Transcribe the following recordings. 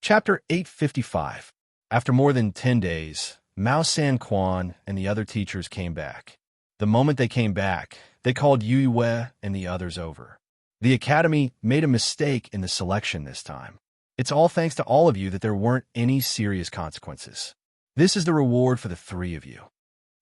Chapter 855. After more than 10 days, Mao San Quan and the other teachers came back. The moment they came back, they called Yue and the others over. The academy made a mistake in the selection this time. It's all thanks to all of you that there weren't any serious consequences. This is the reward for the three of you.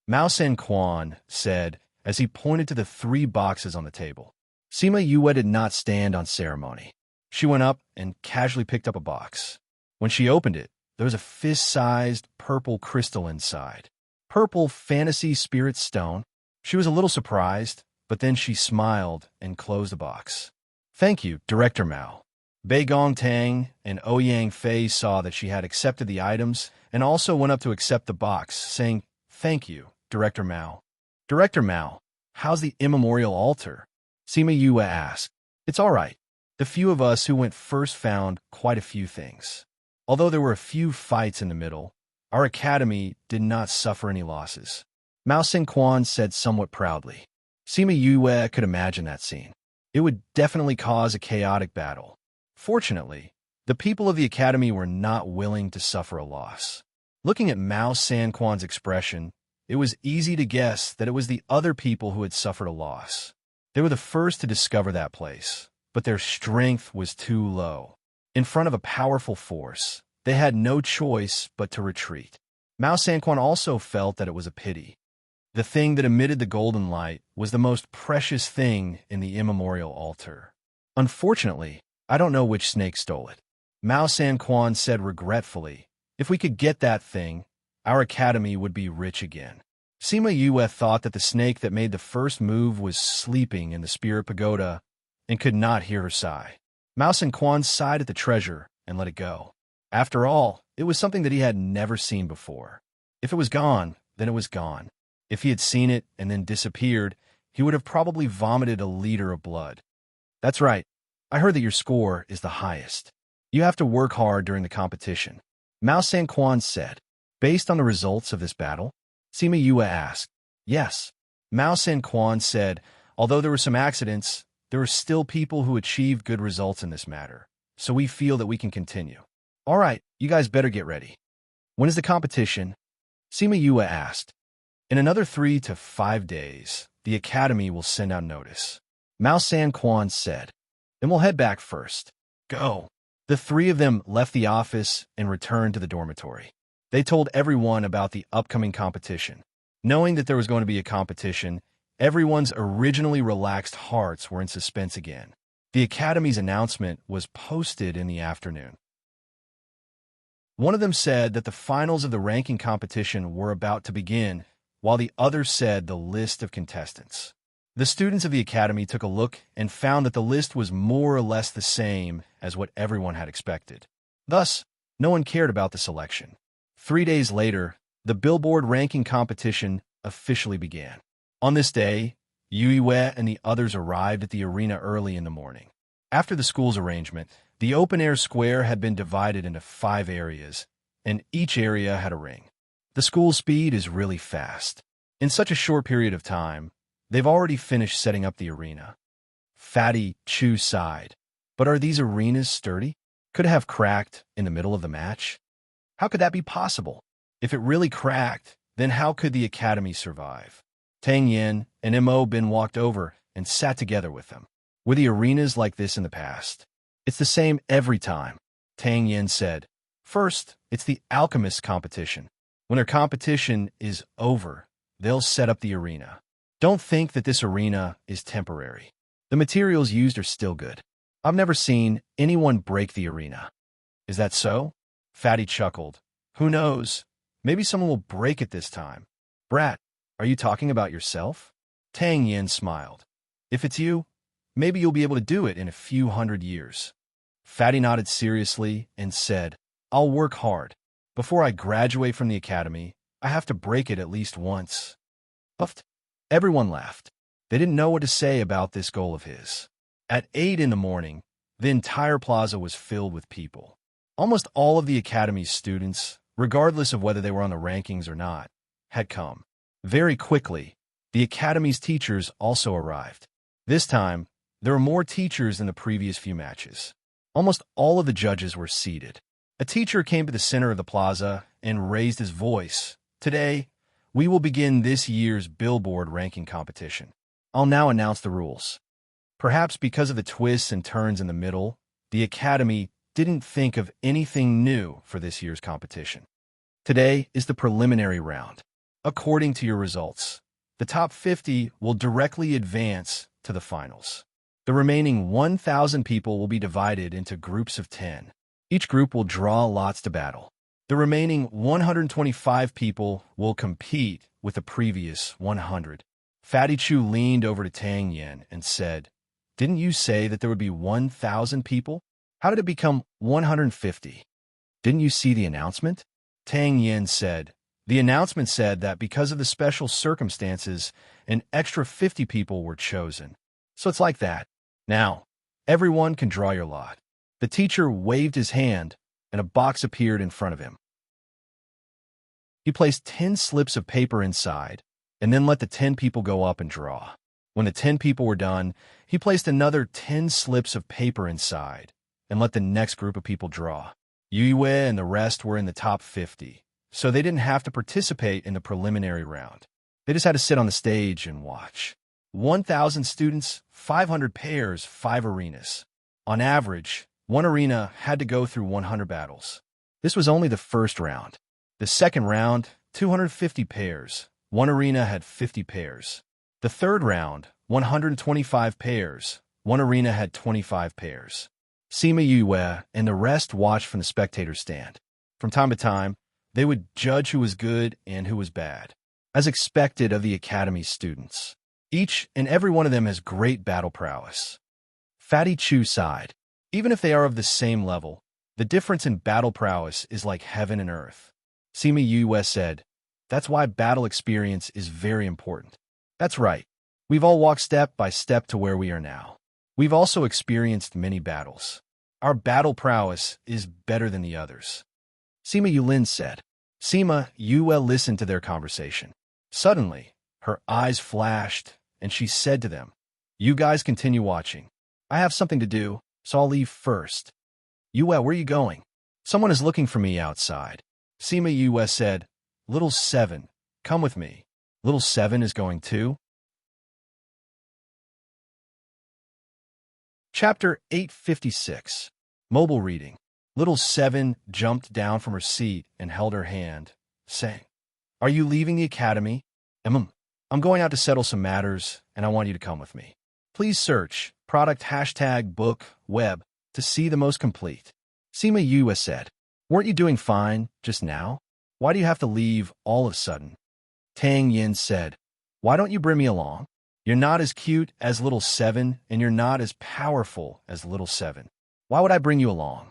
Mao San Quan said as he pointed to the 3 boxes on the table. Sima Yue did not stand on ceremony. She went up and casually picked up a box. When she opened it, there was a fist-sized purple crystal inside. Purple fantasy spirit stone. She was a little surprised, but then she smiled and closed the box. Thank you, Director Mao. Bei Gong Tang and Ouyang Fei saw that she had accepted the items and also went up to accept the box, saying, Thank you, Director Mao. Director Mao, how's the immemorial altar? Sima Yue asked. It's all right. The few of us who went first found quite a few things. Although there were a few fights in the middle, our academy did not suffer any losses. Mao San Quan said somewhat proudly. Sima Yue could imagine that scene. It would definitely cause a chaotic battle. Fortunately, the people of the academy were not willing to suffer a loss. Looking at Mao San Quan's expression, it was easy to guess that it was the other people who had suffered a loss. They were the first to discover that place, but their strength was too low. In front of a powerful force, they had no choice but to retreat. Mao San Quan also felt that it was a pity. The thing that emitted the golden light was the most precious thing in the immemorial altar. Unfortunately, I don't know which snake stole it. Mao San Quan said regretfully, if we could get that thing, our academy would be rich again. Sima Yue thought that the snake that made the first move was sleeping in the spirit pagoda and could not hear her sigh. Mao San Quan sighed at the treasure and let it go. After all, it was something that he had never seen before. If it was gone, then it was gone. If he had seen it and then disappeared, he would have probably vomited a liter of blood. That's right. I heard that your score is the highest. You have to work hard during the competition. Mao San Quan said. Based on the results of this battle? Sima Yue asked. Yes. Mao San Quan said, although there were some accidents, there are still people who achieved good results in this matter, so we feel that we can continue. All right, you guys better get ready. When is the competition? Sima Yue asked. In another 3 to 5 days, the academy will send out notice. Mao San Quan said. Then we'll head back first. Go. The 3 of them left the office and returned to the dormitory. They told everyone about the upcoming competition. Knowing that there was going to be a competition, everyone's originally relaxed hearts were in suspense again. The academy's announcement was posted in the afternoon. One of them said that the finals of the ranking competition were about to begin, while the other said the list of contestants. The students of the academy took a look and found that the list was more or less the same as what everyone had expected. Thus, no one cared about the selection. 3 days later, the Billboard ranking competition officially began. On this day, Yue and the others arrived at the arena early in the morning. After the school's arrangement, the open-air square had been divided into 5 areas, and each area had a ring. The school's speed is really fast. In such a short period of time, they've already finished setting up the arena. Fatty Chu sighed. But are these arenas sturdy? Could it have cracked in the middle of the match? How could that be possible? If it really cracked, then how could the academy survive? Tang Yin and Mo Bin walked over and sat together with them. Were the arenas like this in the past? It's the same every time, Tang Yin said. First, it's the Alchemist competition. When their competition is over, they'll set up the arena. Don't think that this arena is temporary. The materials used are still good. I've never seen anyone break the arena. Is that so? Fatty chuckled. Who knows? Maybe someone will break it this time. Brat, are you talking about yourself? Tang Yin smiled. If it's you, maybe you'll be able to do it in a few hundred years. Fatty nodded seriously and said, I'll work hard. Before I graduate from the academy, I have to break it at least once. Puffed. Everyone laughed. They didn't know what to say about this goal of his. At 8 in the morning, the entire plaza was filled with people. Almost all of the academy's students, regardless of whether they were on the rankings or not, had come. Very quickly, the academy's teachers also arrived. This time, there were more teachers than the previous few matches. Almost all of the judges were seated. A teacher came to the center of the plaza and raised his voice. Today, we will begin this year's Billboard ranking competition. I'll now announce the rules. Perhaps because of the twists and turns in the middle, the Academy didn't think of anything new for this year's competition. Today is the preliminary round. According to your results, the top 50 will directly advance to the finals. The remaining 1,000 people will be divided into groups of 10. Each group will draw lots to battle. The remaining 125 people will compete with the previous 100. Fatty Chu leaned over to Tang Yen and said, "Didn't you say that there would be 1,000 people? How did it become 150? Didn't you see the announcement?" Tang Yen said, "The announcement said that because of the special circumstances, an extra 50 people were chosen. So it's like that. Now, everyone can draw your lot." The teacher waved his hand, and a box appeared in front of him. He placed 10 slips of paper inside, and then let the 10 people go up and draw. When the 10 people were done, he placed another 10 slips of paper inside, and let the next group of people draw. Yue and the rest were in the top 50, so they didn't have to participate in the preliminary round. They just had to sit on the stage and watch. 1,000 students, 500 pairs, 5 arenas. On average, one arena had to go through 100 battles. This was only the first round. The second round, 250 pairs. One arena had 50 pairs. The third round, 125 pairs. One arena had 25 pairs. Sima Yue and the rest watched from the spectator stand. From time to time, they would judge who was good and who was bad, as expected of the Academy's students. Each and every one of them has great battle prowess. Fatty Chu sighed. Even if they are of the same level, the difference in battle prowess is like heaven and earth. Sima Yue said, "That's why battle experience is very important." That's right. We've all walked step by step to where we are now. We've also experienced many battles. Our battle prowess is better than the others. Sima Yulin said. Sima Yue listened to their conversation. Suddenly, her eyes flashed, and she said to them, "You guys continue watching. I have something to do, so I'll leave first." "Yue, where are you going?" "Someone is looking for me outside." Sima Yue said, "Little Seven, come with me." Little Seven is going too. Chapter 856. Mobile Reading. Little Seven jumped down from her seat and held her hand, saying, "Are you leaving the Academy?" I'm going out to settle some matters, and I want you to come with me. Please search product #book web to see the most complete." Sima Yue said, "Weren't you doing fine just now? Why do you have to leave all of a sudden?" Tang Yin said, "Why don't you bring me along? You're not as cute as Little Seven, and you're not as powerful as Little Seven. Why would I bring you along?"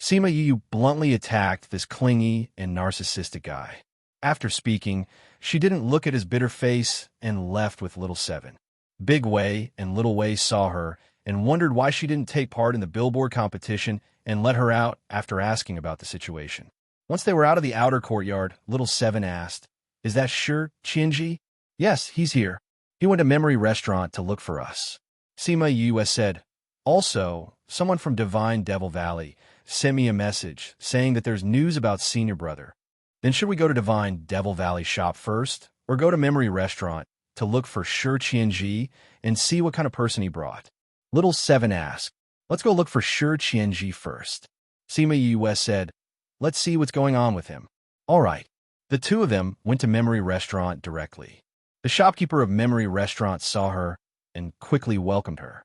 Sima Yue bluntly attacked this clingy and narcissistic guy. After speaking, she didn't look at his bitter face and left with Little Seven. Big Wei and Little Wei saw her and wondered why she didn't take part in the billboard competition and let her out after asking about the situation. Once they were out of the outer courtyard, Little Seven asked, "Is that sure Qianji?" "Yes, he's here. He went to Memory Restaurant to look for us." Sima Yue said, "Also, someone from Divine Devil Valley sent me a message saying that there's news about Senior Brother. Then should we go to Divine Devil Valley shop first, or go to Memory Restaurant to look for Sure Qianji and see what kind of person he brought?" Little Seven asked, "Let's go look for Sure Qianji first." Sima Yue said, "Let's see what's going on with him." All right. The two of them went to Memory Restaurant directly. The shopkeeper of Memory Restaurant saw her and quickly welcomed her.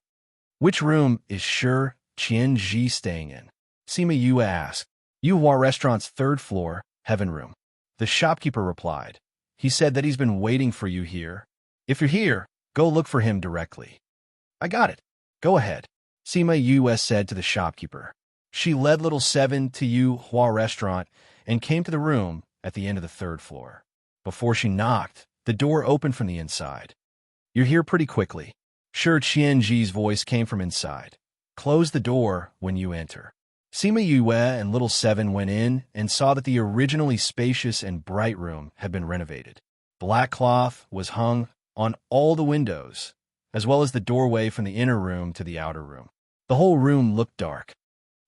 "Which room is Sure Qianji staying in?" Sima Yue asked. "Yuhua Restaurant's 3rd floor, Heaven Room." The shopkeeper replied. "He said that he's been waiting for you here. If you're here, go look for him directly." "I got it. Go ahead," Sima Yue said to the shopkeeper. She led Little Seven to Yuhua Restaurant and came to the room at the end of the 3rd floor. Before she knocked, the door opened from the inside. "You're here pretty quickly." Sure Qianji's voice came from inside. "Close the door when you enter." Sima Yue and Little Seven went in and saw that the originally spacious and bright room had been renovated. Black cloth was hung on all the windows, as well as the doorway from the inner room to the outer room. The whole room looked dark.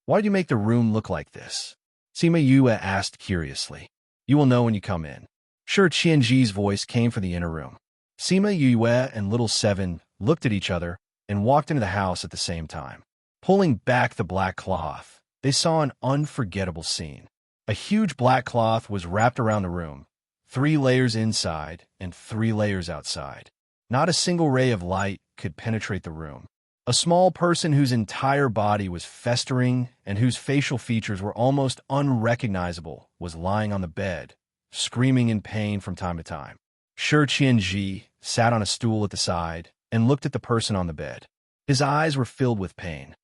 "Why did you make the room look like this?" Sima Yue asked curiously. You will know when you come in. Sure, Qianji's voice came from the inner room. Sima Yue and Little Seven looked at each other and walked into the house at the same time. Pulling back the black cloth, they saw an unforgettable scene. A huge black cloth was wrapped around the room, 3 layers inside and 3 layers outside. Not a single ray of light could penetrate the room. A small person whose entire body was festering and whose facial features were almost unrecognizable was lying on the bed, screaming in pain from time to time. Shi Qianji sat on a stool at the side and looked at the person on the bed. His eyes were filled with pain.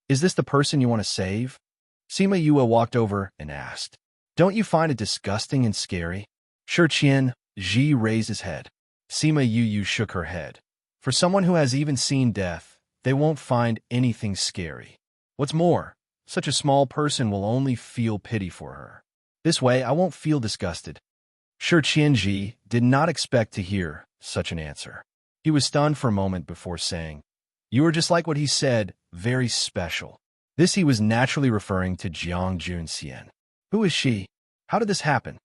Is this the person you want to save? Sima Yue walked over and asked. Don't you find it disgusting and scary? Shi Qianji raised his head. Sima Yue shook her head. For someone who has even seen death, they won't find anything scary. What's more, such a small person will only feel pity for her. This way, I won't feel disgusted. Shi Qianji did not expect to hear such an answer. He was stunned for a moment before saying, You are just like what he said, very special. This he was naturally referring to Jiang Junxian. Who is she? How did this happen?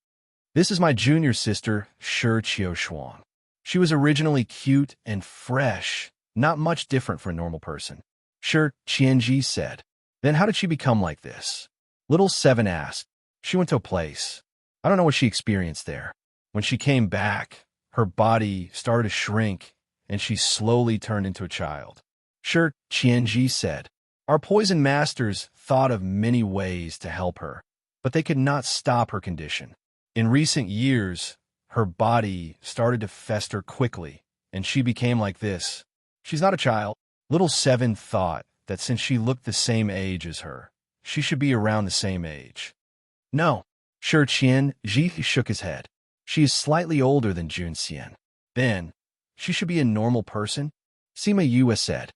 This is my junior sister, Shi Qiushuang. She was originally cute and fresh, not much different for a normal person. Shi Qianji said. Then how did she become like this? Little Seven asked. She went to a place. I don't know what she experienced there. When she came back, her body started to shrink, and she slowly turned into a child. Shi Qianji said. Our poison masters thought of many ways to help her, but they could not stop her condition. In recent years, her body started to fester quickly, and she became like this. She's not a child. Little Seven thought that since she looked the same age as her, she should be around the same age. No. Shi Qianji shook his head. She is slightly older than Junxian. Then, she should be a normal person? Sima Yue said.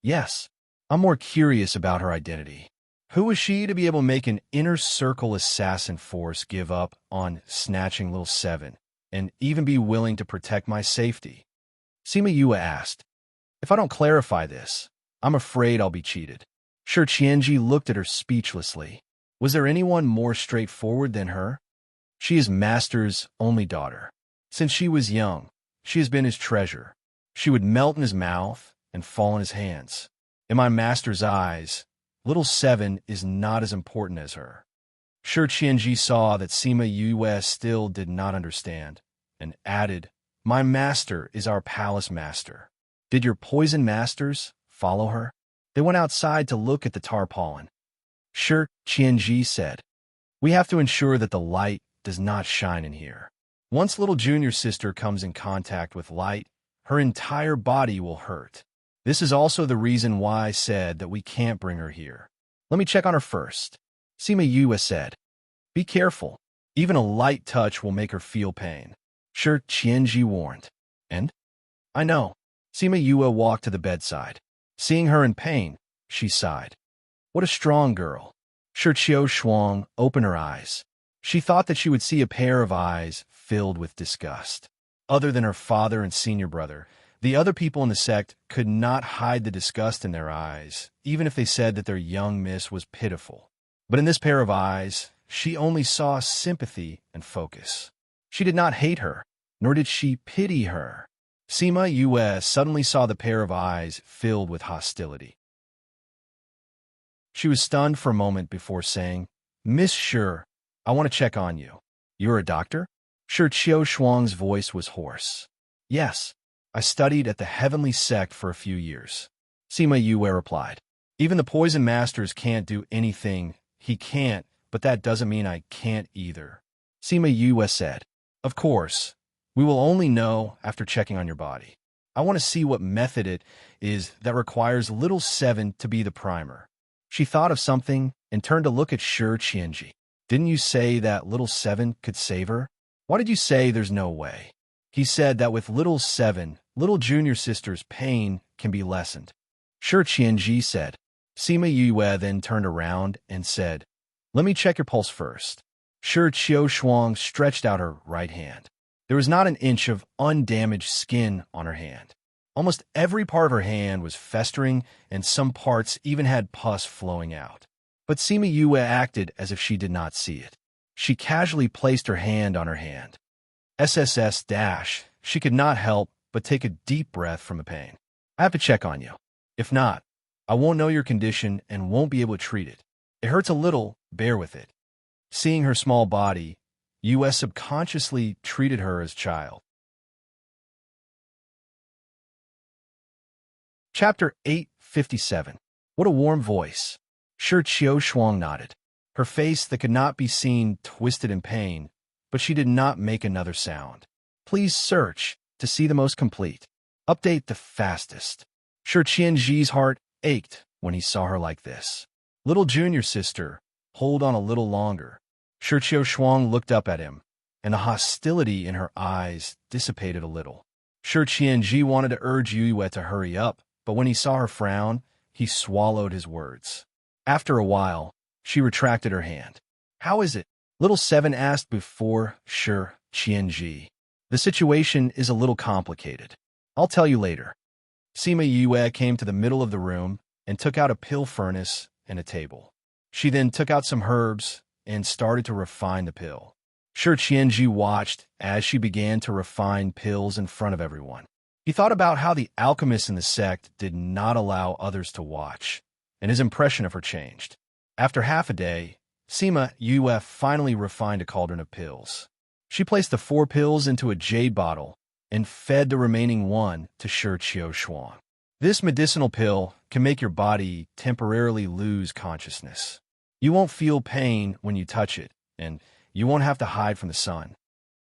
Yes. I'm more curious about her identity. Who is she to be able to make an inner circle assassin force give up on snatching Little Seven, and even be willing to protect my safety? Sima Yue asked. If I don't clarify this, I'm afraid I'll be cheated. Shi Qianji looked at her speechlessly. Was there anyone more straightforward than her? She is Master's only daughter. Since she was young, she has been his treasure. She would melt in his mouth and fall in his hands. In my Master's eyes, Little Seven is not as important as her. Shi Qianji saw that Sima Yue still did not understand, and added, My master is our palace master. Did your poison masters follow her? They went outside to look at the tarpaulin. Shi Qianji said, We have to ensure that the light does not shine in here. Once little junior sister comes in contact with light, her entire body will hurt. This is also the reason why I said that we can't bring her here. Let me check on her first. Sima Yue said, Be careful. Even a light touch will make her feel pain. Shi Qianji warned. And? I know. Sima Yue walked to the bedside. Seeing her in pain, she sighed. What a strong girl. Shi Qiushuang opened her eyes. She thought that she would see a pair of eyes filled with disgust. Other than her father and senior brother, the other people in the sect could not hide the disgust in their eyes, even if they said that their young miss was pitiful. But in this pair of eyes, she only saw sympathy and focus. She did not hate her, nor did she pity her. Sima Yue suddenly saw the pair of eyes filled with hostility. She was stunned for a moment before saying, Miss Shi, I want to check on you. You're a doctor? Shi Qiushuang's voice was hoarse. Yes. I studied at the Heavenly Sect for a few years. Sima Yue replied. Even the poison masters can't do anything. He can't, but that doesn't mean I can't either. Sima Yue said. Of course. We will only know after checking on your body. I want to see what method it is that requires Little Seven to be the primer. She thought of something and turned to look at Shi Qianji. Didn't you say that Little Seven could save her? Why did you say there's no way? He said that with Little Seven, little junior sister's pain can be lessened. Shi Qianji said. Sima Yue then turned around and said, Let me check your pulse first. Shi Qiushuang stretched out her right hand. There was not an inch of undamaged skin on her hand. Almost every part of her hand was festering, and some parts even had pus flowing out. But Sima Yue acted as if she did not see it. She casually placed her hand on her hand. SSS dash. She could not help but take a deep breath from the pain. I have to check on you. If not, I won't know your condition and won't be able to treat it. It hurts a little, bear with it. Seeing her small body, US subconsciously treated her as child. Chapter 857. What a warm voice. Shi Qiushuang nodded. Her face that could not be seen twisted in pain, but she did not make another sound. Please search to see the most complete. Update the fastest. Shi Qianji's heart ached when he saw her like this. Little junior sister, hold on a little longer. Shi Qiushuang looked up at him, and the hostility in her eyes dissipated a little. Shi Qianji wanted to urge Yue to hurry up, but when he saw her frown, he swallowed his words. After a while, she retracted her hand. How is it? Little Seven asked before Shi Qianji. The situation is a little complicated. I'll tell you later. Sima Yue came to the middle of the room and took out a pill furnace and a table. She then took out some herbs and started to refine the pill. Shi Qianji watched as she began to refine pills in front of everyone. He thought about how the alchemists in the sect did not allow others to watch, and his impression of her changed. After half a day, Sima Yue finally refined a cauldron of pills. She placed the 4 pills into a jade bottle and fed the remaining 1 to Shi Qiushuang. This medicinal pill can make your body temporarily lose consciousness. You won't feel pain when you touch it, and you won't have to hide from the sun,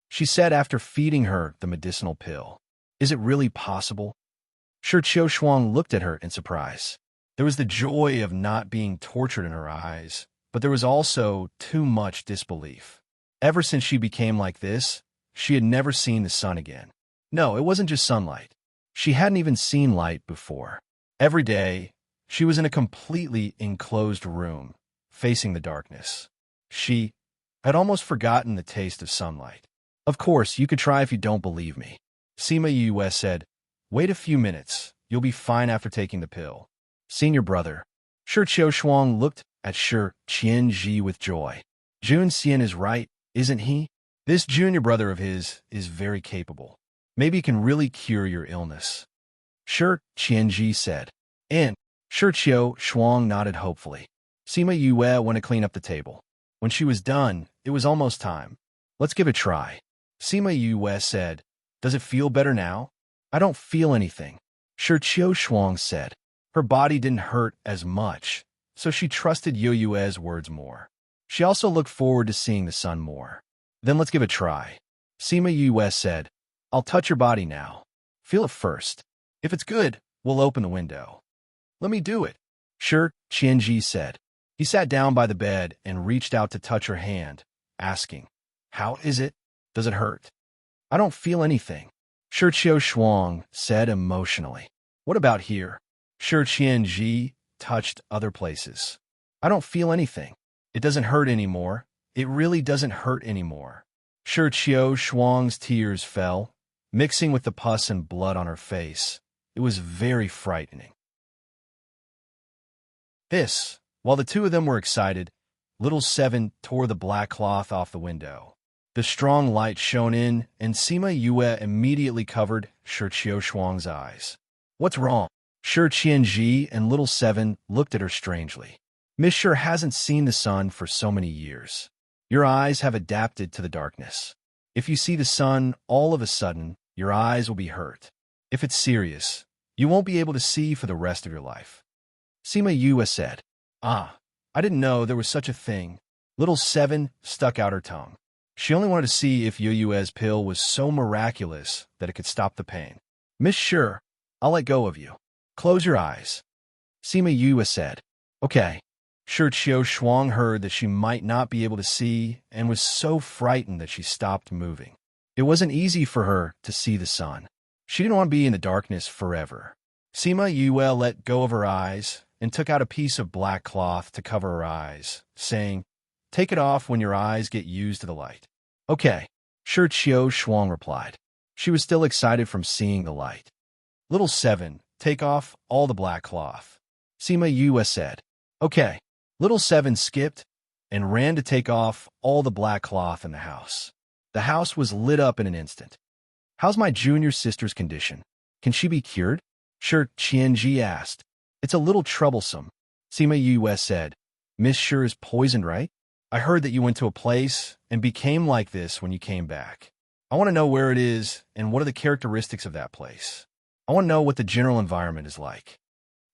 she said after feeding her the medicinal pill. Is it really possible? Shi Qiushuang looked at her in surprise. There was the joy of not being tortured in her eyes, but there was also too much disbelief. Ever since she became like this, she had never seen the sun again. No, it wasn't just sunlight. She hadn't even seen light before. Every day, she was in a completely enclosed room, facing the darkness. She had almost forgotten the taste of sunlight. Of course, you could try if you don't believe me. Sima Yue said, wait a few minutes. You'll be fine after taking the pill. Senior brother. Shi Qiushuang looked at Shi Qianji with joy. Jun Xian is right, isn't he? This junior brother of his is very capable. Maybe he can really cure your illness. Shi Qianji said. And Shi Qiushuang nodded hopefully. Sima Yue went to clean up the table. When she was done, it was almost time. Let's give it a try. Sima Yue said, does it feel better now? I don't feel anything. Shi Qiushuang said. Her body didn't hurt as much, so she trusted Yue's words more. She also looked forward to seeing the sun more. Then let's give it a try. Sima Yue said, I'll touch your body now. Feel it first. If it's good, we'll open the window. Let me do it, Shi Qianji said. He sat down by the bed and reached out to touch her hand, asking, how is it? Does it hurt? I don't feel anything, Shi Qiushuang said emotionally. What about here? Shi Qianji touched other places. I don't feel anything. It doesn't hurt anymore. It really doesn't hurt anymore. Shi Qiushuang's tears fell, mixing with the pus and blood on her face. It was very frightening. While the two of them were excited, little Seven tore the black cloth off the window. The strong light shone in, and Sima Yue immediately covered Shi Qiushuang's eyes. What's wrong? Shi Qianji and little Seven looked at her strangely. Miss Shi hasn't seen the sun for so many years. Your eyes have adapted to the darkness. If you see the sun, all of a sudden, your eyes will be hurt. If it's serious, you won't be able to see for the rest of your life. Sima Yue said. I didn't know there was such a thing. Little Seven stuck out her tongue. She only wanted to see if Yue's pill was so miraculous that it could stop the pain. Miss Shi, I'll let go of you. Close your eyes. Sima Yue said. Okay. Shi Qiushuang heard that she might not be able to see and was so frightened that she stopped moving. It wasn't easy for her to see the sun. She didn't want to be in the darkness forever. Sima Yue let go of her eyes and took out a piece of black cloth to cover her eyes, saying, take it off when your eyes get used to the light. Okay, Shi Qiushuang replied. She was still excited from seeing the light. Little Seven, take off all the black cloth. Sima Yue said. Okay. Little Seven skipped and ran to take off all the black cloth in the house. The house was lit up in an instant. "How's my junior sister's condition? Can she be cured?" Sure, Qianji asked. "It's a little troublesome," Sima Yue said. "Miss Sure is poisoned, right? I heard that you went to a place and became like this when you came back. I want to know where it is and what are the characteristics of that place. I want to know what the general environment is like."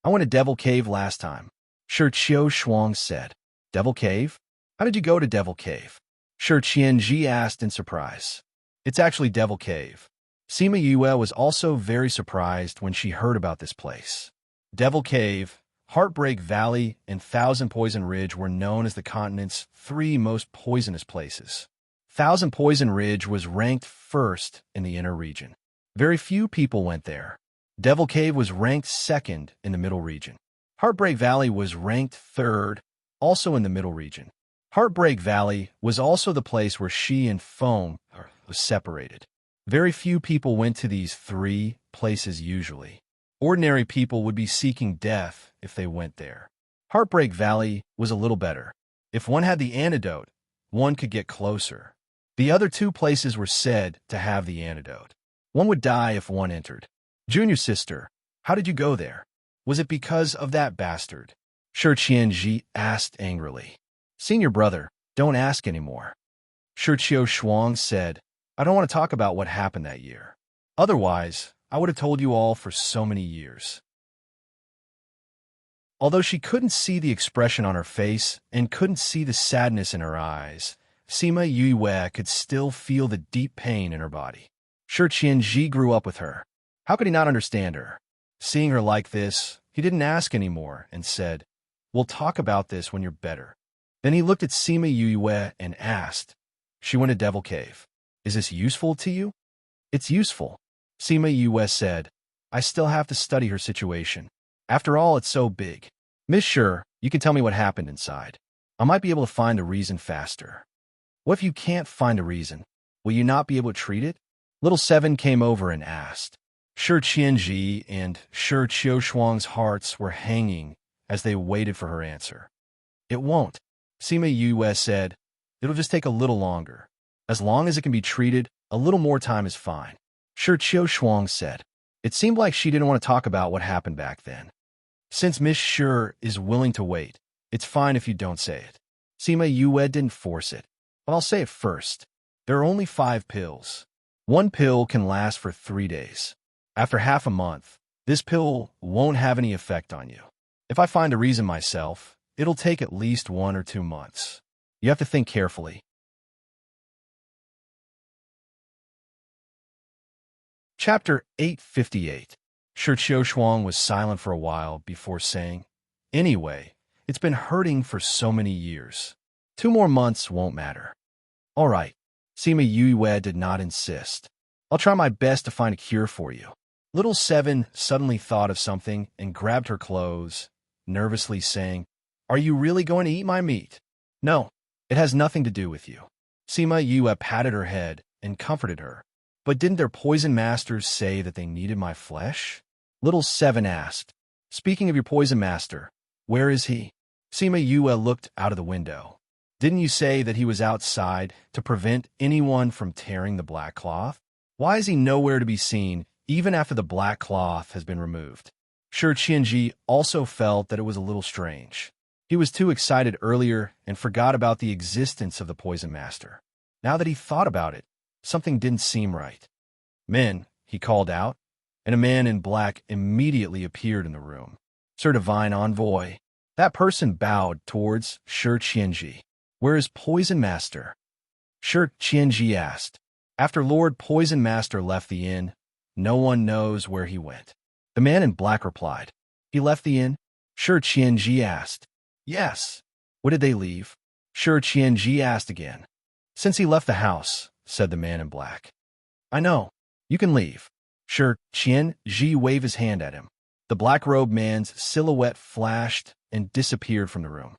"I went to Devil Cave last time," Sure Qiu Shuang said. "Devil Cave? How did you go to Devil Cave?" Sure Qianji asked in surprise. "It's actually Devil Cave." Sima Yue was also very surprised when she heard about this place. Devil Cave, Heartbreak Valley, and Thousand Poison Ridge were known as the continent's 3 most poisonous places. Thousand Poison Ridge was ranked first in the inner region. Very few people went there. Devil Cave was ranked second in the middle region. Heartbreak Valley was ranked third, also in the middle region. Heartbreak Valley was also the place where she and Foam was separated. Very few people went to these 3 places usually. Ordinary people would be seeking death if they went there. Heartbreak Valley was a little better. If one had the antidote, one could get closer. The other 2 places were said to have the antidote. One would die if one entered. "Junior sister, how did you go there? Was it because of that bastard?" Shi Qianji asked angrily. "Senior brother, don't ask anymore." Shi Qiu Shuang said, "I don't want to talk about what happened that year. Otherwise, I would have told you all for so many years." Although she couldn't see the expression on her face and couldn't see the sadness in her eyes, Sima Yue could still feel the deep pain in her body. Shi Qianji grew up with her. How could he not understand her? Seeing her like this, he didn't ask anymore and said, "We'll talk about this when you're better." Then he looked at Sima Yue and asked, "She went to Devil Cave. Is this useful to you?" "It's useful," Sima Yue said. "I still have to study her situation. After all, it's so big. Miss Sure, you can tell me what happened inside. I might be able to find a reason faster." "What if you can't find a reason? Will you not be able to treat it?" Little Seven came over and asked. Shi Qianji and Shi Qiushuang's hearts were hanging as they waited for her answer. "It won't," Sima Yue said. "It'll just take a little longer. As long as it can be treated, a little more time is fine." Shi Qiushuang said. It seemed like she didn't want to talk about what happened back then. "Since Miss Sure is willing to wait, it's fine if you don't say it." Sima Yue didn't force it, but I'll say it first. There are only 5 pills. 1 pill can last for 3 days. After half a month, this pill won't have any effect on you. If I find a reason myself, it'll take at least 1 or 2 months. You have to think carefully. Chapter 858. Shi Qiushuang was silent for a while before saying, "Anyway, it's been hurting for so many years. 2 more months won't matter." "All right." Sima Yue did not insist. "I'll try my best to find a cure for you." Little Seven suddenly thought of something and grabbed her clothes, nervously saying, "Are you really going to eat my meat?" "No, it has nothing to do with you." Sima Yue patted her head and comforted her. "But didn't their poison masters say that they needed my flesh?" Little Seven asked. "Speaking of your poison master, where is he?" Sima Yue looked out of the window. "Didn't you say that he was outside to prevent anyone from tearing the black cloth? Why is he nowhere to be seen, even after the black cloth has been removed?" Shi Qianji also felt that it was a little strange. He was too excited earlier and forgot about the existence of the poison master. Now that he thought about it, something didn't seem right. "Men," he called out, and a man in black immediately appeared in the room. "Sir Divine Envoy." That person bowed towards Shi Qianji. "Where is Poison Master?" Shi Qianji asked. "After Lord Poison Master left the inn, no one knows where he went." The man in black replied. "He left the inn?" Shi Qianji asked. "Yes." "What did they leave?" Shi Qianji asked again. "Since he left the house," said the man in black. "I know. You can leave." Shi Qianji waved his hand at him. The black-robed man's silhouette flashed and disappeared from the room.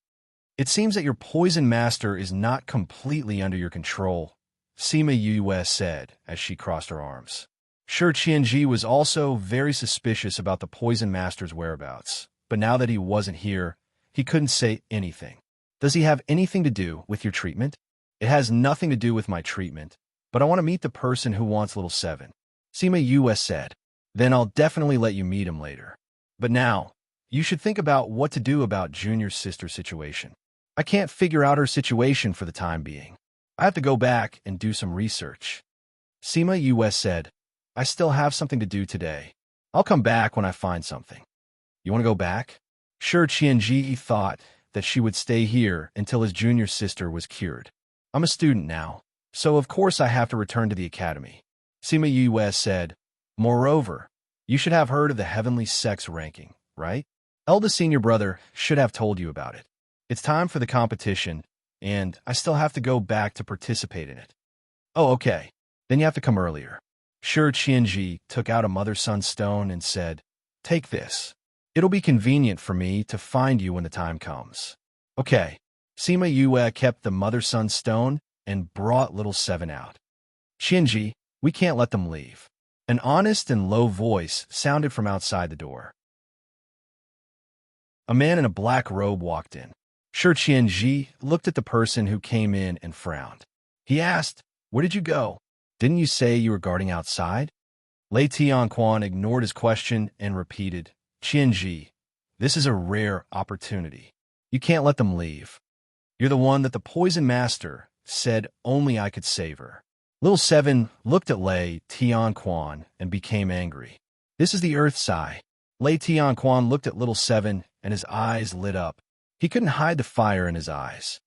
"It seems that your poison master is not completely under your control," Sima Yue said as she crossed her arms. Shi Qianji was also very suspicious about the poison master's whereabouts, but now that he wasn't here, he couldn't say anything. Does he have anything to do with your treatment? It has nothing to do with my treatment, but I want to meet the person who wants little 7. Sima US said. Then I'll definitely let you meet him later. But now, you should think about what to do about Junior's sister's situation. I can't figure out her situation for the time being. I have to go back and do some research. Sima US said, I still have something to do today. I'll come back when I find something. You want to go back? Sure, Qianji thought that she would stay here until his junior sister was cured. I'm a student now, so of course I have to return to the academy. Sima US said, moreover, you should have heard of the heavenly sex ranking, right? Eldest senior brother should have told you about it. It's time for the competition, and I still have to go back to participate in it. Oh, okay. Then you have to come earlier. Sure, Qianji took out a mother-son stone and said, take this. It'll be convenient for me to find you when the time comes. Okay. Sima Yue kept the mother-son stone and brought little 7 out. Qianji, we can't let them leave. An honest and low voice sounded from outside the door. A man in a black robe walked in. Sure, Qianji looked at the person who came in and frowned. He asked, where did you go? Didn't you say you were guarding outside? Lei Tianquan ignored his question and repeated, Qianji, this is a rare opportunity. You can't let them leave. You're the one that the poison master said only I could save her. Little 7 looked at Lei Tianquan and became angry. This is the Earth's eye. Lei Tianquan looked at little 7 and his eyes lit up. He couldn't hide the fire in his eyes.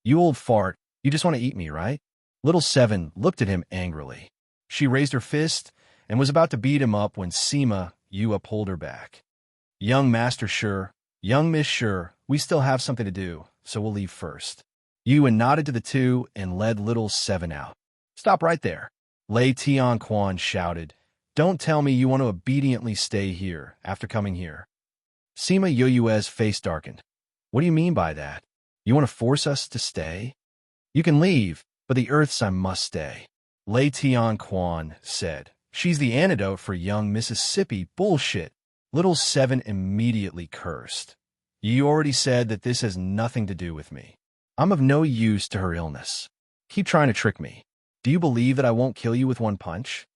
You old fart, you just want to eat me, right? Little 7 looked at him angrily. She raised her fist and was about to beat him up when Sima Yue pulled her back. Young Master Sure, young Miss Sure, we still have something to do, so we'll leave first. Yue nodded to the two and led little 7 out. Stop right there. Lei Tianquan shouted. Don't tell me you want to obediently stay here after coming here. Sima Yue's face darkened. What do you mean by that? You want to force us to stay? You can leave, but the Earth's I must stay. Lei Tianquan said. She's the antidote for young Mississippi bullshit. Little 7 immediately cursed. You already said that this has nothing to do with me. I'm of no use to her illness. Keep trying to trick me. Do you believe that I won't kill you with one punch?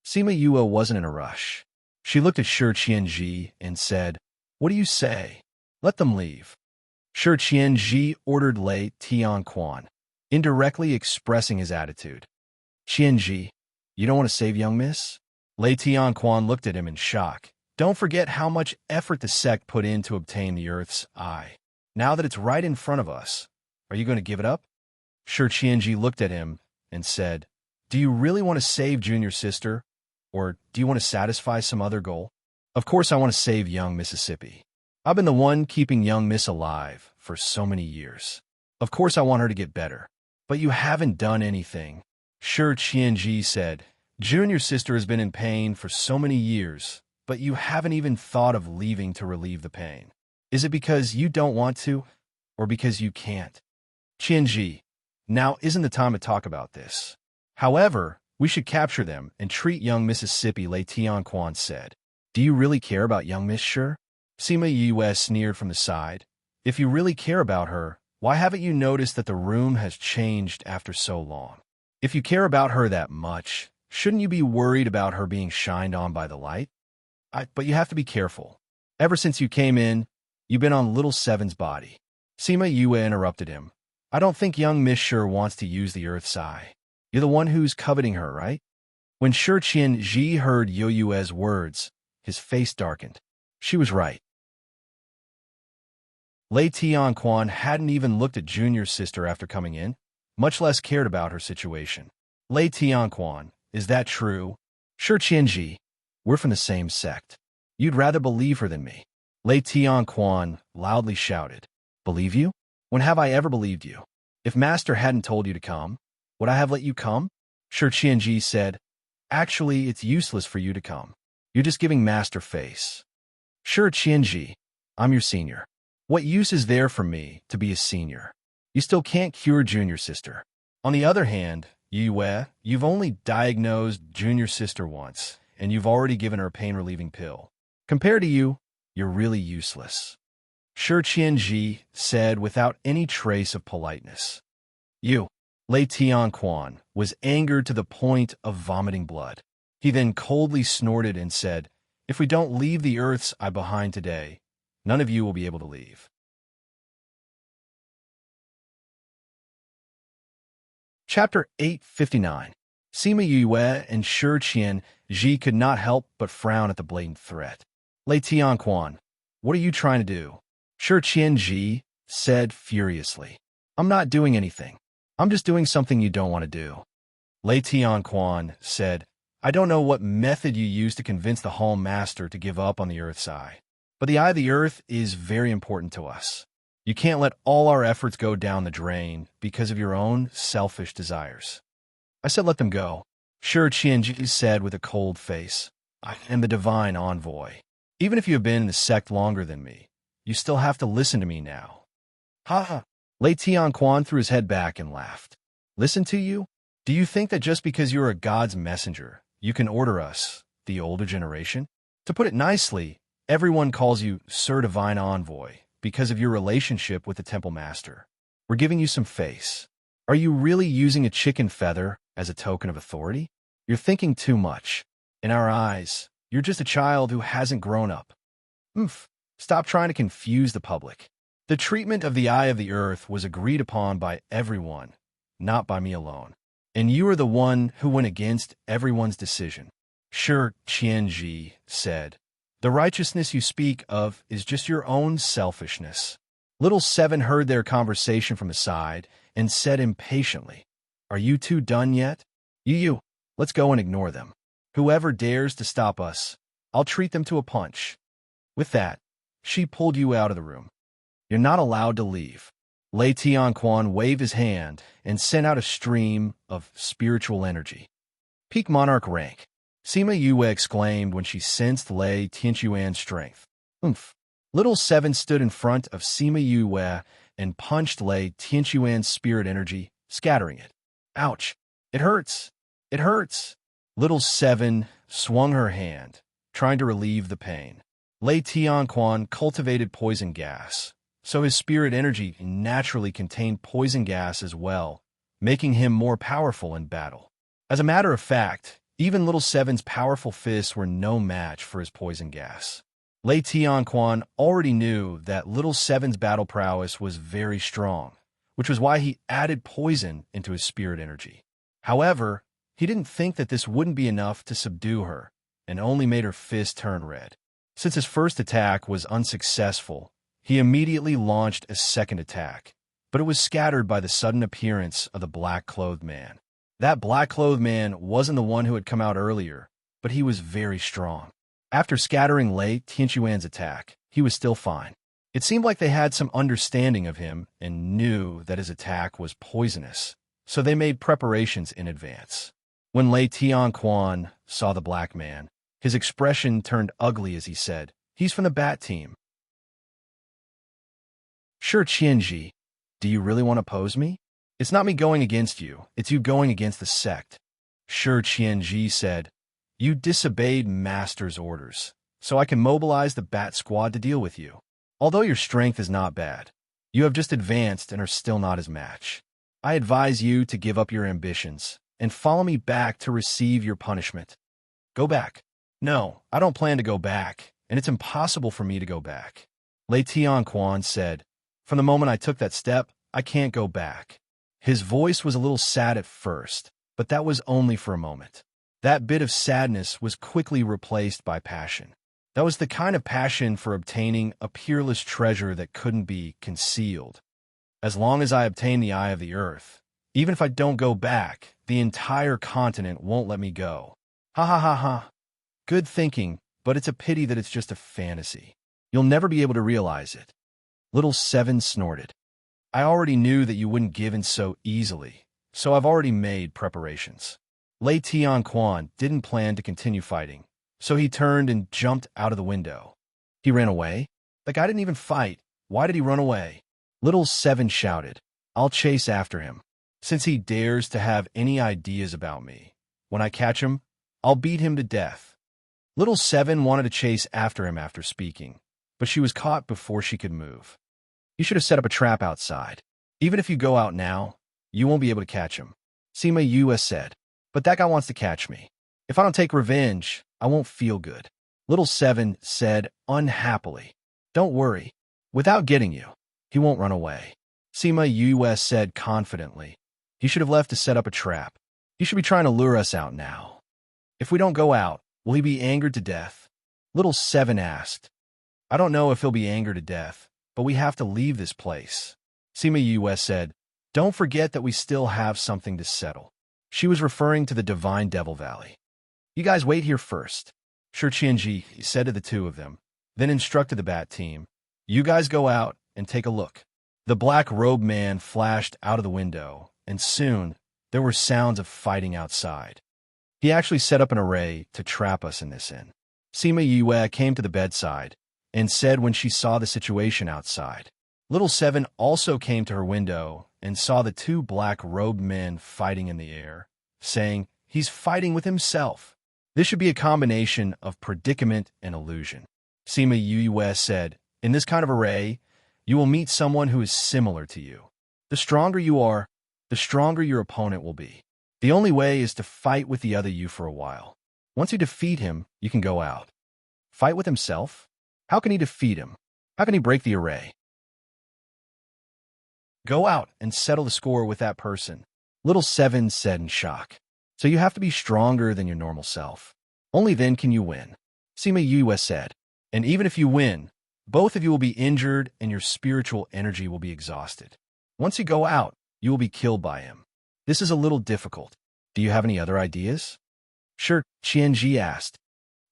Sima Yue wasn't in a rush. She looked at Shi Qianji and said, what do you say? Let them leave. Shi Qianji ordered Lei Tianquan, indirectly expressing his attitude. Qianji, you don't want to save young miss? Lei Tianquan looked at him in shock. Don't forget how much effort the sect put in to obtain the Earth's eye. Now that it's right in front of us, are you going to give it up? Shi Qianji looked at him and said, do you really want to save Junior Sister, or do you want to satisfy some other goal? Of course I want to save young Mississippi. I've been the one keeping young Miss alive for so many years. Of course I want her to get better. But you haven't done anything. Shi Qianji said, Junior Sister has been in pain for so many years, but you haven't even thought of leaving to relieve the pain. Is it because you don't want to, or because you can't? Qianji, now isn't the time to talk about this. However, we should capture them and treat young Mississippi, Lei Tianquan said. Do you really care about young Miss Sure? Sima Yue sneered from the side. If you really care about her, why haven't you noticed that the room has changed after so long? If you care about her that much, shouldn't you be worried about her being shined on by the light? But you have to be careful. Ever since you came in, you've been on little 7's body. Sima Yue interrupted him. I don't think young Miss Sure wants to use the Earth's eye. You're the one who's coveting her, right? When Shi Qianji heard Yue's words, his face darkened. She was right. Lei Tianquan hadn't even looked at Junior Sister after coming in, much less cared about her situation. Lei Tianquan, is that true? Shi Qianji, we're from the same sect. You'd rather believe her than me. Lei Tianquan loudly shouted. Believe you? When have I ever believed you? If Master hadn't told you to come, would I have let you come? Shi Qianji said, actually, it's useless for you to come. You're just giving Master face. Shi Qianji, I'm your senior. What use is there for me to be a senior? You still can't cure Junior Sister. On the other hand, Yue, you've only diagnosed Junior Sister once, and you've already given her a pain-relieving pill. Compared to you, you're really useless. Shi Qianji said without any trace of politeness. You. Lei Tianquan was angered to the point of vomiting blood. He then coldly snorted and said, "If we don't leave the Earth's eye behind today, none of you will be able to leave." Chapter 859. Sima Yue and Shi Qianji could not help but frown at the blatant threat. Lei Tianquan, what are you trying to do? Shi Qianji said furiously. I'm not doing anything. I'm just doing something you don't want to do. Lei Tianquan said, I don't know what method you used to convince the Hall Master to give up on the Earth's eye, but the Eye of the Earth is very important to us. You can't let all our efforts go down the drain because of your own selfish desires. I said let them go. Shi Qianji said with a cold face, I am the divine envoy. Even if you have been in the sect longer than me, you still have to listen to me now. Ha ha. Lei Tianquan threw his head back and laughed. Listen to you? Do you think that just because you're a god's messenger, you can order us, the older generation? To put it nicely, everyone calls you Sir Divine Envoy because of your relationship with the Temple Master. We're giving you some face. Are you really using a chicken feather as a token of authority? You're thinking too much. In our eyes, you're just a child who hasn't grown up. Stop trying to confuse the public. The treatment of the Eye of the Earth was agreed upon by everyone, not by me alone. And you are the one who went against everyone's decision. Shi Qianji said, the righteousness you speak of is just your own selfishness. Little Seven heard their conversation from the side and said impatiently, Are you two done yet? You, let's go and ignore them. Whoever dares to stop us, I'll treat them to a punch. With that, she pulled you out of the room. You're not allowed to leave. Lei Tianquan waved his hand and sent out a stream of spiritual energy. Peak monarch rank, Sima Yue exclaimed when she sensed Lei Tianquan's strength. Little Seven stood in front of Sima Yue and punched Lei Tianquan's spirit energy, scattering it. Ouch! It hurts! It hurts! Little Seven swung her hand, trying to relieve the pain. Lei Tianquan cultivated poison gas, so his spirit energy naturally contained poison gas as well, making him more powerful in battle. As a matter of fact, even Little Seven's powerful fists were no match for his poison gas. Lei Tianquan already knew that Little Seven's battle prowess was very strong, which was why he added poison into his spirit energy. However, he didn't think that this wouldn't be enough to subdue her, and only made her fist turn red. Since his first attack was unsuccessful, he immediately launched a second attack, but it was scattered by the sudden appearance of the black-clothed man. That black-clothed man wasn't the one who had come out earlier, but he was very strong. After scattering Lei Tianquan's attack, he was still fine. It seemed like they had some understanding of him and knew that his attack was poisonous, so they made preparations in advance. When Lei Tianquan saw the black man, his expression turned ugly as he said, He's from the Bat Team. Shi Qianji, do you really want to oppose me? It's not me going against you, it's you going against the sect. Shi Qianji said, You disobeyed Master's orders, so I can mobilize the Bat Squad to deal with you. Although your strength is not bad, you have just advanced and are still not his match. I advise you to give up your ambitions and follow me back to receive your punishment. Go back. No, I don't plan to go back, and it's impossible for me to go back. Lei Tianquan said, From the moment I took that step, I can't go back. His voice was a little sad at first, but that was only for a moment. That bit of sadness was quickly replaced by passion. That was the kind of passion for obtaining a peerless treasure that couldn't be concealed. As long as I obtain the Eye of the Earth, even if I don't go back, the entire continent won't let me go. Ha ha ha ha. Good thinking, but it's a pity that it's just a fantasy. You'll never be able to realize it. Little Seven snorted. I already knew that you wouldn't give in so easily, so I've already made preparations. Lei Tianquan didn't plan to continue fighting, so he turned and jumped out of the window. He ran away? The guy didn't even fight. Why did he run away? Little Seven shouted, I'll chase after him. Since he dares to have any ideas about me, when I catch him, I'll beat him to death. Little Seven wanted to chase after him after speaking, but she was caught before she could move. You should have set up a trap outside. Even if you go out now, you won't be able to catch him. Sima Yue said, but that guy wants to catch me. If I don't take revenge, I won't feel good. Little Seven said unhappily, don't worry. Without getting you, he won't run away. Sima Yue said confidently, he should have left to set up a trap. He should be trying to lure us out now. If we don't go out, will he be angered to death? Little Seven asked. I don't know if he'll be angered to death, but we have to leave this place. Sima Yue said, don't forget that we still have something to settle. She was referring to the Divine Devil Valley. You guys wait here first. Shi Qianji said to the two of them, then instructed the bat team, you guys go out and take a look. The black-robed man flashed out of the window, and soon there were sounds of fighting outside. He actually set up an array to trap us in this inn. Sima Yue came to the bedside and said when she saw the situation outside. Little Seven also came to her window and saw the two black-robed men fighting in the air, saying, he's fighting with himself. This should be a combination of predicament and illusion. Sima Yue said, in this kind of array, you will meet someone who is similar to you. The stronger you are, the stronger your opponent will be. The only way is to fight with the other you for a while. Once you defeat him, you can go out. Fight with himself? How can he defeat him? How can he break the array? Go out and settle the score with that person, Little Seven said in shock. So you have to be stronger than your normal self. Only then can you win. Sima Yue said, and even if you win, both of you will be injured and your spiritual energy will be exhausted. Once you go out, you will be killed by him. This is a little difficult. Do you have any other ideas? Shi Qianji asked.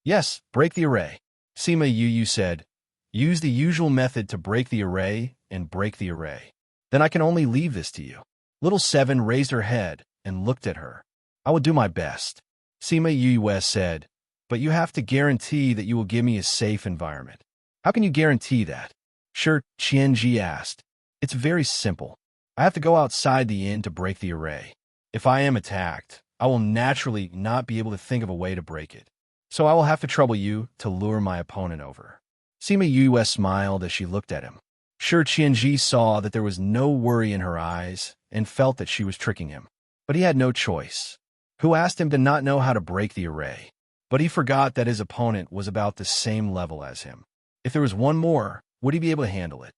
Yes, break the array. Sima Yue said, use the usual method to break the array and break the array. Then I can only leave this to you. Little Seven raised her head and looked at her. I will do my best. Sima Yue said, but you have to guarantee that you will give me a safe environment. How can you guarantee that? Shi Qianji asked. It's very simple. I have to go outside the inn to break the array. If I am attacked, I will naturally not be able to think of a way to break it. So I will have to trouble you to lure my opponent over. Sima Yue smiled as she looked at him. Shi Qianji saw that there was no worry in her eyes and felt that she was tricking him. But he had no choice. Who asked him to not know how to break the array? But he forgot that his opponent was about the same level as him. If there was one more, would he be able to handle it?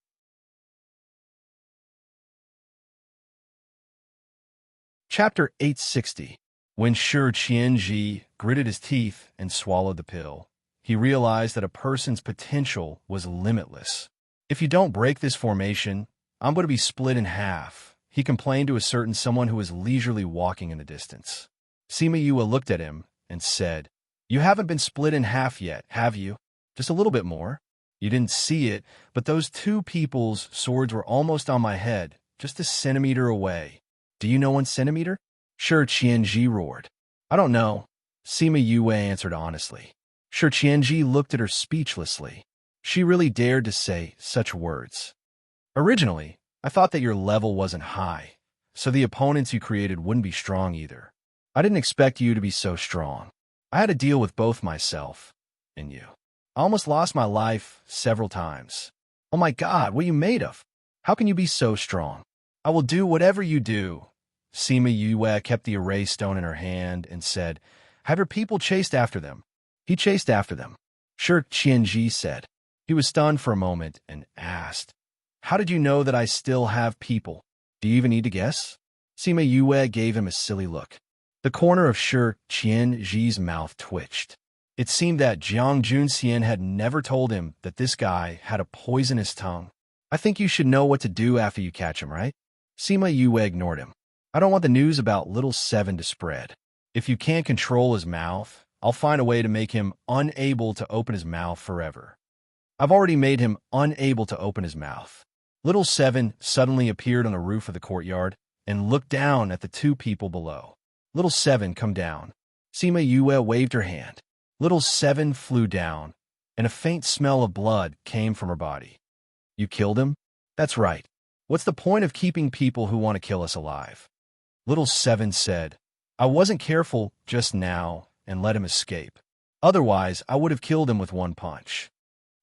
Chapter 860. When Shi Qianji gritted his teeth and swallowed the pill, he realized that a person's potential was limitless. If you don't break this formation, I'm going to be split in half, he complained to a certain someone who was leisurely walking in the distance. Sima Yue looked at him and said, you haven't been split in half yet, have you? Just a little bit more. You didn't see it, but those two people's swords were almost on my head, just a centimeter away. Do you know 1 centimeter? Shi Qianji roared. I don't know. Sima Yue answered honestly. Shi Qianji looked at her speechlessly. She really dared to say such words. Originally, I thought that your level wasn't high, so the opponents you created wouldn't be strong either. I didn't expect you to be so strong. I had to deal with both myself and you. I almost lost my life several times. Oh my God, what are you made of? How can you be so strong? I will do whatever you do. Sima Yue kept the array stone in her hand and said, have your people chased after them. He chased after them. Shi Qianji said. He was stunned for a moment and asked, how did you know that I still have people? Do you even need to guess? Sima Yue gave him a silly look. The corner of Shi Qianji's mouth twitched. It seemed that Jiang Junxian had never told him that this guy had a poisonous tongue. I think you should know what to do after you catch him, right? Sima Yue ignored him. I don't want the news about Little Seven to spread. If you can't control his mouth, I'll find a way to make him unable to open his mouth forever. I've already made him unable to open his mouth. Little Seven suddenly appeared on the roof of the courtyard and looked down at the two people below. Little Seven, come down. Sima Yue waved her hand. Little Seven flew down, and a faint smell of blood came from her body. You killed him? That's right. What's the point of keeping people who want to kill us alive? Little Seven said, I wasn't careful just now and let him escape. Otherwise, I would have killed him with 1 punch.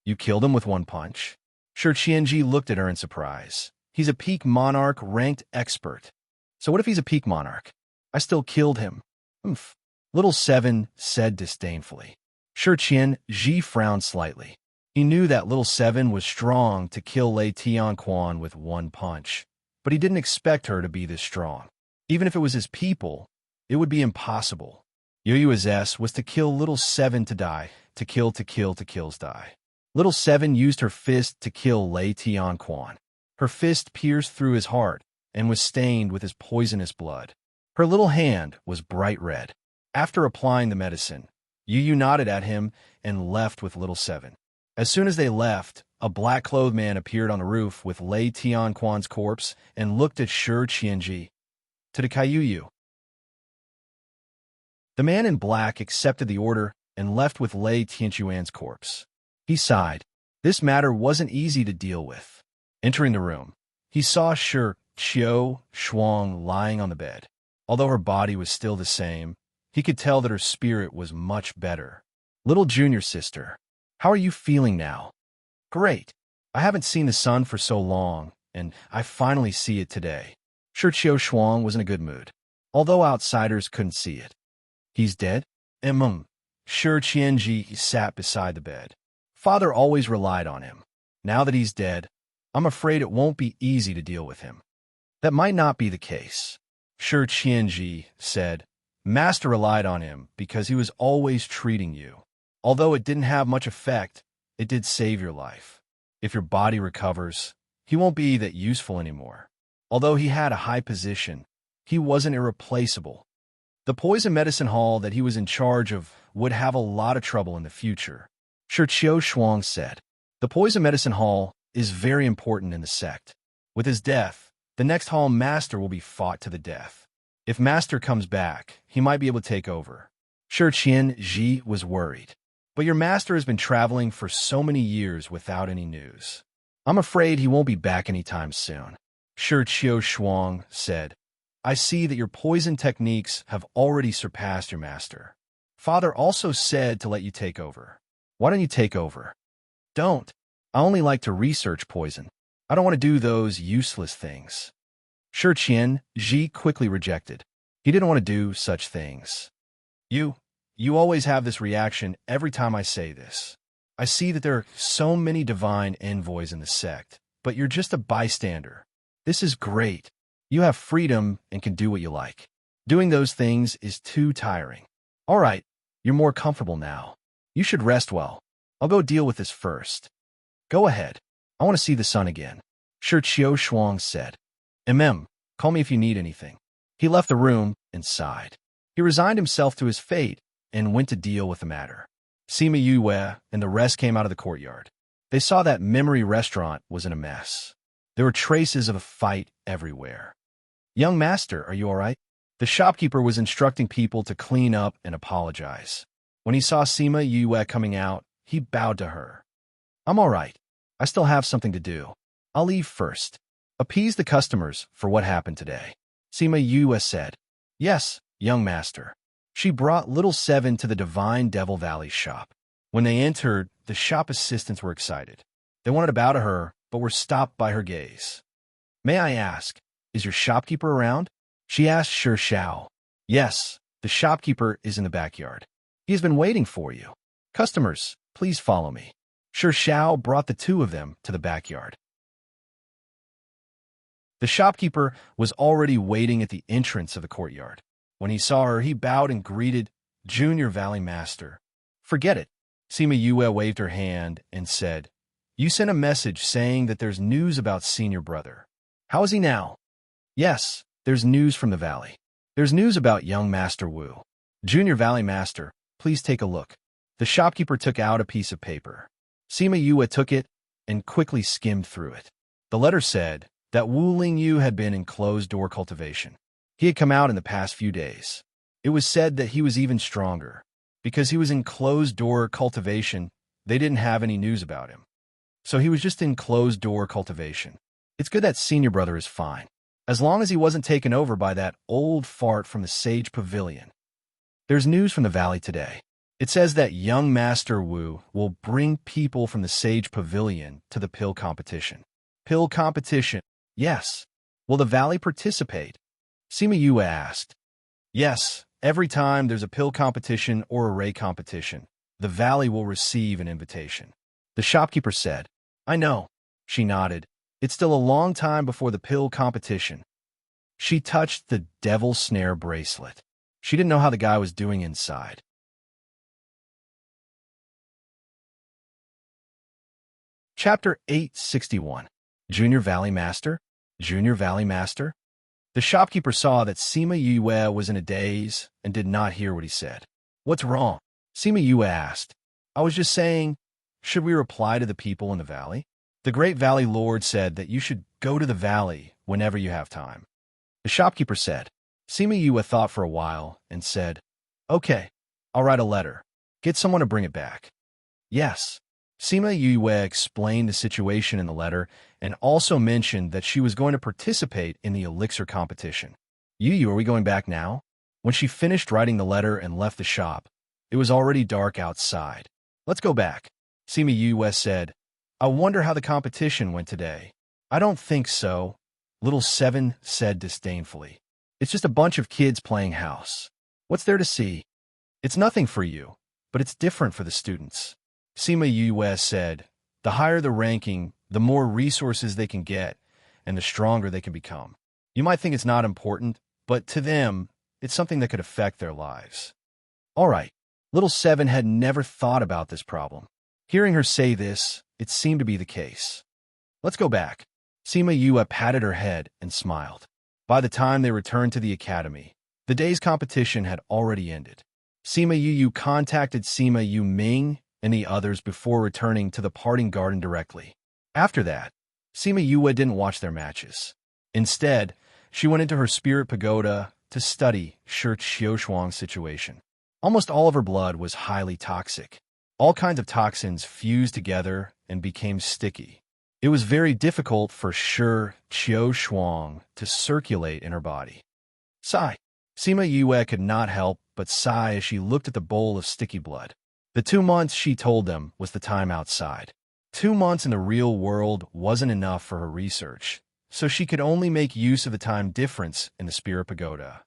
You killed him with one punch? Shi Qianji looked at her in surprise. He's a peak monarch ranked expert. So what if he's a peak monarch? I still killed him. Oomph. Little Seven said disdainfully. Shi Qianji frowned slightly. He knew that Little Seven was strong to kill Lei Tianquan with one punch, but he didn't expect her to be this strong. Even if it was his people, it would be impossible. Yu's S was to kill Little Seven to die, to kills die. Little Seven used her fist to kill Lei Tianquan. Her fist pierced through his heart and was stained with his poisonous blood. Her little hand was bright red. After applying the medicine, Yu nodded at him and left with Little Seven. As soon as they left, a black-clothed man appeared on the roof with Lei Tianquan's corpse and looked at Shi Qianji. To the Yu. The man in black accepted the order and left with Lei Tianquan's corpse. He sighed. This matter wasn't easy to deal with. Entering the room, he saw Shi Shuang lying on the bed. Although her body was still the same, he could tell that her spirit was much better. Little junior sister, how are you feeling now? Great. I haven't seen the sun for so long, and I finally see it today. Shi Shuang was in a good mood, although outsiders couldn't see it. He's dead? Shi Qianji sat beside the bed. Father always relied on him. Now that he's dead, I'm afraid it won't be easy to deal with him. That might not be the case. Shi Qianji said, Master relied on him because he was always treating you. Although it didn't have much effect, it did save your life. If your body recovers, he won't be that useful anymore. Although he had a high position, he wasn't irreplaceable. The poison medicine hall that he was in charge of would have a lot of trouble in the future. Shi Shuang said, the poison medicine hall is very important in the sect. With his death, the next hall master will be fought to the death. If master comes back, he might be able to take over. Shi Qianji was worried. But your master has been traveling for so many years without any news. I'm afraid he won't be back anytime soon. Shi Shuang said, I see that your poison techniques have already surpassed your master. Father also said to let you take over. Why don't you take over? Don't. I only like to research poison. I don't want to do those useless things. Shi Qianji quickly rejected. He didn't want to do such things. You always have this reaction every time I say this. I see that there are so many divine envoys in the sect, but you're just a bystander. This is great. You have freedom and can do what you like. Doing those things is too tiring. All right, you're more comfortable now. You should rest well. I'll go deal with this first. Go ahead. I want to see the sun again. Shi Shuang said. Call me if you need anything. He left the room and sighed. He resigned himself to his fate and went to deal with the matter. Sima Yue and the rest came out of the courtyard. They saw that Memory Restaurant was in a mess. There were traces of a fight everywhere. Young master, are you all right? The shopkeeper was instructing people to clean up and apologize. When he saw Sima Yue coming out, he bowed to her. I'm all right. I still have something to do. I'll leave first. Appease the customers for what happened today. Sima Yue said. Yes, young master. She brought Little Seven to the Divine Devil Valley shop. When they entered, the shop assistants were excited. They wanted to bow to her, but were stopped by her gaze. May I ask, is your shopkeeper around? She asked Shi Xiao. Yes, the shopkeeper is in the backyard. He has been waiting for you. Customers, please follow me. Shi Xiao brought the two of them to the backyard. The shopkeeper was already waiting at the entrance of the courtyard. When he saw her, he bowed and greeted, Junior Valley Master. Forget it. Sima Yue waved her hand and said, You sent a message saying that there's news about Senior Brother. How is he now? Yes, there's news from the valley. There's news about young Master Wu. Junior Valley Master, please take a look. The shopkeeper took out a piece of paper. Sima Yue took it and quickly skimmed through it. The letter said that Wu Lingyu had been in closed-door cultivation. He had come out in the past few days. It was said that he was even stronger. Because he was in closed-door cultivation, they didn't have any news about him. So he was just in closed-door cultivation. It's good that Senior Brother is fine, as long as he wasn't taken over by that old fart from the Sage Pavilion. There's news from the valley today. It says that young Master Wu will bring people from the Sage Pavilion to the pill competition. Pill competition? Yes. Will the Valley participate? Sima Yue asked. Yes, every time there's a pill competition or a ray competition, the Valley will receive an invitation. The shopkeeper said. I know. She nodded. It's still a long time before the pill competition. She touched the devil snare bracelet. She didn't know how the guy was doing inside. Chapter 861. Junior Valley Master? Junior Valley Master? The shopkeeper saw that Sima Yue was in a daze and did not hear what he said. What's wrong? Sima Yue asked. I was just saying, should we reply to the people in the valley? The great valley lord said that you should go to the valley whenever you have time. The shopkeeper said. Sima Yue thought for a while and said, Okay, I'll write a letter. Get someone to bring it back. Yes. Sima Yue explained the situation in the letter and also mentioned that she was going to participate in the elixir competition. Yu, are we going back now? When she finished writing the letter and left the shop, it was already dark outside. Let's go back. Sima Yue said, I wonder how the competition went today. I don't think so, Little Seven said disdainfully. It's just a bunch of kids playing house. What's there to see? It's nothing for you, but it's different for the students. Sima Yue said, the higher the ranking, the more resources they can get, and the stronger they can become. You might think it's not important, but to them, it's something that could affect their lives. All right, Little Seven had never thought about this problem. Hearing her say this, it seemed to be the case. Let's go back. Sima Yue patted her head and smiled. By the time they returned to the academy, the day's competition had already ended. Sima Yue contacted Sima Yu Ming and the others before returning to the parting garden directly. After that, Sima Yue didn't watch their matches. Instead, she went into her spirit pagoda to study Shi Xiushuang's situation. Almost all of her blood was highly toxic. All kinds of toxins fused together and became sticky. It was very difficult for Shi Xiushuang to circulate in her body. Sigh. Sima Yue could not help but sigh as she looked at the bowl of sticky blood. The 2 months, she told them, was the time outside. 2 months in the real world wasn't enough for her research, so she could only make use of the time difference in the spirit pagoda.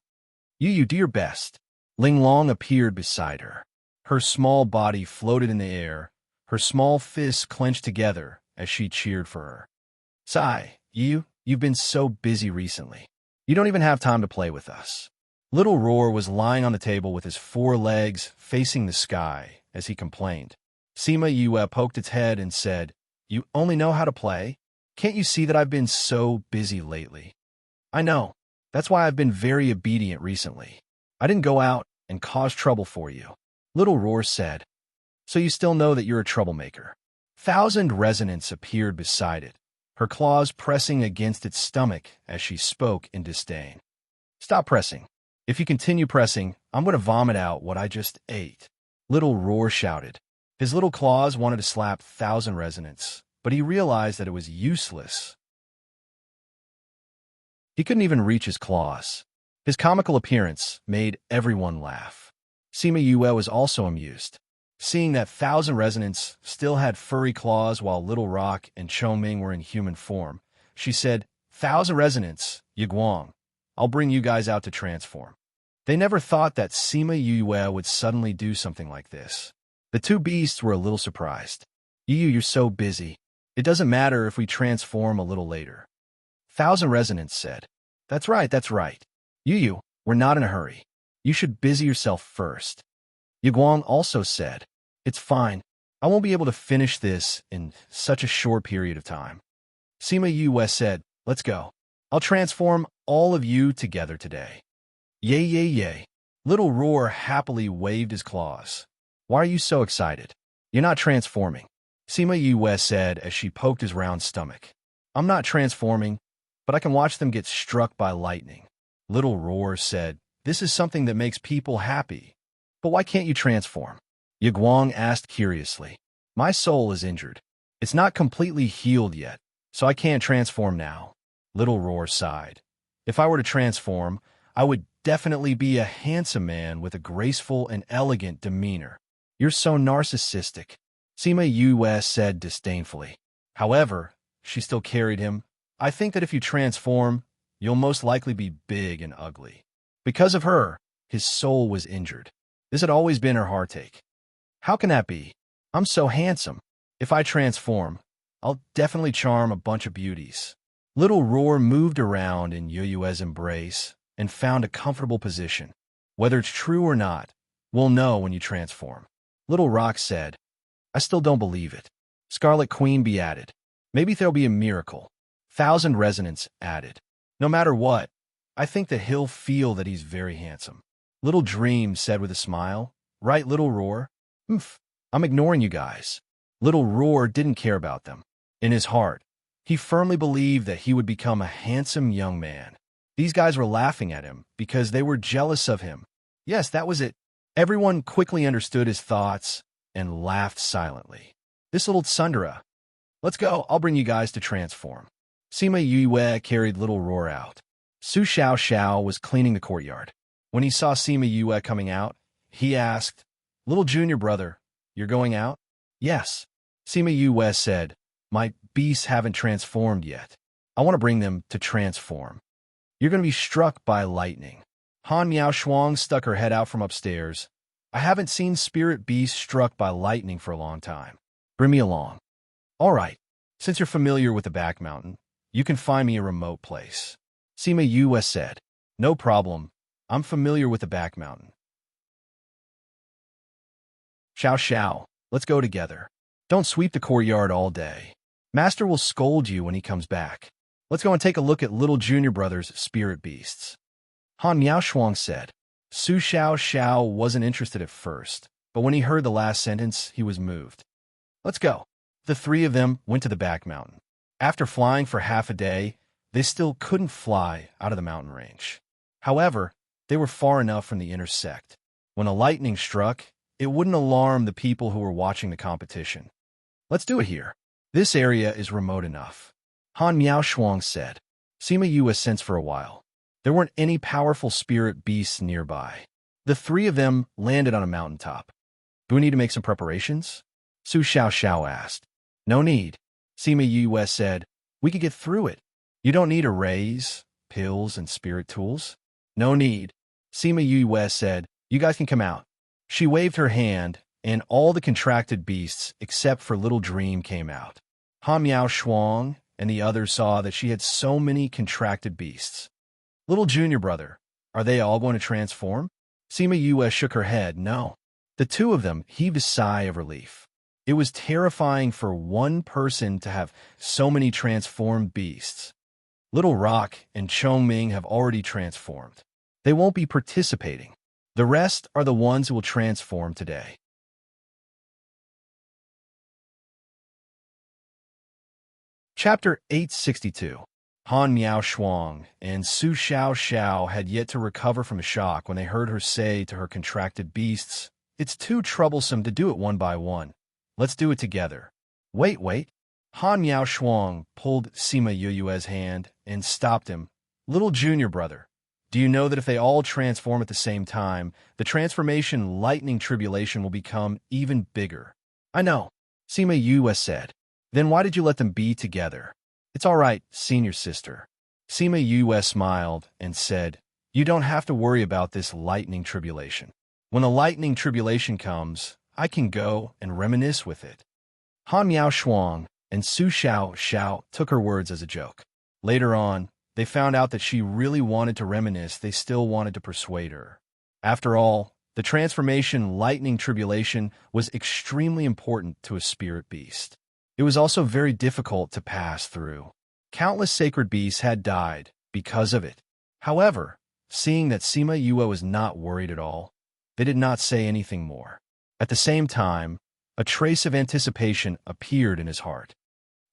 You do your best. Ling Long appeared beside her. Her small body floated in the air, her small fists clenched together as she cheered for her. Sigh, you've been so busy recently. You don't even have time to play with us. Little Roar was lying on the table with his 4 legs facing the sky as he complained. Sima Yue poked its head and said, You only know how to play? Can't you see that I've been so busy lately? I know. That's why I've been very obedient recently. I didn't go out and cause trouble for you. Little Roar said. So you still know that you're a troublemaker. 1,000 Resonance appeared beside it, her claws pressing against its stomach as she spoke in disdain. Stop pressing. If you continue pressing, I'm going to vomit out what I just ate. Little Roar shouted. His little claws wanted to slap 1,000 Resonance, but he realized that it was useless. He couldn't even reach his claws. His comical appearance made everyone laugh. Sima Yue was also amused. Seeing that 1,000 Resonance still had furry claws while Little Rock and Choming were in human form, she said, 1,000 Resonance, Yiguang, I'll bring you guys out to transform. They never thought that Sima Yue would suddenly do something like this. The 2 beasts were a little surprised. You're so busy. It doesn't matter if we transform a little later. 1,000 Resonance said. That's right. We're not in a hurry. You should busy yourself first. Yiguang also said, It's fine. I won't be able to finish this in such a short period of time. Sima Yue said, Let's go. I'll transform all of you together today. Yay. Little Roar happily waved his claws. Why are you so excited? You're not transforming, Sima Yue said as she poked his round stomach. I'm not transforming, but I can watch them get struck by lightning. Little Roar said, This is something that makes people happy. But why can't you transform? Yiguang asked curiously. My soul is injured. It's not completely healed yet, so I can't transform now. Little Roar sighed. If I were to transform, I would definitely be a handsome man with a graceful and elegant demeanor. You're so narcissistic, Sima Yue said disdainfully. However, she still carried him. I think that if you transform, you'll most likely be big and ugly. Because of her, his soul was injured. This had always been her heartache. How can that be? I'm so handsome. If I transform, I'll definitely charm a bunch of beauties. Little Roar moved around in Yue's embrace and found a comfortable position. Whether it's true or not, we'll know when you transform. Little Rock said, I still don't believe it. Scarlet Queen Bee added, maybe there'll be a miracle. Thousand Resonance added, no matter what, I think that he'll feel that he's very handsome. Little Dream said with a smile, right, Little Roar? I'm ignoring you guys. Little Roar didn't care about them. In his heart, he firmly believed that he would become a handsome young man. These guys were laughing at him because they were jealous of him. Yes, that was it. Everyone quickly understood his thoughts and laughed silently. This little tsundere. Let's go, I'll bring you guys to transform. Sima Yue carried Little Roar out. Su Xiao Xiao was cleaning the courtyard. When he saw Sima Yue coming out, he asked, Little junior brother, you're going out? Yes. Sima Yue said, my beasts haven't transformed yet. I want to bring them to transform. You're going to be struck by lightning. Han Miao Shuang stuck her head out from upstairs. I haven't seen spirit beasts struck by lightning for a long time. Bring me along. All right. Since you're familiar with the back mountain, you can find me a remote place. Sima Yue said, no problem. I'm familiar with the back mountain. Xiao Xiao, let's go together. Don't sweep the courtyard all day. Master will scold you when he comes back. Let's go and take a look at little junior brother's spirit beasts. Han Miao Shuang said. Su Xiao Xiao wasn't interested at first, but when he heard the last sentence, he was moved. Let's go. The three of them went to the back mountain. After flying for half a day, they still couldn't fly out of the mountain range. However, they were far enough from the intersect. When a lightning struck, it wouldn't alarm the people who were watching the competition. Let's do it here. This area is remote enough. Han Miao Shuang said. Sima Yue sensed for a while. There weren't any powerful spirit beasts nearby. The three of them landed on a mountaintop. Do we need to make some preparations? Su Xiao Xiao asked. No need. Sima Yue said. We could get through it. You don't need arrays, pills, and spirit tools. No need. Sima Yue said. You guys can come out. She waved her hand, and all the contracted beasts except for Little Dream came out. Han Miao Shuang and the others saw that she had so many contracted beasts. Little junior brother, are they all going to transform? Sima Yue shook her head, no. The two of them heaved a sigh of relief. It was terrifying for one person to have so many transformed beasts. Little Rock and Chongming have already transformed. They won't be participating. The rest are the ones who will transform today. Chapter 862. Han Miao Shuang and Su Xiao Xiao had yet to recover from a shock when they heard her say to her contracted beasts, It's too troublesome to do it one by one. Let's do it together. Wait. Han Miao Shuang pulled Sima Yue's hand and stopped him. Little junior brother, do you know that if they all transform at the same time, the transformation lightning tribulation will become even bigger? I know, Sima Yue said. Then why did you let them be together? It's all right, senior sister. Sima Yue smiled and said, You don't have to worry about this lightning tribulation. When the lightning tribulation comes, I can go and reminisce with it. Han Miao Shuang and Su Xiao Xiao took her words as a joke. Later on, they found out that she really wanted to reminisce. They still wanted to persuade her. After all, the transformation lightning tribulation was extremely important to a spirit beast. It was also very difficult to pass through. Countless sacred beasts had died because of it. However, seeing that Sima Yue was not worried at all, they did not say anything more. At the same time, a trace of anticipation appeared in his heart.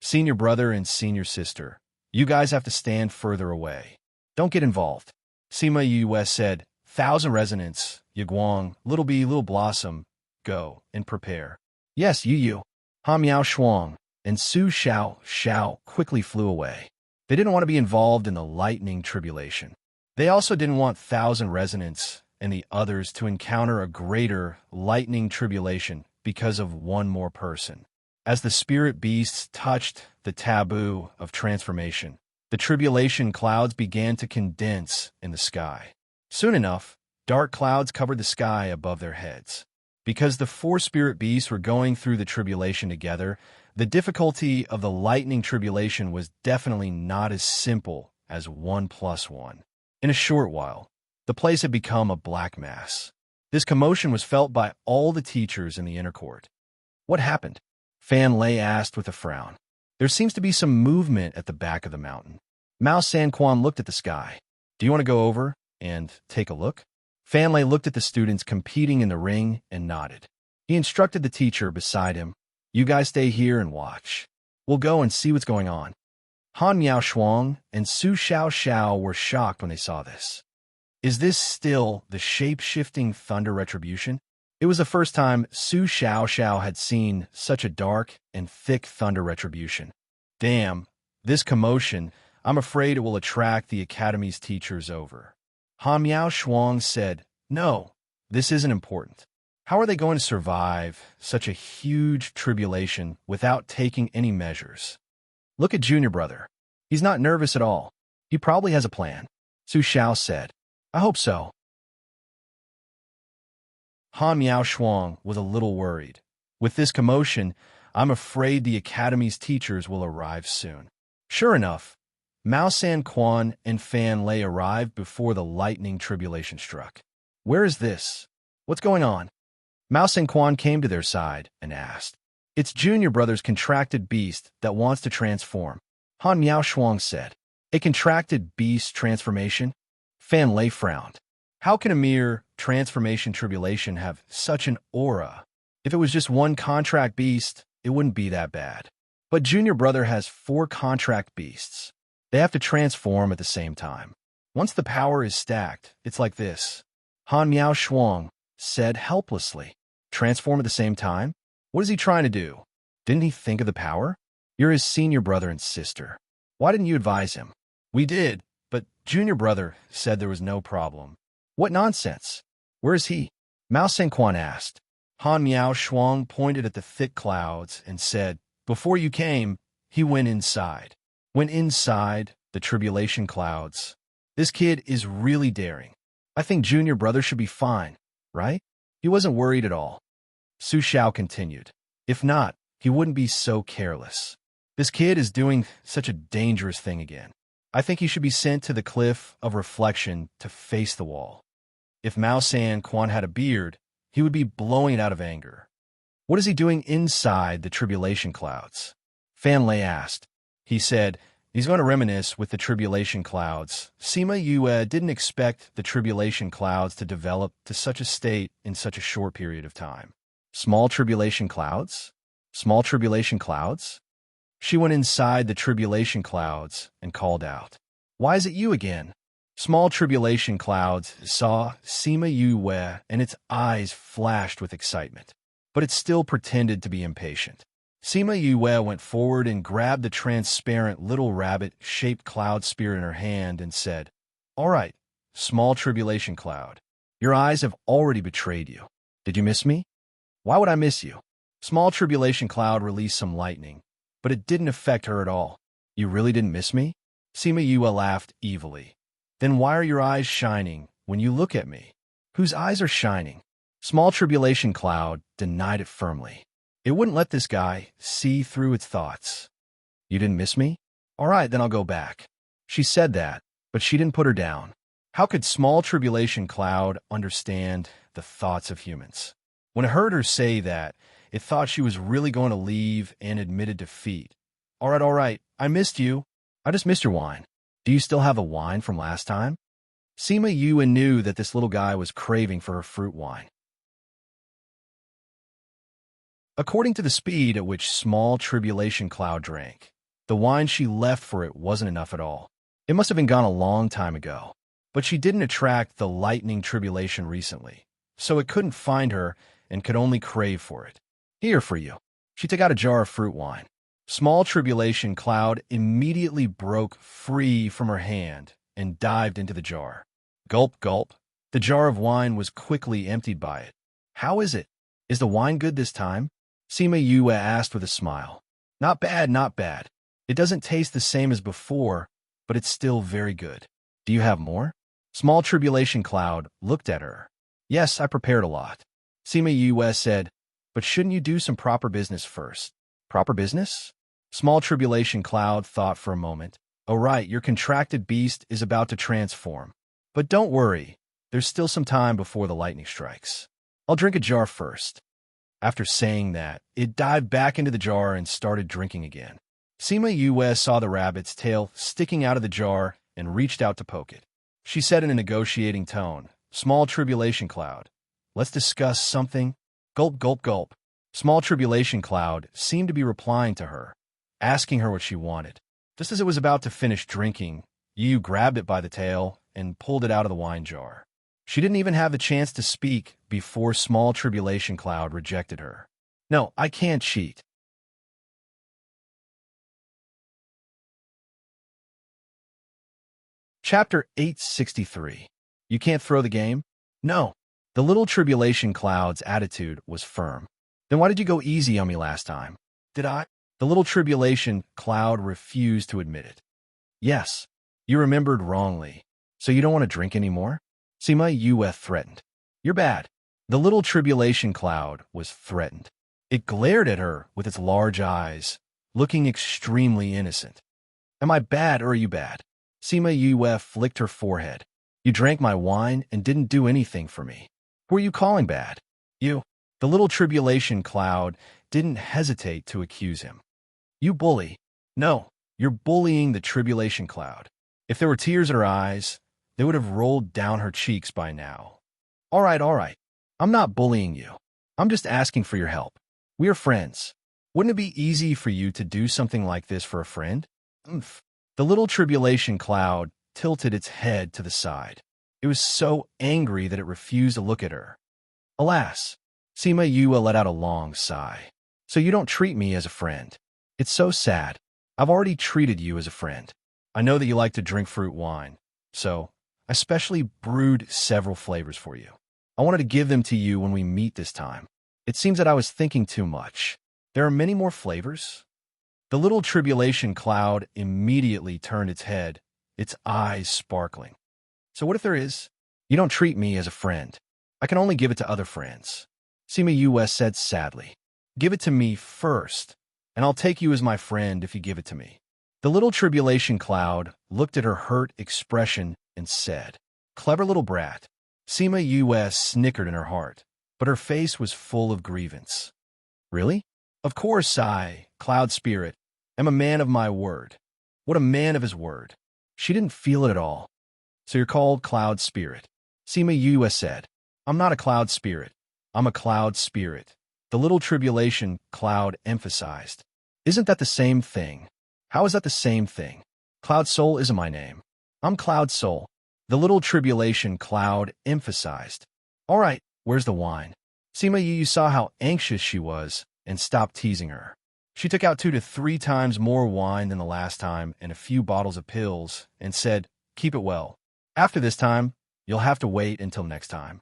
Senior brother and senior sister, you guys have to stand further away. Don't get involved. Sima Yue said, Thousand Resonance, Yiguang, Little Bee, Little Blossom, go and prepare. Yes, Yu. Han Miao Shuang and Su Xiao Xiao quickly flew away. They didn't want to be involved in the lightning tribulation. They also didn't want Thousand Resonance and the others to encounter a greater lightning tribulation because of one more person. As the spirit beasts touched the taboo of transformation, the tribulation clouds began to condense in the sky. Soon enough, dark clouds covered the sky above their heads. Because the four spirit beasts were going through the tribulation together, the difficulty of the lightning tribulation was definitely not as simple as 1 + 1. In a short while, the place had become a black mass. This commotion was felt by all the teachers in the inner court. What happened? Fan Lei asked with a frown. There seems to be some movement at the back of the mountain. Mao Sanquan looked at the sky. Do you want to go over and take a look? Fan Lei looked at the students competing in the ring and nodded. He instructed the teacher beside him, you guys stay here and watch. We'll go and see what's going on. Han Miao Shuang and Su Xiao Xiao were shocked when they saw this. Is this still the shape-shifting thunder retribution? It was the first time Su Xiao Xiao had seen such a dark and thick thunder retribution. Damn, this commotion, I'm afraid it will attract the Academy's teachers over. Han Miao Shuang said, no, this isn't important. How are they going to survive such a huge tribulation without taking any measures? Look at Junior Brother. He's not nervous at all. He probably has a plan. Su Xiao said, I hope so. Han Miao Shuang was a little worried. With this commotion, I'm afraid the Academy's teachers will arrive soon. Sure enough, Mao Sanquan and Fan Lei arrived before the lightning tribulation struck. Where is this? What's going on? Mao Sanquan came to their side and asked. It's Junior Brother's contracted beast that wants to transform. Han Miao Shuang said. A contracted beast transformation? Fan Lei frowned. How can a mere transformation tribulation have such an aura? If it was just one contract beast, it wouldn't be that bad. But Junior Brother has 4 contract beasts. They have to transform at the same time. Once the power is stacked, it's like this. Han Miao Shuang said helplessly. Transform at the same time? What is he trying to do? Didn't he think of the power? You're his senior brother and sister. Why didn't you advise him? We did, but Junior Brother said there was no problem. What nonsense? Where is he? Mao Sanquan asked. Han Miao Shuang pointed at the thick clouds and said, before you came, he went inside. Went inside the tribulation clouds. This kid is really daring. I think Junior Brother should be fine, right? He wasn't worried at all. Su Xiao continued. If not, he wouldn't be so careless. This kid is doing such a dangerous thing again. I think he should be sent to the cliff of reflection to face the wall. If Mao Sanquan had a beard, he would be blowing it out of anger. What is he doing inside the tribulation clouds? Fan Lei asked. He said, he's going to reminisce with the tribulation clouds. Sima Yue didn't expect the tribulation clouds to develop to such a state in such a short period of time. Small tribulation clouds? Small tribulation clouds? She went inside the tribulation clouds and called out, why is it you again? Small tribulation clouds saw Sima Yue and its eyes flashed with excitement, but it still pretended to be impatient. Sima Yue went forward and grabbed the transparent little rabbit-shaped cloud spear in her hand and said, all right, small tribulation cloud, your eyes have already betrayed you. Did you miss me? Why would I miss you? Small tribulation cloud released some lightning, but it didn't affect her at all. You really didn't miss me? Sima Yue laughed evilly. Then why are your eyes shining when you look at me? Whose eyes are shining? Small tribulation cloud denied it firmly. It wouldn't let this guy see through its thoughts. You didn't miss me? All right, then I'll go back. She said that, but she didn't put her down. How could small tribulation cloud understand the thoughts of humans? When it heard her say that, it thought she was really going to leave and admitted defeat. All right, I missed you. I just missed your wine. Do you still have the wine from last time? Sima Yue knew that this little guy was craving for her fruit wine. According to the speed at which small tribulation cloud drank, the wine she left for it wasn't enough at all. It must have been gone a long time ago. But she didn't attract the lightning tribulation recently, so it couldn't find her and could only crave for it. Here for you. She took out a jar of fruit wine. Small tribulation cloud immediately broke free from her hand and dived into the jar. Gulp, gulp. The jar of wine was quickly emptied by it. How is it? Is the wine good this time? Sima Yue asked with a smile. Not bad, not bad. It doesn't taste the same as before, but it's still very good. Do you have more? Small Tribulation Cloud looked at her. Yes, I prepared a lot. Sima Yue said, but shouldn't you do some proper business first? Proper business? Small Tribulation Cloud thought for a moment. Oh right, your contracted beast is about to transform. But don't worry, there's still some time before the lightning strikes. I'll drink a jar first. After saying that, it dived back into the jar and started drinking again. Sima Yue saw the rabbit's tail sticking out of the jar and reached out to poke it. She said in a negotiating tone, Small Tribulation Cloud, let's discuss something. Gulp, gulp, gulp. Small Tribulation Cloud seemed to be replying to her, asking her what she wanted. Just as it was about to finish drinking, Yu grabbed it by the tail and pulled it out of the wine jar. She didn't even have the chance to speak before Small Tribulation Cloud rejected her. No, I can't cheat. Chapter 863. You can't throw the game? No. The little Tribulation Cloud's attitude was firm. Then why did you go easy on me last time? Did I? The little Tribulation Cloud refused to admit it. Yes. You remembered wrongly. So you don't want to drink anymore? Sima Yue threatened. You're bad. The little Tribulation Cloud was threatened. It glared at her with its large eyes, looking extremely innocent. Am I bad or are you bad? Sima Yue flicked her forehead. You drank my wine and didn't do anything for me. Who are you calling bad? You. The little Tribulation Cloud didn't hesitate to accuse him. You bully. No, you're bullying the Tribulation Cloud. If there were tears in her eyes, they would have rolled down her cheeks by now. All right. I'm not bullying you. I'm just asking for your help. We are friends. Wouldn't it be easy for you to do something like this for a friend? Oomph. The little Tribulation Cloud tilted its head to the side. It was so angry that it refused to look at her. Alas, Sima Yue let out a long sigh. So you don't treat me as a friend. It's so sad. I've already treated you as a friend. I know that you like to drink fruit wine, so I specially brewed several flavors for you. I wanted to give them to you when we meet this time. It seems that I was thinking too much. There are many more flavors? The little Tribulation Cloud immediately turned its head, its eyes sparkling. So what if there is? You don't treat me as a friend. I can only give it to other friends. Sima Yue said sadly. Give it to me first, and I'll take you as my friend if you give it to me. The little Tribulation Cloud looked at her hurt expression and said, Clever little brat. Sima Yue snickered in her heart, but her face was full of grievance. Really? Of course I, Cloud Spirit, am a man of my word. What a man of his word. She didn't feel it at all. So you're called Cloud Spirit. Sima Yue said, I'm not a Cloud Spirit. I'm a Cloud Spirit. The little Tribulation Cloud emphasized. Isn't that the same thing? How is that the same thing? Cloud Soul isn't my name. I'm Cloud Soul. The little Tribulation Cloud emphasized. All right, where's the wine? Sima Yue saw how anxious she was and stopped teasing her. She took out 2 to 3 times more wine than the last time and a few bottles of pills and said, Keep it well. After this time, you'll have to wait until next time.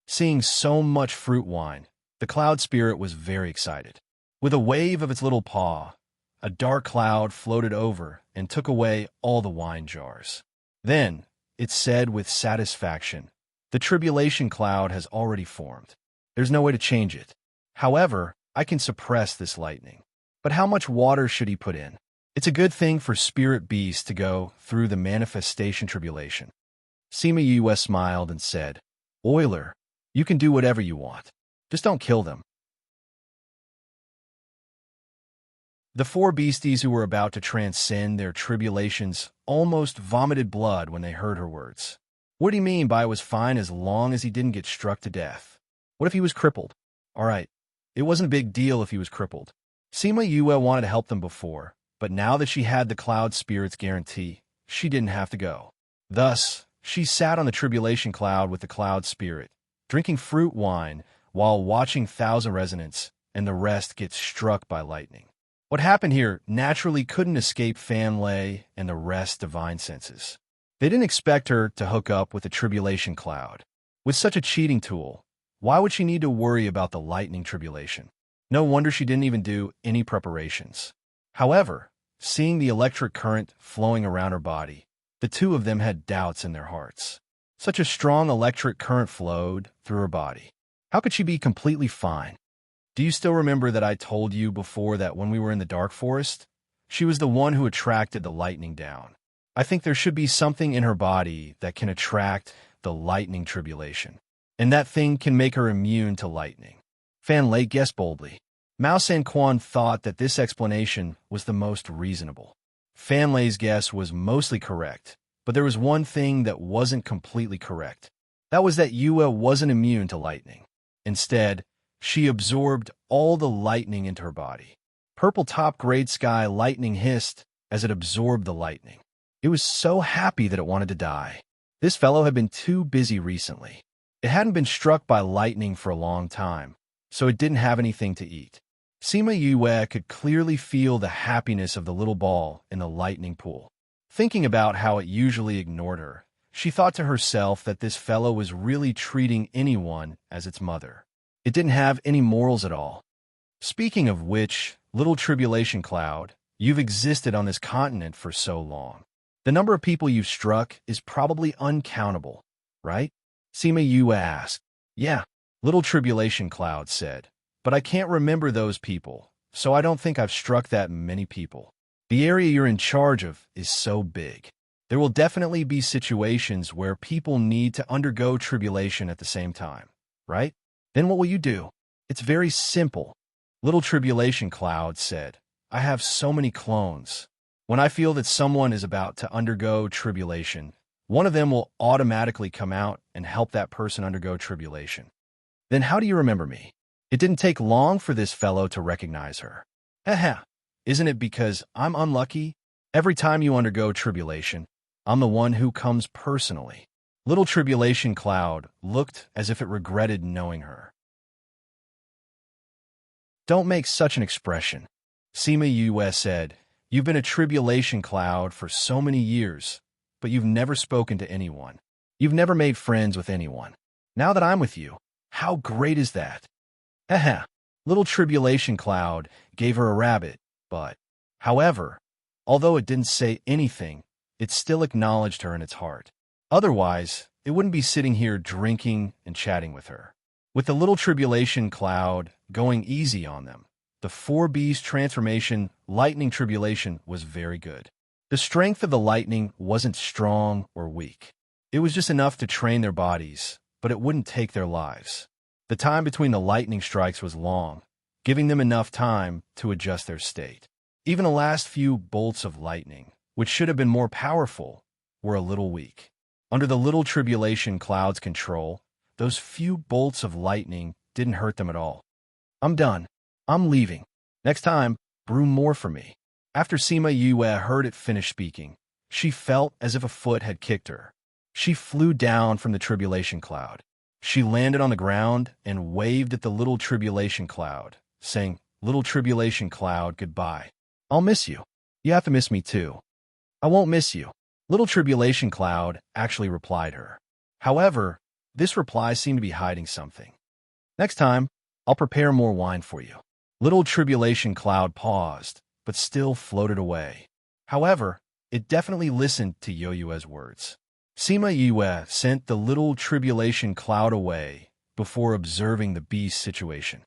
Seeing so much fruit wine, the Cloud Spirit was very excited. With a wave of its little paw, a dark cloud floated over and took away all the wine jars. Then, it said with satisfaction, the Tribulation Cloud has already formed. There's no way to change it. However, I can suppress this lightning. But how much water should he put in? It's a good thing for spirit beasts to go through the manifestation tribulation. Sima Yue smiled and said, Euler, you can do whatever you want. Just don't kill them. The 4 beasties who were about to transcend their tribulations almost vomited blood when they heard her words. What do you mean by it was fine as long as he didn't get struck to death? What if he was crippled? All right, it wasn't a big deal if he was crippled. Sima Yue wanted to help them before, but now that she had the Cloud Spirit's guarantee, she didn't have to go. Thus, she sat on the Tribulation Cloud with the Cloud Spirit, drinking fruit wine while watching Thousand Resonance and the rest get struck by lightning. What happened here naturally couldn't escape Fan Lei and the rest Divine Senses. They didn't expect her to hook up with the Tribulation Cloud. With such a cheating tool, why would she need to worry about the lightning tribulation? No wonder she didn't even do any preparations. However, seeing the electric current flowing around her body, the two of them had doubts in their hearts. Such a strong electric current flowed through her body. How could she be completely fine? Do you still remember that I told you before that when we were in the dark forest, she was the one who attracted the lightning down? I think there should be something in her body that can attract the lightning tribulation, and that thing can make her immune to lightning. Fan Lei guessed boldly. Mao San-Quan thought that this explanation was the most reasonable. Fan Lei's guess was mostly correct, but there was one thing that wasn't completely correct. That was that Yue wasn't immune to lightning. Instead, she absorbed all the lightning into her body. Purple top grade sky lightning hissed as it absorbed the lightning. It was so happy that it wanted to die. This fellow had been too busy recently. It hadn't been struck by lightning for a long time, so it didn't have anything to eat. Sima Yue could clearly feel the happiness of the little ball in the lightning pool. Thinking about how it usually ignored her, she thought to herself that this fellow was really treating anyone as its mother. It didn't have any morals at all. Speaking of which, little tribulation cloud, you've existed on this continent for so long. The number of people you've struck is probably uncountable, right? Sima Yue asked. Yeah, little tribulation cloud said, but I can't remember those people, so I don't think I've struck that many people. The area you're in charge of is so big. There will definitely be situations where people need to undergo tribulation at the same time, right? Then what will you do? It's very simple. Little tribulation cloud said, I have so many clones. When I feel that someone is about to undergo tribulation, one of them will automatically come out and help that person undergo tribulation. Then how do you remember me? It didn't take long for this fellow to recognize her. Heh, isn't it because I'm unlucky? Every time you undergo tribulation, I'm the one who comes personally. Little tribulation cloud looked as if it regretted knowing her. Don't make such an expression. Sima Yue said, you've been a tribulation cloud for so many years, but you've never spoken to anyone. You've never made friends with anyone. Now that I'm with you, how great is that? Heh. Little tribulation cloud gave her a rabbit, but, however, although it didn't say anything, it still acknowledged her in its heart. Otherwise, it wouldn't be sitting here drinking and chatting with her. With the little tribulation cloud going easy on them, the 4B's transformation lightning tribulation was very good. The strength of the lightning wasn't strong or weak. It was just enough to train their bodies, but it wouldn't take their lives. The time between the lightning strikes was long, giving them enough time to adjust their state. Even the last few bolts of lightning, which should have been more powerful, were a little weak. Under the little tribulation cloud's control, those few bolts of lightning didn't hurt them at all. I'm done. I'm leaving. Next time, brew more for me. After Sima Yue heard it finish speaking, she felt as if a foot had kicked her. She flew down from the tribulation cloud. She landed on the ground and waved at the little tribulation cloud, saying, Little tribulation cloud, goodbye. I'll miss you. You have to miss me too. I won't miss you. Little tribulation cloud actually replied her. However, this reply seemed to be hiding something. Next time, I'll prepare more wine for you. Little tribulation cloud paused, but still floated away. However, it definitely listened to Yoyue's words. Sima Yue sent the little tribulation cloud away before observing the beast's situation.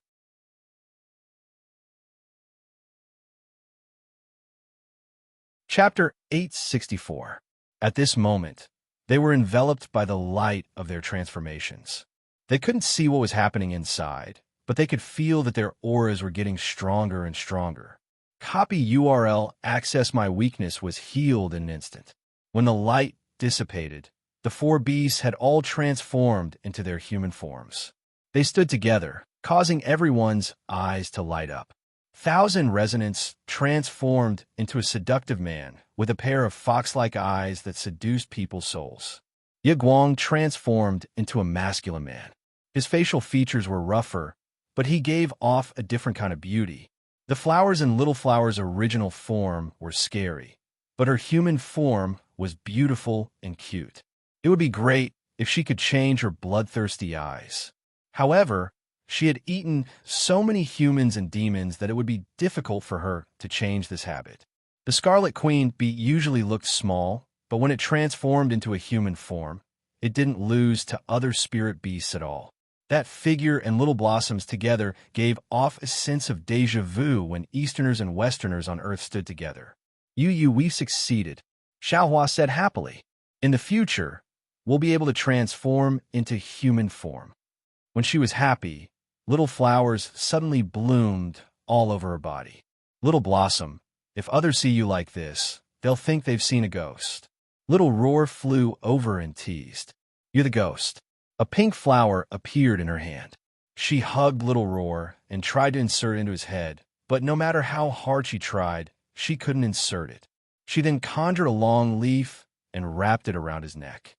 Chapter 864. At this moment, they were enveloped by the light of their transformations. They couldn't see what was happening inside, but they could feel that their auras were getting stronger and stronger. Copy URL access my weakness was healed in an instant. When the light dissipated, the 4 beasts had all transformed into their human forms. They stood together, causing everyone's eyes to light up. Thousand Resonance transformed into a seductive man with a pair of fox-like eyes that seduced people's souls. Ye Guang transformed into a masculine man. His facial features were rougher, but he gave off a different kind of beauty. The flowers in Little Flower's original form were scary, but her human form was beautiful and cute. It would be great if she could change her bloodthirsty eyes. However, she had eaten so many humans and demons that it would be difficult for her to change this habit. The Scarlet Queen bee usually looked small, but when it transformed into a human form, it didn't lose to other spirit beasts at all. That figure and little blossoms together gave off a sense of déjà vu when Easterners and Westerners on Earth stood together. We succeeded, Xiaohua said happily. In the future, we'll be able to transform into human form. When she was happy, little flowers suddenly bloomed all over her body. Little Blossom, if others see you like this, they'll think they've seen a ghost. Little Roar flew over and teased. You're the ghost. A pink flower appeared in her hand. She hugged Little Roar and tried to insert it into his head, but no matter how hard she tried, she couldn't insert it. She then conjured a long leaf and wrapped it around his neck.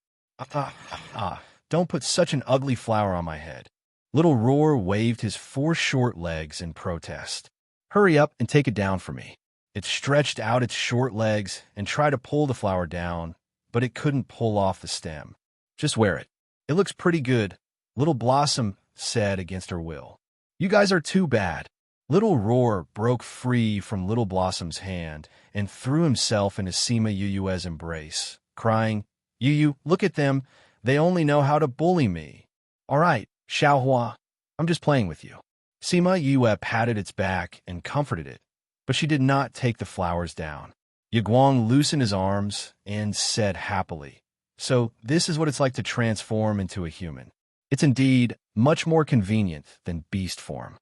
Don't put such an ugly flower on my head. Little Roar waved his 4 short legs in protest. Hurry up and take it down for me. It stretched out its short legs and tried to pull the flower down, but it couldn't pull off the stem. Just wear it. It looks pretty good, Little Blossom said against her will. You guys are too bad. Little Roar broke free from Little Blossom's hand and threw himself into Sima Yuyue's embrace, crying, Yuyu, look at them. They only know how to bully me. All right, Xiaohua, I'm just playing with you. Sima Yue patted its back and comforted it, but she did not take the flowers down. Yiguang loosened his arms and said happily, so this is what it's like to transform into a human. It's indeed much more convenient than beast form.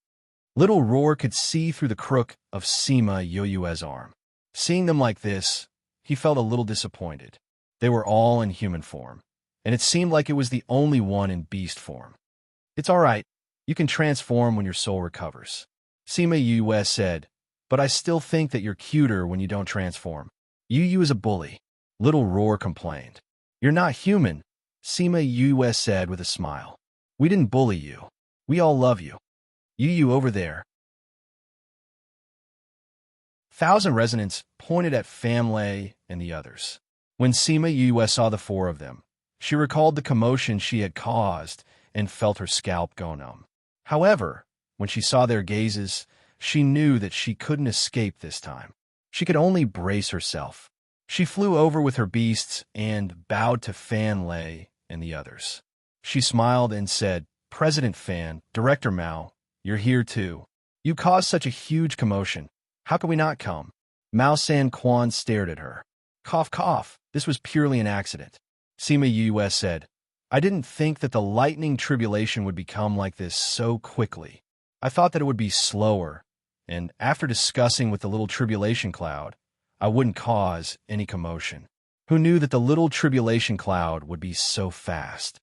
Little Roar could see through the crook of Sima Yuyue's arm. Seeing them like this, he felt a little disappointed. They were all in human form, and it seemed like it was the only one in beast form. It's all right. You can transform when your soul recovers. Sima Yue said, but I still think that you're cuter when you don't transform. Yuyu is a bully. Little Roar complained. You're not human, Sima Yue said with a smile. We didn't bully you. We all love you. Yuyu over there. Thousand Resonance pointed at Famlay and the others. When Sima Yue saw the 4 of them, she recalled the commotion she had caused and felt her scalp go numb. However, when she saw their gazes, she knew that she couldn't escape this time. She could only brace herself. She flew over with her beasts and bowed to Fan Lei and the others. She smiled and said, President Fan, Director Mao, you're here too. You caused such a huge commotion. How can we not come? Mao San Quan stared at her. Cough, cough. This was purely an accident. Sima Yue said, I didn't think that the lightning tribulation would become like this so quickly. I thought that it would be slower, and after discussing with the little tribulation cloud, I wouldn't cause any commotion. Who knew that the little tribulation cloud would be so fast?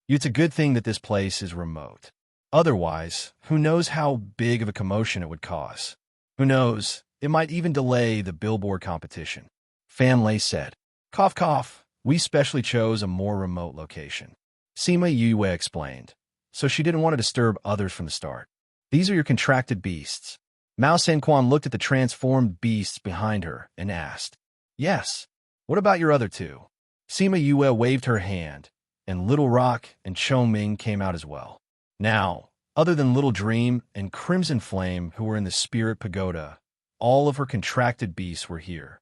It's a good thing that this place is remote. Otherwise, who knows how big of a commotion it would cause? Who knows, it might even delay the billboard competition. Fan Lei said, Cough, cough. We specially chose a more remote location. Sima Yue explained, so she didn't want to disturb others from the start. These are your contracted beasts. Mao Sanquan looked at the transformed beasts behind her and asked, Yes, what about your other 2? Sima Yue waved her hand, and Little Rock and Chongming came out as well. Now, other than Little Dream and Crimson Flame who were in the Spirit Pagoda, all of her contracted beasts were here.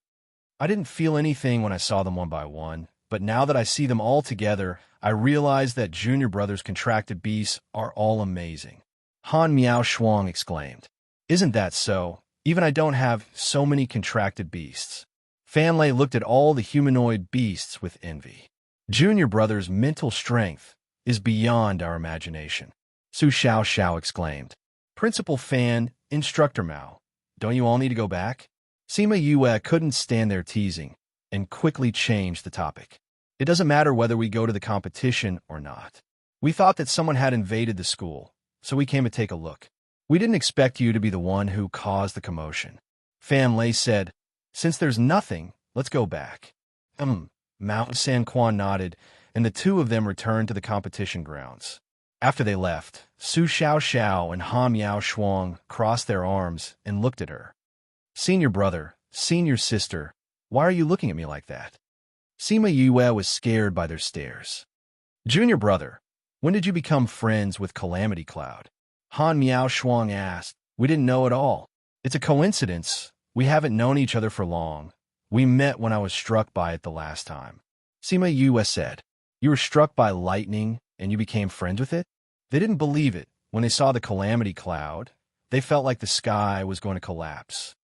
I didn't feel anything when I saw them one by one, but now that I see them all together, I realize that Junior Brother's contracted beasts are all amazing. Han Miao Shuang exclaimed. Isn't that so? Even I don't have so many contracted beasts. Fan Lei looked at all the humanoid beasts with envy. Junior Brother's mental strength is beyond our imagination. Su Xiao Xiao exclaimed. Principal Fan, Instructor Mao, don't you all need to go back? Sima Yue couldn't stand their teasing and quickly changed the topic. It doesn't matter whether we go to the competition or not. We thought that someone had invaded the school, so we came to take a look. We didn't expect you to be the one who caused the commotion. Fan Lei said, Since there's nothing, let's go back. Mao Sanquan nodded, and the 2 of them returned to the competition grounds. After they left, Su Xiao Xiao and Han Miao Shuang crossed their arms and looked at her. Senior brother, senior sister, why are you looking at me like that? Sima Yue was scared by their stares. Junior brother, when did you become friends with Calamity Cloud? Han Miao Shuang asked. We didn't know at all. It's a coincidence. We haven't known each other for long. We met when I was struck by it the last time. Sima Yue said. You were struck by lightning and you became friends with it? They didn't believe it. When they saw the Calamity Cloud, they felt like the sky was going to collapse.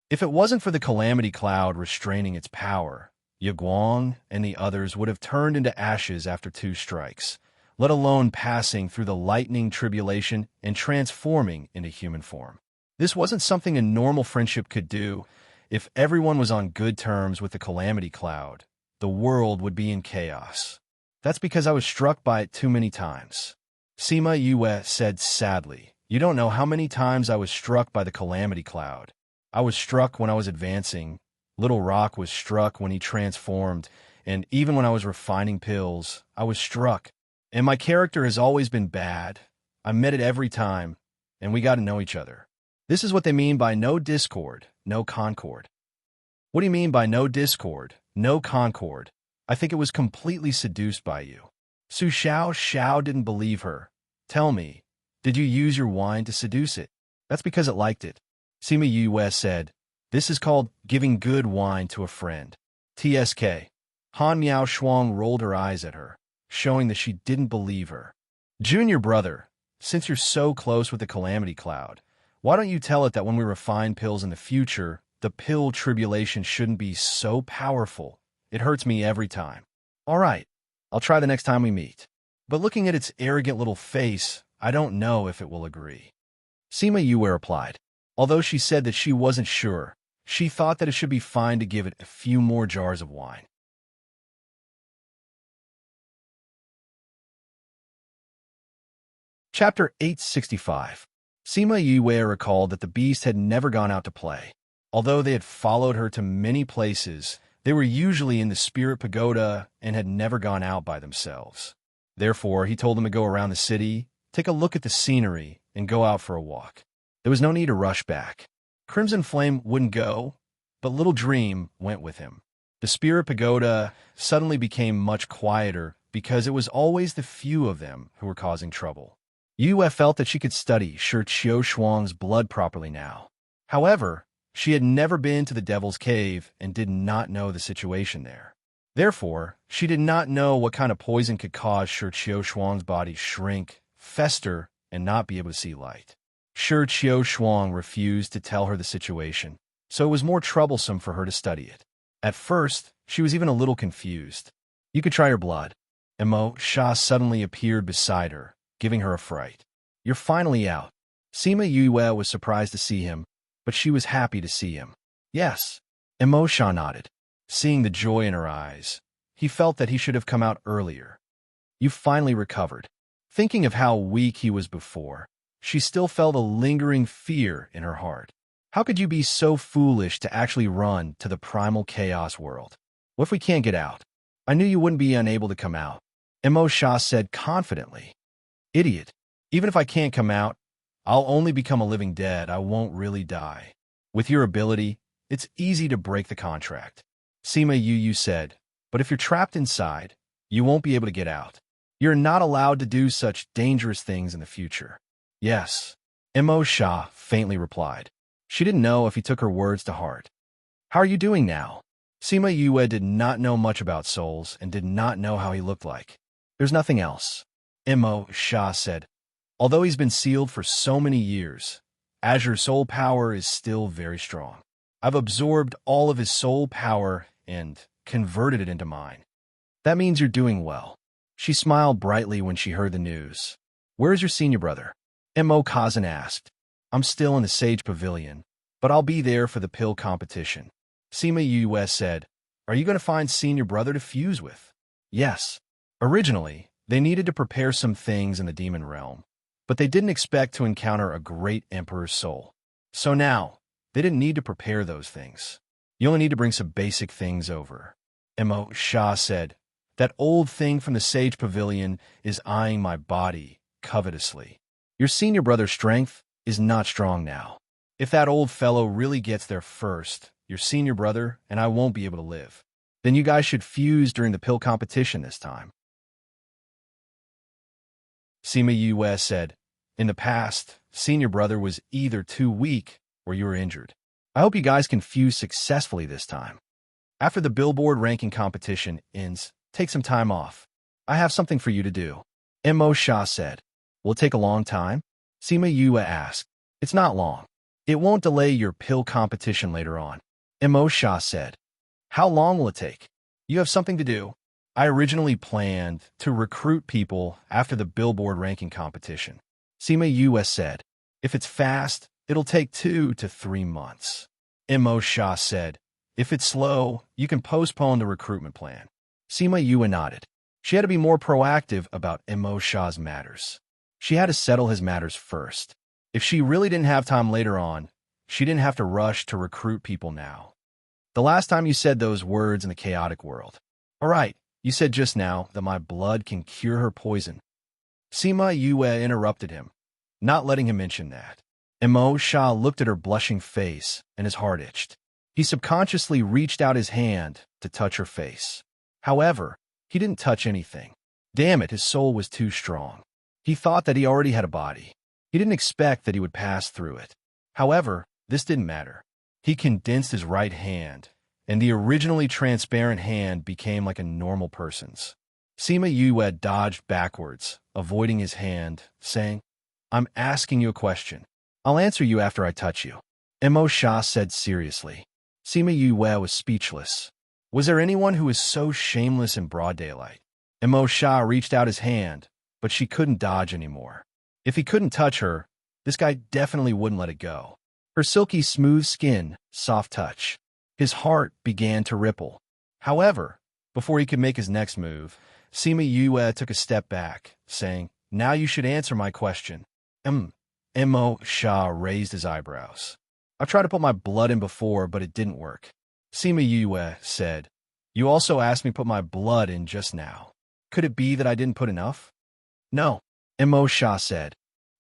If it wasn't for the Calamity Cloud restraining its power, Yaguang and the others would have turned into ashes after 2 strikes, let alone passing through the lightning tribulation and transforming into human form. This wasn't something a normal friendship could do. If everyone was on good terms with the Calamity Cloud, the world would be in chaos. That's because I was struck by it too many times. Sima Yue said sadly. You don't know how many times I was struck by the Calamity Cloud. I was struck when I was advancing. Little Rock was struck when he transformed, and even when I was refining pills, I was struck. And my character has always been bad. I met it every time, and we got to know each other. This is what they mean by no discord, no concord. What do you mean by no discord, no concord? I think it was completely seduced by you. Su Xiao didn't believe her. Tell me, did you use your wine to seduce it? That's because it liked it. Sima Yue said, this is called giving good wine to a friend. TSK. Han Miao Shuang rolled her eyes at her, showing that she didn't believe her. Junior brother, since you're so close with the Calamity Cloud, why don't you tell it that when we refine pills in the future, the pill tribulation shouldn't be so powerful? It hurts me every time. All right, I'll try the next time we meet. But looking at its arrogant little face, I don't know if it will agree. Sima Yue replied. Although she said that she wasn't sure, she thought that it should be fine to give it a few more jars of wine. Chapter 865. Sima Yue recalled that the beast had never gone out to play. Although they had followed her to many places, they were usually in the Spirit Pagoda and had never gone out by themselves. Therefore, he told them to go around the city, take a look at the scenery, and go out for a walk. There was no need to rush back. Crimson Flame wouldn't go, but Little Dream went with him. The Spirit Pagoda suddenly became much quieter because it was always the few of them who were causing trouble. Yue felt that she could study Shi Qiushuang's blood properly now. However, she had never been to the Devil's Cave and did not know the situation there. Therefore, she did not know what kind of poison could cause Shi Qiushuang's body shrink, fester, and not be able to see light. Shi Qiushuang refused to tell her the situation, so it was more troublesome for her to study it. At first, she was even a little confused. You could try your blood. Emo Sha suddenly appeared beside her, giving her a fright. You're finally out. Sima Yue was surprised to see him, but she was happy to see him. Yes. Emo Sha nodded. Seeing the joy in her eyes, he felt that he should have come out earlier. You finally recovered. Thinking of how weak he was before, she still felt a lingering fear in her heart. How could you be so foolish to actually run to the primal chaos world? What if we can't get out? I knew you wouldn't be unable to come out. Emo Sha said confidently. Idiot. Even if I can't come out, I'll only become a living dead. I won't really die. With your ability, it's easy to break the contract. Sima Yu said, but if you're trapped inside, you won't be able to get out. You're not allowed to do such dangerous things in the future. Yes. Emo Sha faintly replied. She didn't know if he took her words to heart. How are you doing now? Sima Yue did not know much about souls and did not know how he looked like. There's nothing else. Emo Sha said. Although he's been sealed for so many years, Azure's soul power is still very strong. I've absorbed all of his soul power and converted it into mine. That means you're doing well. She smiled brightly when she heard the news. Where is your senior brother? Emo Kazan asked. I'm still in the Sage Pavilion, but I'll be there for the pill competition. Sima Yue said, are you going to find senior brother to fuse with? Yes. Originally, they needed to prepare some things in the demon realm, but they didn't expect to encounter a great emperor's soul. So now, they didn't need to prepare those things. You only need to bring some basic things over. Emo Sha said, that old thing from the Sage Pavilion is eyeing my body covetously. Your senior brother's strength is not strong now. If that old fellow really gets there first, your senior brother and I won't be able to live. Then you guys should fuse during the pill competition this time. Sima Yue said, in the past, senior brother was either too weak or you were injured. I hope you guys can fuse successfully this time. After the Billboard ranking competition ends, take some time off. I have something for you to do. Mo Sha said. Will it take a long time? Sima Yue asked. It's not long. It won't delay your pill competition later on. Mo Sha said. How long will it take? You have something to do. I originally planned to recruit people after the Billboard ranking competition. Sima Yue said. If it's fast, it'll take 2 to 3 months. Mo Sha said. If it's slow, you can postpone the recruitment plan. Sima Yue nodded. She had to be more proactive about Mo Sha's matters. She had to settle his matters first. If she really didn't have time later on, she didn't have to rush to recruit people now. The last time you said those words in the chaotic world. All right, you said just now that my blood can cure her poison. Sima Yue interrupted him, not letting him mention that. Mo Sha looked at her blushing face, and his heart itched. He subconsciously reached out his hand to touch her face. However, he didn't touch anything. Damn it, his soul was too strong. He thought that he already had a body. He didn't expect that he would pass through it. However, this didn't matter. He condensed his right hand, and the originally transparent hand became like a normal person's. Sima Yue dodged backwards, avoiding his hand, saying, I'm asking you a question. I'll answer you after I touch you. Mo Sha said seriously. Sima Yue was speechless. Was there anyone who was so shameless in broad daylight? Mo Sha reached out his hand, but she couldn't dodge anymore. If he couldn't touch her, this guy definitely wouldn't let it go. Her silky smooth skin, soft touch. His heart began to ripple. However, before he could make his next move, Sima Yue took a step back, saying, Now you should answer my question. Mo Sha raised his eyebrows. I've tried to put my blood in before, but it didn't work. Sima Yue said, You also asked me to put my blood in just now. Could it be that I didn't put enough? No, Mo Sha said.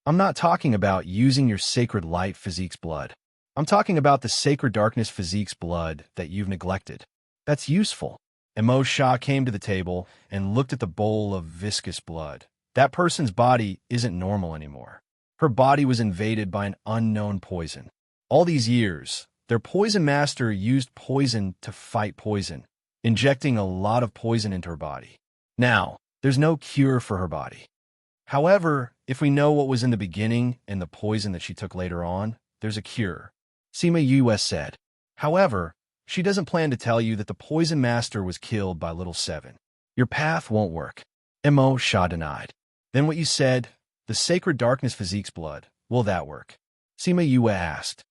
I'm not talking about using your sacred light physique's blood. I'm talking about the sacred darkness physique's blood that you've neglected. That's useful. Mo Sha came to the table and looked at the bowl of viscous blood. That person's body isn't normal anymore. Her body was invaded by an unknown poison. All these years, their poison master used poison to fight poison, injecting a lot of poison into her body. Now, there's no cure for her body. However, if we know what was in the beginning and the poison that she took later on, there's a cure. Sima Yue said. However, she doesn't plan to tell you that the poison master was killed by Little Seven. Your path won't work. Mo Sha denied. Then what you said, the sacred darkness physique's blood, will that work? Sima Yue asked.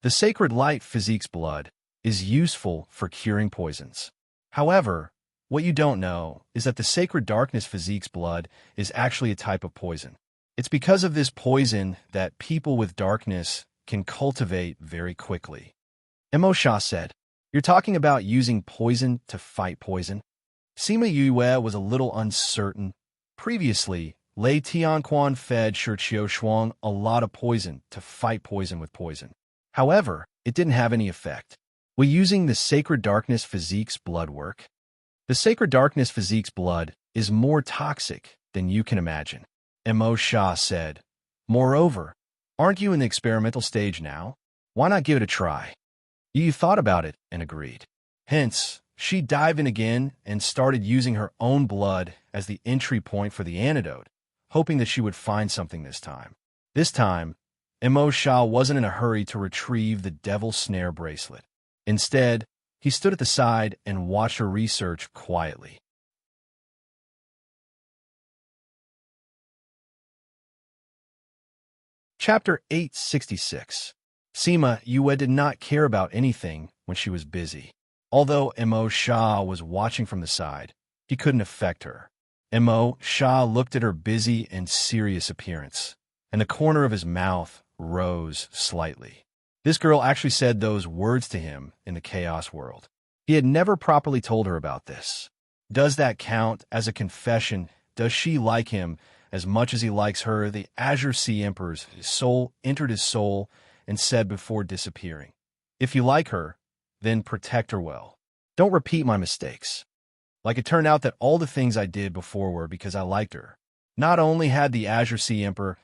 The sacred light physique's blood is useful for curing poisons. However, what you don't know is that the sacred darkness physique's blood is actually a type of poison. It's because of this poison that people with darkness can cultivate very quickly. Mo Sha said, You're talking about using poison to fight poison? Sima Yue was a little uncertain. Previously, Lei Tianquan fed Shi Shuang a lot of poison to fight poison with poison. However, it didn't have any effect. Will using the sacred darkness physique's blood work? The sacred darkness physique's blood is more toxic than you can imagine. Mo Sha said. Moreover, aren't you in the experimental stage now? Why not give it a try? You thought about it and agreed. Hence, she dived in again and started using her own blood as the entry point for the antidote, hoping that she would find something this time. This time, Mo Sha wasn't in a hurry to retrieve the devil snare bracelet. Instead, he stood at the side and watched her research quietly. Chapter 866. Sima Yue did not care about anything when she was busy. Although Mo Sha was watching from the side, he couldn't affect her. Mo Sha looked at her busy and serious appearance, and the corner of his mouth rose slightly. This girl actually said those words to him in the chaos world. He had never properly told her about this. Does that count as a confession? Does she like him as much as he likes her? The Azure Sea Emperor's soul entered his soul and said before disappearing, If you like her, then protect her well. Don't repeat my mistakes. Like it turned out that all the things I did before were because I liked her. Not only had the Azure Sea Emperor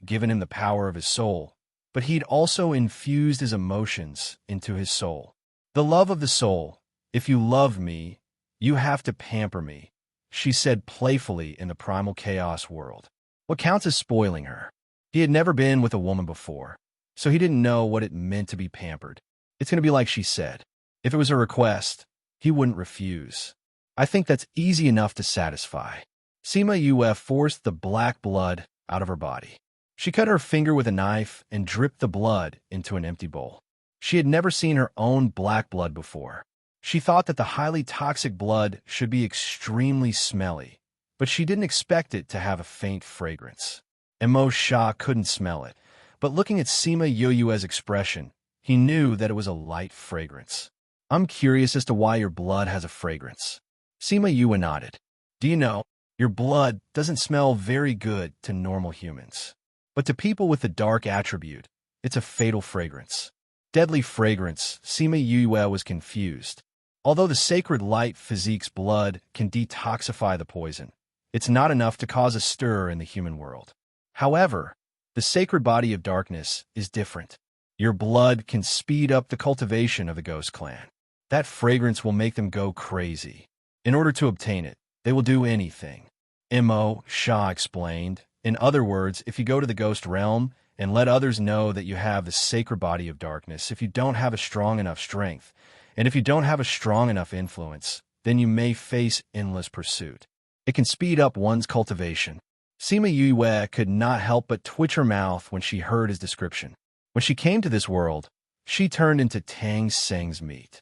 given him the power of his soul, but he'd also infused his emotions into his soul. The love of the soul. If you love me, you have to pamper me, she said playfully in the primal chaos world. What counts as spoiling her? He had never been with a woman before, so he didn't know what it meant to be pampered. It's going to be like she said. If it was a request, he wouldn't refuse. I think that's easy enough to satisfy. Sima Yue forced the black blood out of her body. She cut her finger with a knife and dripped the blood into an empty bowl. She had never seen her own black blood before. She thought that the highly toxic blood should be extremely smelly, but she didn't expect it to have a faint fragrance. Emo Sha couldn't smell it, but looking at Sima Yue's expression, he knew that it was a light fragrance. I'm curious as to why your blood has a fragrance. Sima Yue nodded. Do you know, your blood doesn't smell very good to normal humans. But to people with the dark attribute, it's a fatal fragrance. Deadly fragrance, Sima Yue was confused. Although the sacred light physique's blood can detoxify the poison, it's not enough to cause a stir in the human world. However, the sacred body of darkness is different. Your blood can speed up the cultivation of the ghost clan. That fragrance will make them go crazy. In order to obtain it, they will do anything. Mo Sha explained. In other words, if you go to the ghost realm and let others know that you have the sacred body of darkness, if you don't have a strong enough strength, and if you don't have a strong enough influence, then you may face endless pursuit. It can speed up one's cultivation. Sima Yue could not help but twitch her mouth when she heard his description. When she came to this world, she turned into Tang Seng's meat.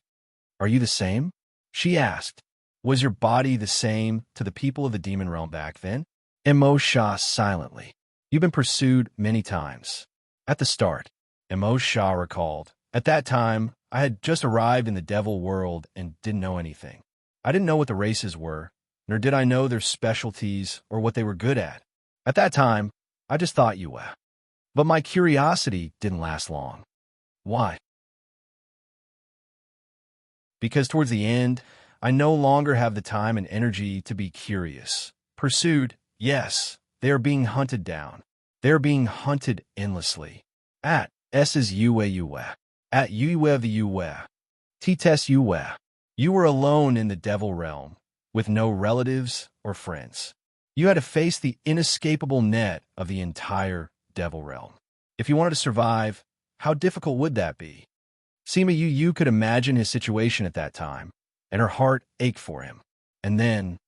Are you the same? She asked. Was your body the same to the people of the demon realm back then? Mo Sha silently. You've been pursued many times. At the start, Mo Sha recalled. At that time, I had just arrived in the devil world and didn't know anything. I didn't know what the races were, nor did I know their specialties or what they were good at. At that time, I just thought you were. But my curiosity didn't last long. Why? Because towards the end, I no longer have the time and energy to be curious. Pursued, yes, they are being hunted down. They are being hunted endlessly. At S's Yue. At Yue the Yue. Tites Yue. You were alone in the devil realm, with no relatives or friends. You had to face the inescapable net of the entire devil realm. If you wanted to survive, how difficult would that be? Sima Yue could imagine his situation at that time, and her heart ached for him. And then,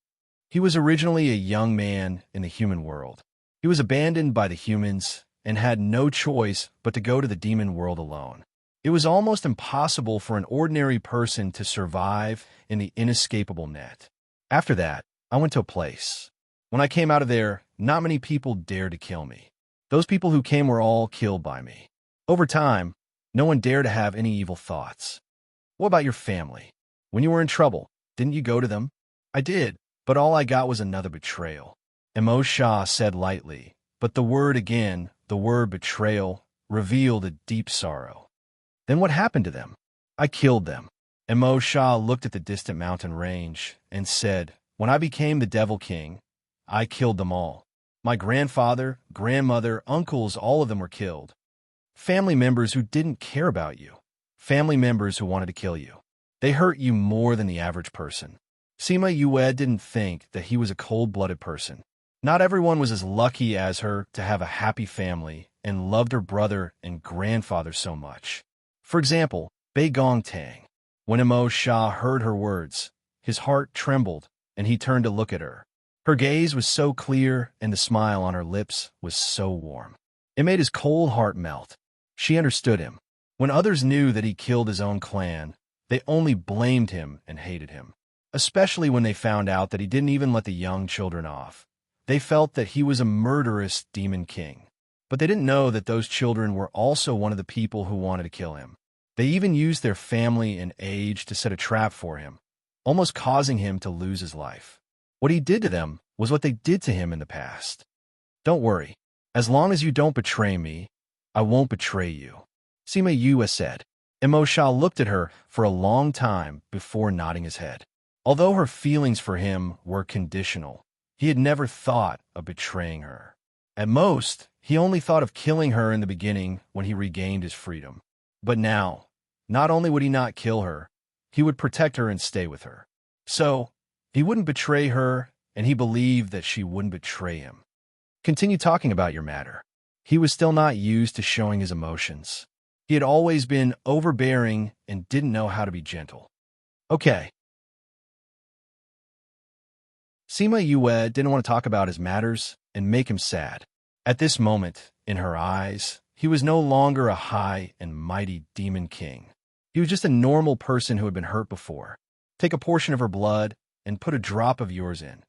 he was originally a young man in the human world. He was abandoned by the humans and had no choice but to go to the demon world alone. It was almost impossible for an ordinary person to survive in the inescapable net. After that, I went to a place. When I came out of there, not many people dared to kill me. Those people who came were all killed by me. Over time, no one dared to have any evil thoughts. What about your family? When you were in trouble, didn't you go to them? I did, but all I got was another betrayal. Mo Sha said lightly, but the word betrayal, revealed a deep sorrow. Then what happened to them? I killed them. Mo Sha looked at the distant mountain range and said, when I became the Devil King, I killed them all. My grandfather, grandmother, uncles, all of them were killed. Family members who didn't care about you. Family members who wanted to kill you. They hurt you more than the average person. Sima Yue didn't think that he was a cold-blooded person. Not everyone was as lucky as her to have a happy family and loved her brother and grandfather so much. For example, Bei Gong Tang. When Mo Sha heard her words, his heart trembled and he turned to look at her. Her gaze was so clear and the smile on her lips was so warm. It made his cold heart melt. She understood him. When others knew that he killed his own clan, they only blamed him and hated him. Especially when they found out that he didn't even let the young children off. They felt that he was a murderous demon king. But they didn't know that those children were also one of the people who wanted to kill him. They even used their family and age to set a trap for him, almost causing him to lose his life. What he did to them was what they did to him in the past. Don't worry. As long as you don't betray me, I won't betray you. Sima Yue said. Immerse looked at her for a long time before nodding his head. Although her feelings for him were conditional, he had never thought of betraying her. At most, he only thought of killing her in the beginning when he regained his freedom. But now, not only would he not kill her, he would protect her and stay with her. So, he wouldn't betray her, and he believed that she wouldn't betray him. Continue talking about your matter. He was still not used to showing his emotions. He had always been overbearing and didn't know how to be gentle. Okay. Sima Yue didn't want to talk about his matters and make him sad. At this moment, in her eyes, he was no longer a high and mighty demon king. He was just a normal person who had been hurt before. Take a portion of her blood and put a drop of yours in.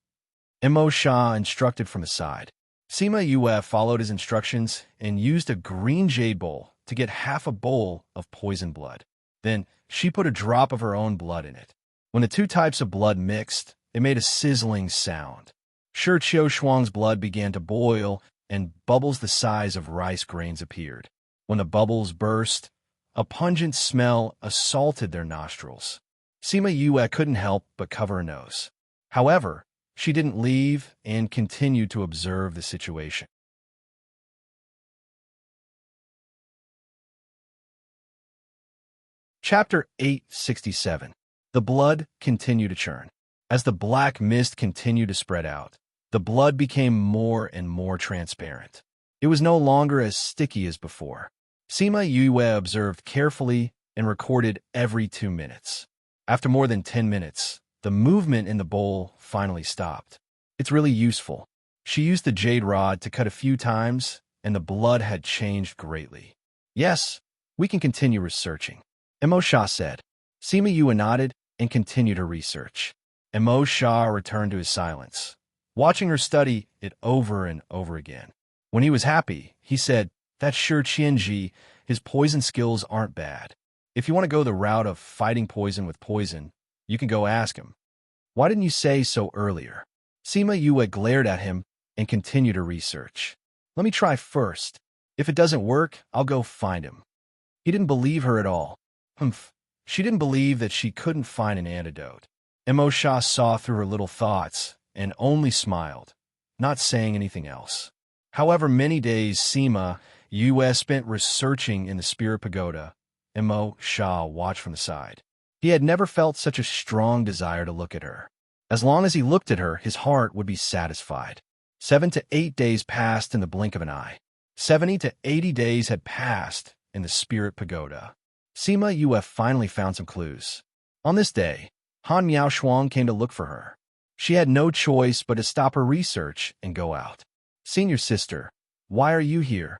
Immerse instructed from his side. Sima Yue followed his instructions and used a green jade bowl to get half a bowl of poison blood. Then she put a drop of her own blood in it. When the two types of blood mixed, it made a sizzling sound. Shi Qiushuang's blood began to boil, and bubbles the size of rice grains appeared. When the bubbles burst, a pungent smell assaulted their nostrils. Sima Yue couldn't help but cover her nose. However, she didn't leave and continued to observe the situation. Chapter 867. The blood continued to churn. As the black mist continued to spread out, the blood became more and more transparent. It was no longer as sticky as before. Sima Yue observed carefully and recorded every 2 minutes. After more than 10 minutes, the movement in the bowl finally stopped. It's really useful. She used the jade rod to cut a few times, and the blood had changed greatly. Yes, we can continue researching, Immerse said. Sima Yue nodded and continued her research. Immerse returned to his silence, watching her study it over and over again. When he was happy, he said, "That's sure Qianji, his poison skills aren't bad. If you want to go the route of fighting poison with poison, you can go ask him. Why didn't you say so earlier?" Sima Yue glared at him and continued her research. "Let me try first. If it doesn't work, I'll go find him." He didn't believe her at all. She didn't believe that she couldn't find an antidote. Immerse saw through her little thoughts and only smiled, not saying anything else. However many days Sima Yue spent researching in the Spirit Pagoda, Immerse watched from the side. He had never felt such a strong desire to look at her. As long as he looked at her, his heart would be satisfied. 7 to 8 days passed in the blink of an eye. 70 to 80 days had passed in the Spirit Pagoda. Sima Yue finally found some clues. On this day, Han Miaoshuang came to look for her. She had no choice but to stop her research and go out. "Senior sister, why are you here?"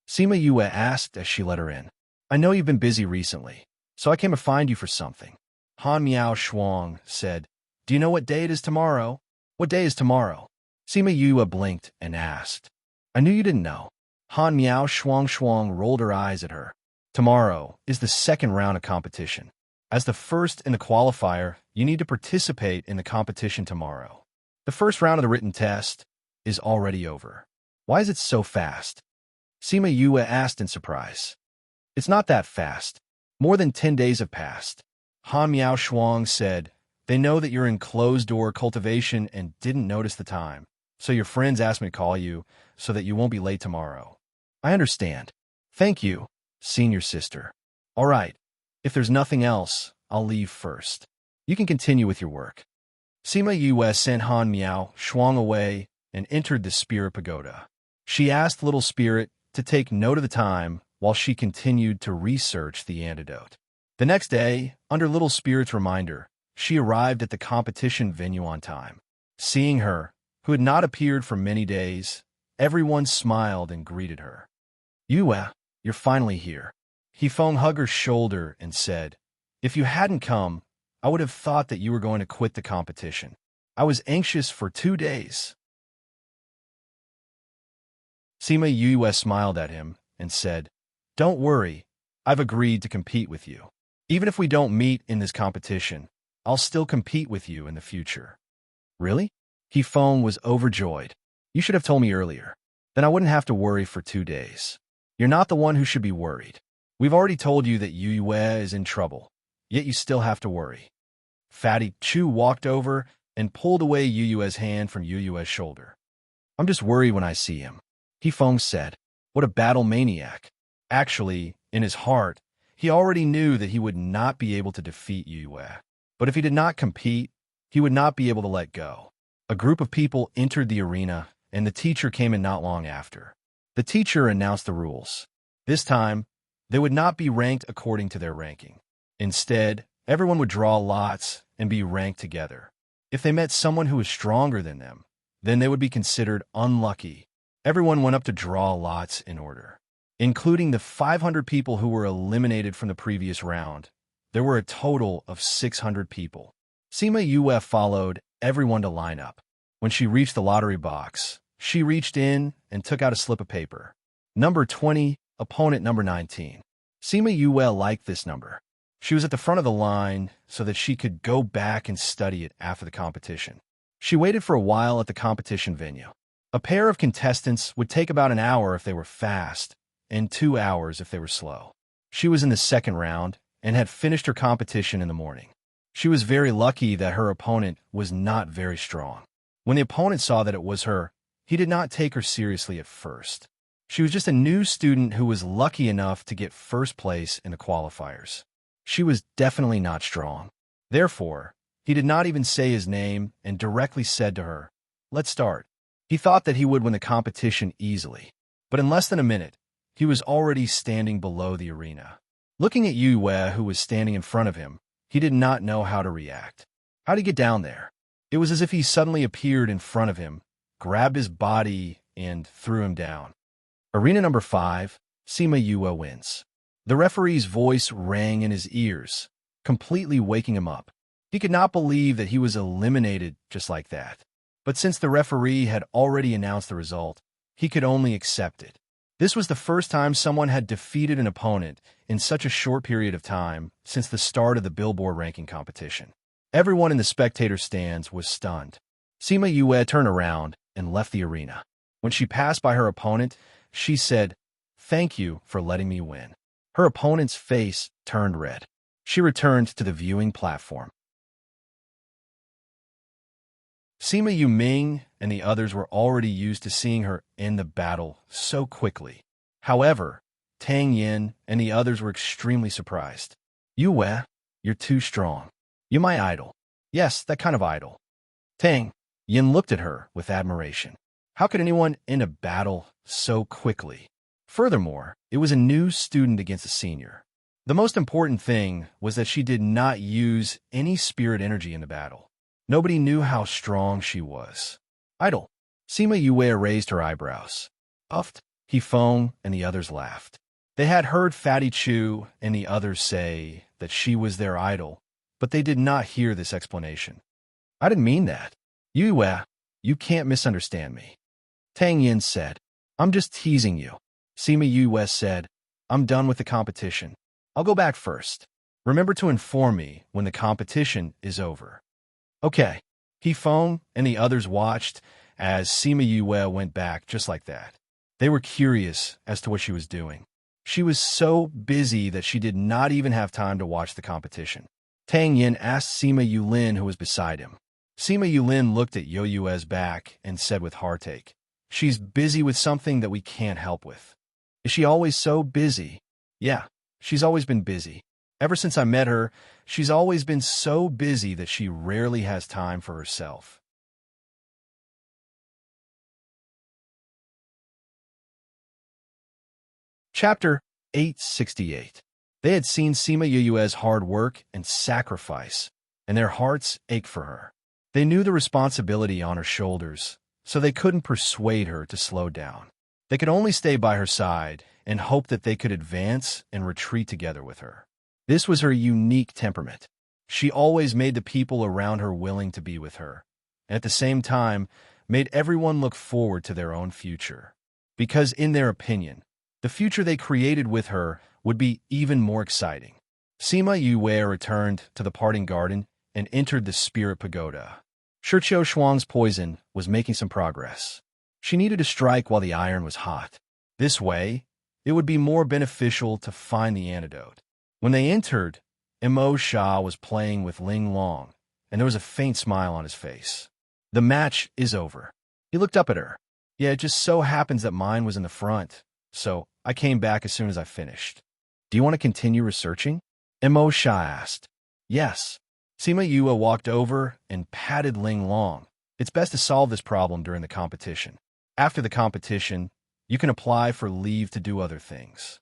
Sima Yue asked as she let her in. "I know you've been busy recently, so I came to find you for something." Han Miaoshuang said, "Do you know what day it is tomorrow?" "What day is tomorrow?" Sima Yue blinked and asked. "I knew you didn't know." Han Miaoshuang rolled her eyes at her. "Tomorrow is the second round of competition. As the first in the qualifier, you need to participate in the competition tomorrow. The first round of the written test is already over." "Why is it so fast?" Sima Yue asked in surprise. "It's not that fast. More than 10 days have passed." Han Miaoshuang said, "They know that you're in closed-door cultivation and didn't notice the time, so your friends asked me to call you so that you won't be late tomorrow." "I understand. Thank you, senior sister." "All right. If there's nothing else, I'll leave first. You can continue with your work." Sima Yue sent Han Miaoshuang away and entered the Spirit Pagoda. She asked Little Spirit to take note of the time while she continued to research the antidote. The next day, under Little Spirit's reminder, she arrived at the competition venue on time. Seeing her, who had not appeared for many days, everyone smiled and greeted her. "Yue, you're finally here." Hifeng hugged her shoulder and said, "If you hadn't come, I would have thought that you were going to quit the competition. I was anxious for 2 days." Sima Yue smiled at him and said, "Don't worry, I've agreed to compete with you. Even if we don't meet in this competition, I'll still compete with you in the future." "Really?" Hifeng was overjoyed. "You should have told me earlier. Then I wouldn't have to worry for 2 days. You're not the one who should be worried. We've already told you that Yue is in trouble, yet you still have to worry. Fatty Chu walked over and pulled away Yue's hand from Yue's shoulder. I'm just worried when I see him, Hifeng said. What a battle maniac. Actually, in his heart, he already knew that he would not be able to defeat Yue. But if he did not compete, he would not be able to let go. A group of people entered the arena, and the teacher came in not long after. The teacher announced the rules. This time, they would not be ranked according to their ranking. Instead, everyone would draw lots and be ranked together. If they met someone who was stronger than them, then they would be considered unlucky. Everyone went up to draw lots in order. Including the 500 people who were eliminated from the previous round, there were a total of 600 people. Sima Yue followed everyone to line up. When she reached the lottery box, she reached in and took out a slip of paper. Number 20, opponent number 19. Sima Yue liked this number. She was at the front of the line so that she could go back and study it after the competition. She waited for a while at the competition venue. A pair of contestants would take about an hour if they were fast, and 2 hours if they were slow. She was in the second round and had finished her competition in the morning. She was very lucky that her opponent was not very strong. When the opponent saw that it was her, he did not take her seriously at first. She was just a new student who was lucky enough to get first place in the qualifiers. She was definitely not strong. Therefore, he did not even say his name and directly said to her, "Let's start." He thought that he would win the competition easily, but in less than a minute, he was already standing below the arena. Looking at Yue, who was standing in front of him, he did not know how to react. How to get down there? It was as if he suddenly appeared in front of him, grabbed his body, and threw him down. Arena number 5, Sima Yue wins. The referee's voice rang in his ears, completely waking him up. He could not believe that he was eliminated just like that. But since the referee had already announced the result, he could only accept it. This was the first time someone had defeated an opponent in such a short period of time since the start of the Billboard ranking competition. Everyone in the spectator stands was stunned. Sima Yue turned around and left the arena. When she passed by her opponent, she said, "Thank you for letting me win." Her opponent's face turned red. She returned to the viewing platform. Sima Yuming and the others were already used to seeing her in the battle so quickly. However, Tang Yin and the others were extremely surprised. "Yue, you're too strong. You're my idol." "Yes, that kind of idol." Tang Yin looked at her with admiration. How could anyone end a battle so quickly? Furthermore, it was a new student against a senior. The most important thing was that she did not use any spirit energy in the battle. Nobody knew how strong she was. "Idol." Sima Yue raised her eyebrows. Uffed, Hifeng and the others laughed. They had heard Fatty Chu and the others say that she was their idol, but they did not hear this explanation. "I didn't mean that. Yue, you can't misunderstand me." Tang Yin said, "I'm just teasing you." Sima Yue said, "I'm done with the competition. I'll go back first. Remember to inform me when the competition is over." Okay. Hifeng and the others watched as Sima Yue went back just like that. They were curious as to what she was doing. She was so busy that she did not even have time to watch the competition. Tang Yin asked Sima Yulin, who was beside him. Sima Yulin looked at Yue's back and said with heartache, "She's busy with something that we can't help with." "Is she always so busy?" "Yeah, she's always been busy. Ever since I met her, she's always been so busy that she rarely has time for herself." Chapter 868. They had seen Sima Yue's hard work and sacrifice, and their hearts ached for her. They knew the responsibility on her shoulders, so they couldn't persuade her to slow down. They could only stay by her side and hope that they could advance and retreat together with her. This was her unique temperament. She always made the people around her willing to be with her, and at the same time made everyone look forward to their own future. Because in their opinion, the future they created with her would be even more exciting. Sima Yue returned to the parting garden and entered the spirit pagoda. Shiqiu Shuang's poison was making some progress. She needed to strike while the iron was hot. This way, it would be more beneficial to find the antidote. When they entered, Mo Sha was playing with Ling Long, and there was a faint smile on his face. The match is over. He looked up at her. Yeah, it just so happens that mine was in the front, so I came back as soon as I finished. Do you want to continue researching? Mo Sha asked. Yes. Sima Yue walked over and patted Ling Long. It's best to solve this problem during the competition. After the competition, you can apply for leave to do other things.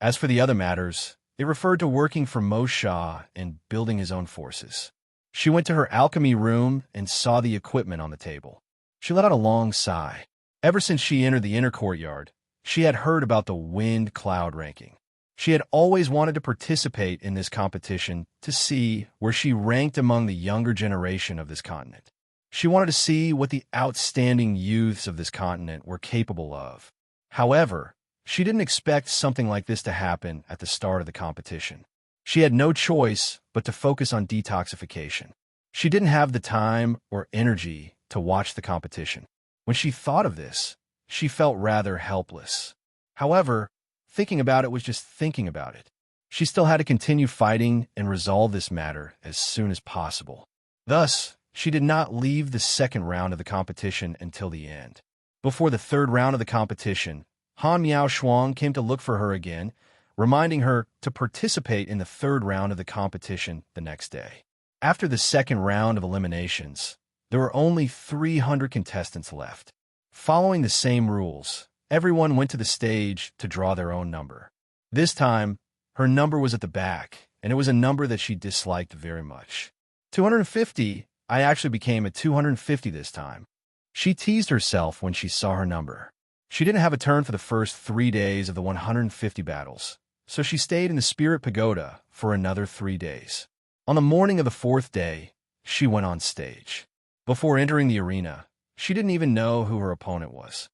As for the other matters, it referred to working for Mo Sha and building his own forces. She went to her alchemy room and saw the equipment on the table. She let out a long sigh. Ever since she entered the inner courtyard, she had heard about the wind cloud ranking. She had always wanted to participate in this competition to see where she ranked among the younger generation of this continent. She wanted to see what the outstanding youths of this continent were capable of. However, she didn't expect something like this to happen at the start of the competition. She had no choice but to focus on detoxification. She didn't have the time or energy to watch the competition. When she thought of this, she felt rather helpless. However, thinking about it was just thinking about it. She still had to continue fighting and resolve this matter as soon as possible. Thus, she did not leave the second round of the competition until the end. Before the third round of the competition, Han Miao Shuang came to look for her again, reminding her to participate in the third round of the competition the next day. After the second round of eliminations, there were only 300 contestants left. Following the same rules, everyone went to the stage to draw their own number. This time, her number was at the back, and it was a number that she disliked very much. 250, I actually became at 250 this time. She teased herself when she saw her number. She didn't have a turn for the first 3 days of the 150 battles, so she stayed in the Spirit Pagoda for another 3 days. On the morning of the fourth day, she went on stage. Before entering the arena, she didn't even know who her opponent was.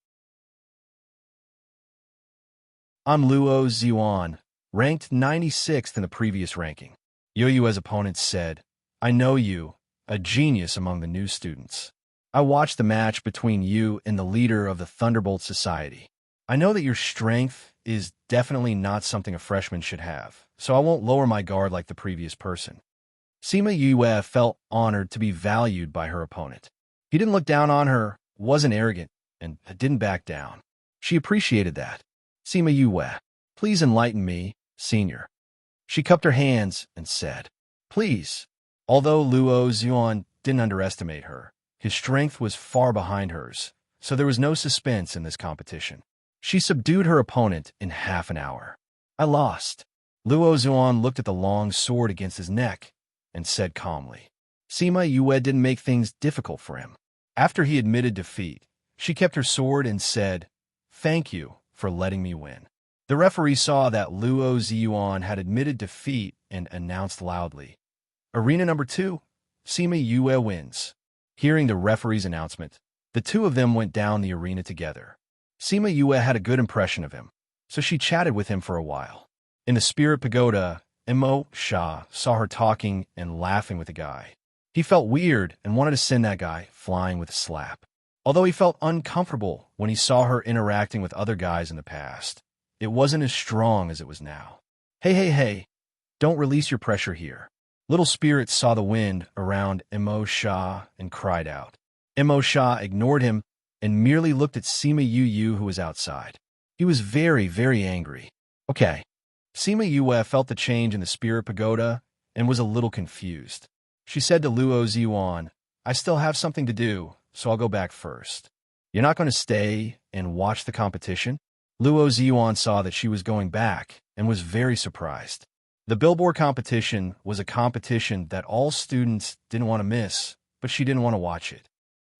I'm Luo Ziyuan, ranked 96th in the previous ranking. Yo Yue's opponent said, I know you, a genius among the new students. I watched the match between you and the leader of the Thunderbolt Society. I know that your strength is definitely not something a freshman should have, so I won't lower my guard like the previous person. Sima Yue felt honored to be valued by her opponent. He didn't look down on her, wasn't arrogant, and didn't back down. She appreciated that. Sima Yue, please enlighten me, senior. She cupped her hands and said, please. Although Luo Ziyuan didn't underestimate her, his strength was far behind hers, so there was no suspense in this competition. She subdued her opponent in half an hour. I lost. Luo Ziyuan looked at the long sword against his neck and said calmly. Sima Yue didn't make things difficult for him. After he admitted defeat, she kept her sword and said, thank you for letting me win. The referee saw that Luo Ziyuan had admitted defeat and announced loudly, Arena number 2, Sima Yue wins. Hearing the referee's announcement, the two of them went down the arena together. Sima Yue had a good impression of him, so she chatted with him for a while. In the Spirit Pagoda, Mo Sha saw her talking and laughing with a guy. He felt weird and wanted to send that guy flying with a slap. Although he felt uncomfortable when he saw her interacting with other guys in the past, it wasn't as strong as it was now. Hey, don't release your pressure here. Little Spirit saw the wind around Mo Sha and cried out. Mo Sha ignored him and merely looked at Sima Yu, who was outside. He was very, very angry. Okay. Sima Yue felt the change in the Spirit Pagoda and was a little confused. She said to Luo Ziyuan, I still have something to do, so I'll go back first. You're not going to stay and watch the competition? Luo Ziyuan saw that she was going back and was very surprised. The billboard competition was a competition that all students didn't want to miss, but she didn't want to watch it.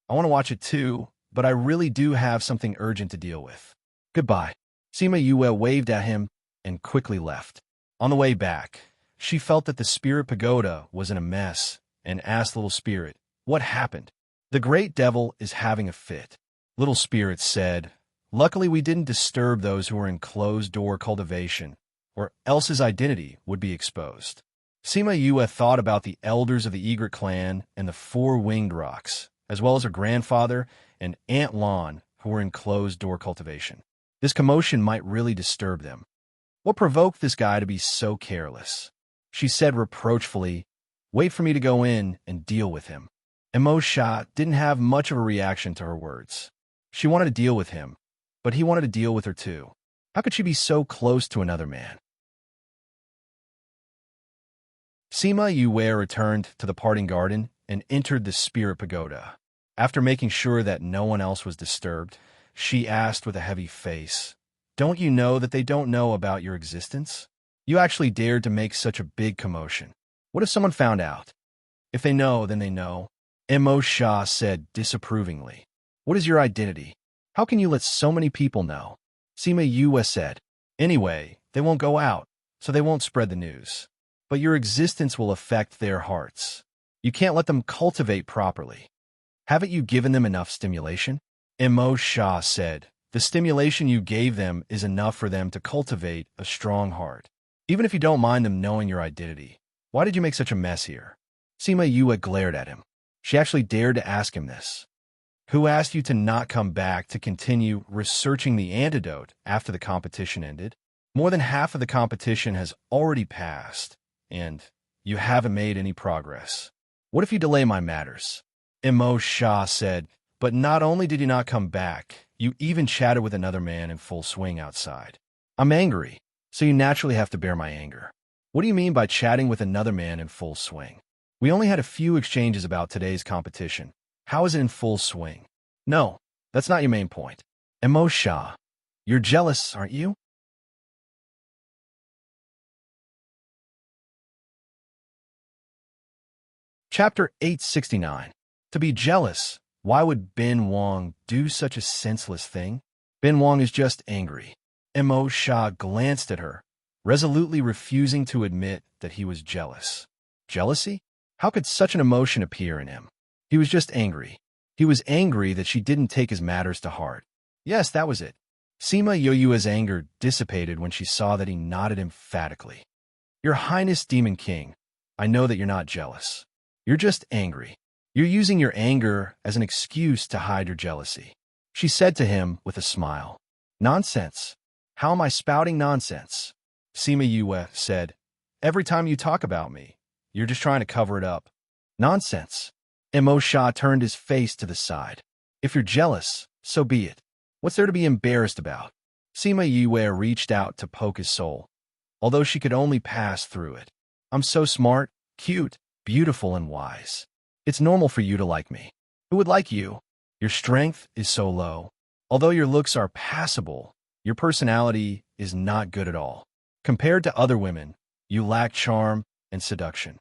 I want to watch it too, but I really do have something urgent to deal with. Goodbye. Sima Yue waved at him and quickly left. On the way back, she felt that the Spirit Pagoda was in a mess and asked Little Spirit, what happened? The Great Devil is having a fit. Little Spirit said, luckily we didn't disturb those who were in closed-door cultivation, or else his identity would be exposed. Sima Yue thought about the elders of the Egret clan and the 4 winged rocks, as well as her grandfather and Aunt Lon, who were in closed-door cultivation. This commotion might really disturb them. What provoked this guy to be so careless? She said reproachfully, "Wait for me to go in and deal with him." Emosha didn't have much of a reaction to her words. She wanted to deal with him, but he wanted to deal with her too. How could she be so close to another man? Sima Yue returned to the parting garden and entered the spirit pagoda. After making sure that no one else was disturbed, she asked with a heavy face, "Don't you know that they don't know about your existence? You actually dared to make such a big commotion. What if someone found out?" "If they know, then they know," Emosha said disapprovingly. "What is your identity? How can you let so many people know?" Sima Yue said, "Anyway, they won't go out, so they won't spread the news. But your existence will affect their hearts. You can't let them cultivate properly. Haven't you given them enough stimulation?" Emosha said, "The stimulation you gave them is enough for them to cultivate a strong heart. Even if you don't mind them knowing your identity, why did you make such a mess here?" Sima Yue glared at him. She actually dared to ask him this. "Who asked you to not come back to continue researching the antidote after the competition ended? More than half of the competition has already passed, and you haven't made any progress. What if you delay my matters?" Emosha said, "But not only did you not come back, you even chatted with another man in full swing outside. I'm angry, so you naturally have to bear my anger. What do you mean by chatting with another man in full swing? We only had a few exchanges about today's competition. How is it in full swing? No, that's not your main point. Emosha, you're jealous, aren't you?" Chapter 869. To be jealous. Why would Ben Wang do such a senseless thing? Ben Wang is just angry. Emosha glanced at her, resolutely refusing to admit that he was jealous. Jealousy? How could such an emotion appear in him? He was just angry. He was angry that she didn't take his matters to heart. Yes, that was it. Sima Yoyua's anger dissipated when she saw that he nodded emphatically. "Your Highness Demon King, I know that you're not jealous. You're just angry. You're using your anger as an excuse to hide your jealousy," she said to him with a smile. "Nonsense. How am I spouting nonsense?" Sima Yue said, "Every time you talk about me, you're just trying to cover it up." "Nonsense." Emosha turned his face to the side. "If you're jealous, so be it. What's there to be embarrassed about?" Sima Yue reached out to poke his soul, although she could only pass through it. "I'm so smart, cute, beautiful, and wise. It's normal for you to like me. Who would like you? Your strength is so low. Although your looks are passable, your personality is not good at all. Compared to other women, you lack charm and seduction."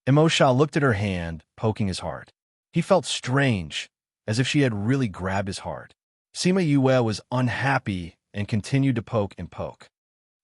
Emosha looked at her hand, poking his heart. He felt strange, as if she had really grabbed his heart. Sima Yue was unhappy and continued to poke and poke.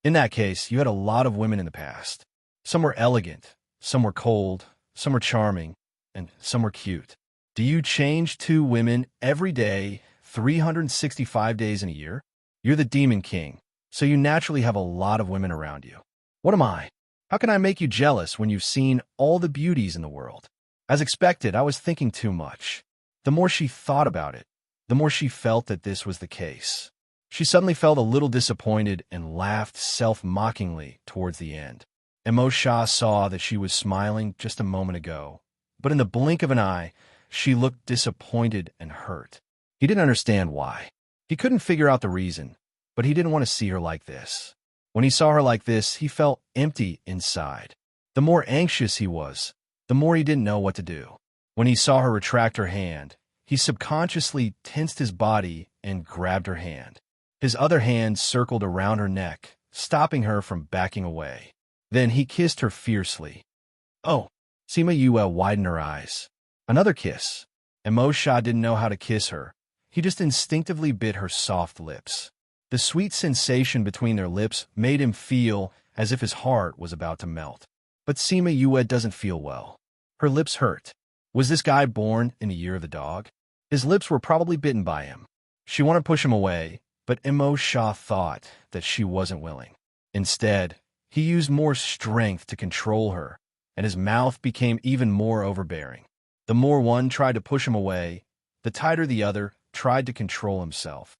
"In that case, you had a lot of women in the past. Some were elegant, some were cold, some were charming, and some were cute. Do you change two women every day, 365 days in a year? You're the Demon King, so you naturally have a lot of women around you. What am I? How can I make you jealous when you've seen all the beauties in the world?" As expected, I was thinking too much. The more she thought about it, the more she felt that this was the case. She suddenly felt a little disappointed and laughed self-mockingly towards the end. Emosha saw that she was smiling just a moment ago, but in the blink of an eye, she looked disappointed and hurt. He didn't understand why. He couldn't figure out the reason, but he didn't want to see her like this. When he saw her like this, he felt empty inside. The more anxious he was, the more he didn't know what to do. When he saw her retract her hand, he subconsciously tensed his body and grabbed her hand. His other hand circled around her neck, stopping her from backing away. Then he kissed her fiercely. "Oh!" Sima Yue widened her eyes. Another kiss. Emosha didn't know how to kiss her. He just instinctively bit her soft lips. The sweet sensation between their lips made him feel as if his heart was about to melt. But Sima Yue doesn't feel well. Her lips hurt. Was this guy born in the year of the dog? His lips were probably bitten by him. She wanted to push him away, but Emosha thought that she wasn't willing. Instead, he used more strength to control her, and his mouth became even more overbearing. The more one tried to push him away, the tighter the other tried to control himself.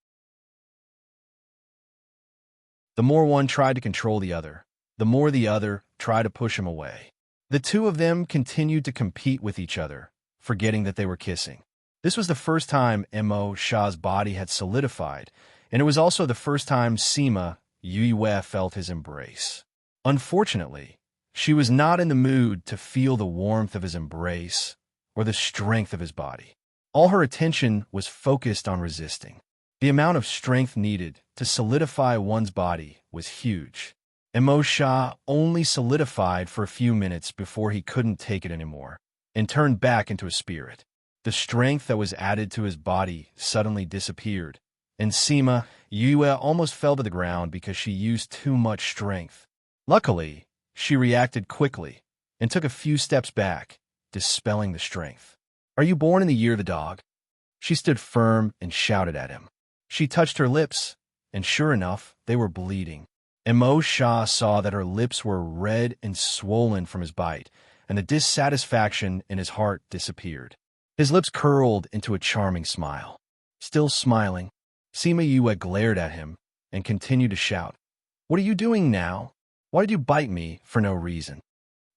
The more one tried to control the other, the more the other tried to push him away. The two of them continued to compete with each other, forgetting that they were kissing. This was the first time Mo Sha's body had solidified, and it was also the first time Sima Yue felt his embrace. Unfortunately, she was not in the mood to feel the warmth of his embrace or the strength of his body. All her attention was focused on resisting. The amount of strength needed to solidify one's body was huge. Mo Sha only solidified for a few minutes before he couldn't take it anymore and turned back into a spirit. The strength that was added to his body suddenly disappeared, and Sima Yue almost fell to the ground because she used too much strength. Luckily, she reacted quickly and took a few steps back, dispelling the strength. "Are you born in the year of the dog?" She stood firm and shouted at him. She touched her lips, and sure enough, they were bleeding. Mo Sha saw that her lips were red and swollen from his bite, and the dissatisfaction in his heart disappeared. His lips curled into a charming smile. Still smiling, Sima Yue glared at him and continued to shout, "What are you doing now? Why did you bite me for no reason?"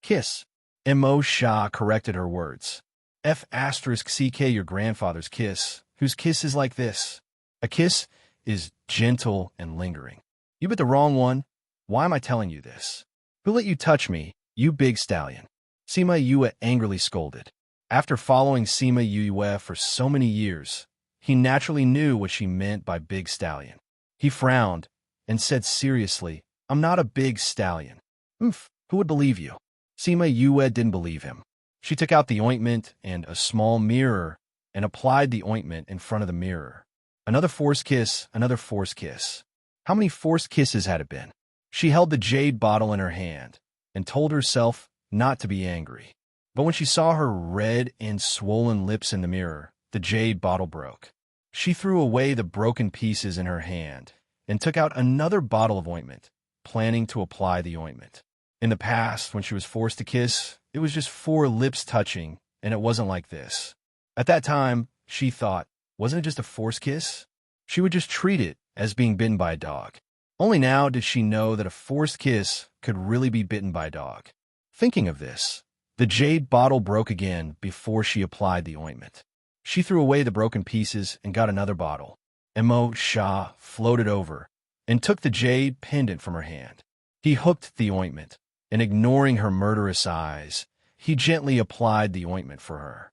"Kiss." Mo Sha corrected her words. "F***ck your grandfather's kiss, whose kiss is like this. A kiss is gentle and lingering. You bit the wrong one. Why am I telling you this? Who let you touch me, you big stallion?" Sima Yue angrily scolded. After following Sima Yue for so many years, he naturally knew what she meant by big stallion. He frowned and said seriously, "I'm not a big stallion." "Oof, who would believe you?" Sima Yue didn't believe him. She took out the ointment and a small mirror and applied the ointment in front of the mirror. Another forced kiss, another forced kiss. How many forced kisses had it been? She held the jade bottle in her hand and told herself not to be angry. But when she saw her red and swollen lips in the mirror, the jade bottle broke. She threw away the broken pieces in her hand and took out another bottle of ointment, planning to apply the ointment. In the past, when she was forced to kiss, it was just 4 lips touching, and it wasn't like this. At that time, she thought, wasn't it just a forced kiss? She would just treat it as being bitten by a dog. Only now did she know that a forced kiss could really be bitten by a dog. Thinking of this, the jade bottle broke again before she applied the ointment. She threw away the broken pieces and got another bottle. Mo Sha floated over and took the jade pendant from her hand. He hooked the ointment, and ignoring her murderous eyes, he gently applied the ointment for her.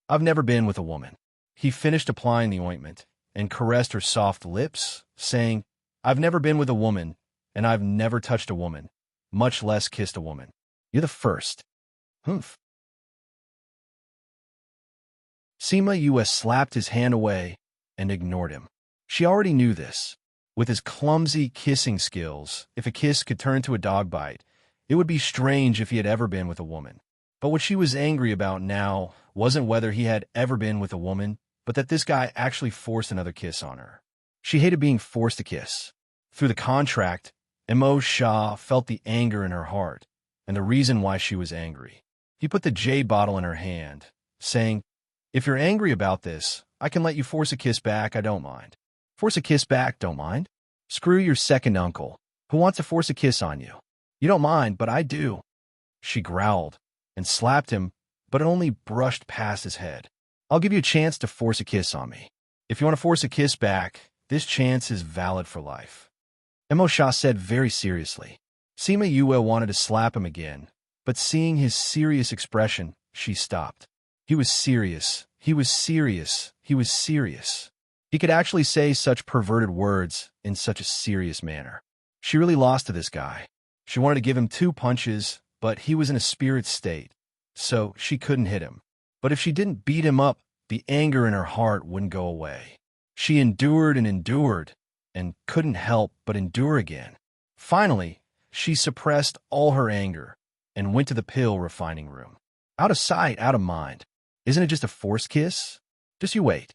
"I've never been with a woman." He finished applying the ointment and caressed her soft lips, saying, "I've never been with a woman, and I've never touched a woman, much less kissed a woman. You're the first." "Humph." Sima Yue slapped his hand away and ignored him. She already knew this. With his clumsy kissing skills, if a kiss could turn to a dog bite, it would be strange if he had ever been with a woman. But what she was angry about now wasn't whether he had ever been with a woman, but that this guy actually forced another kiss on her. She hated being forced to kiss. Through the contract, Mo Sha felt the anger in her heart and the reason why she was angry. He put the jade bottle in her hand, saying, "If you're angry about this, I can let you force a kiss back, I don't mind." "Force a kiss back, don't mind? Screw your second uncle, who wants to force a kiss on you. You don't mind, but I do." She growled and slapped him, but it only brushed past his head. "I'll give you a chance to force a kiss on me. If you want to force a kiss back, this chance is valid for life." Mo Sha said very seriously. Sima Yue wanted to slap him again, but seeing his serious expression, she stopped. He was serious. He was serious. He was serious. He could actually say such perverted words in such a serious manner. She really lost to this guy. She wanted to give him 2 punches, but he was in a spirit state, so she couldn't hit him. But if she didn't beat him up, the anger in her heart wouldn't go away. She endured and couldn't help but endure again. Finally, she suppressed all her anger and went to the pill refining room. Out of sight, out of mind. Isn't it just a forced kiss? Just you wait.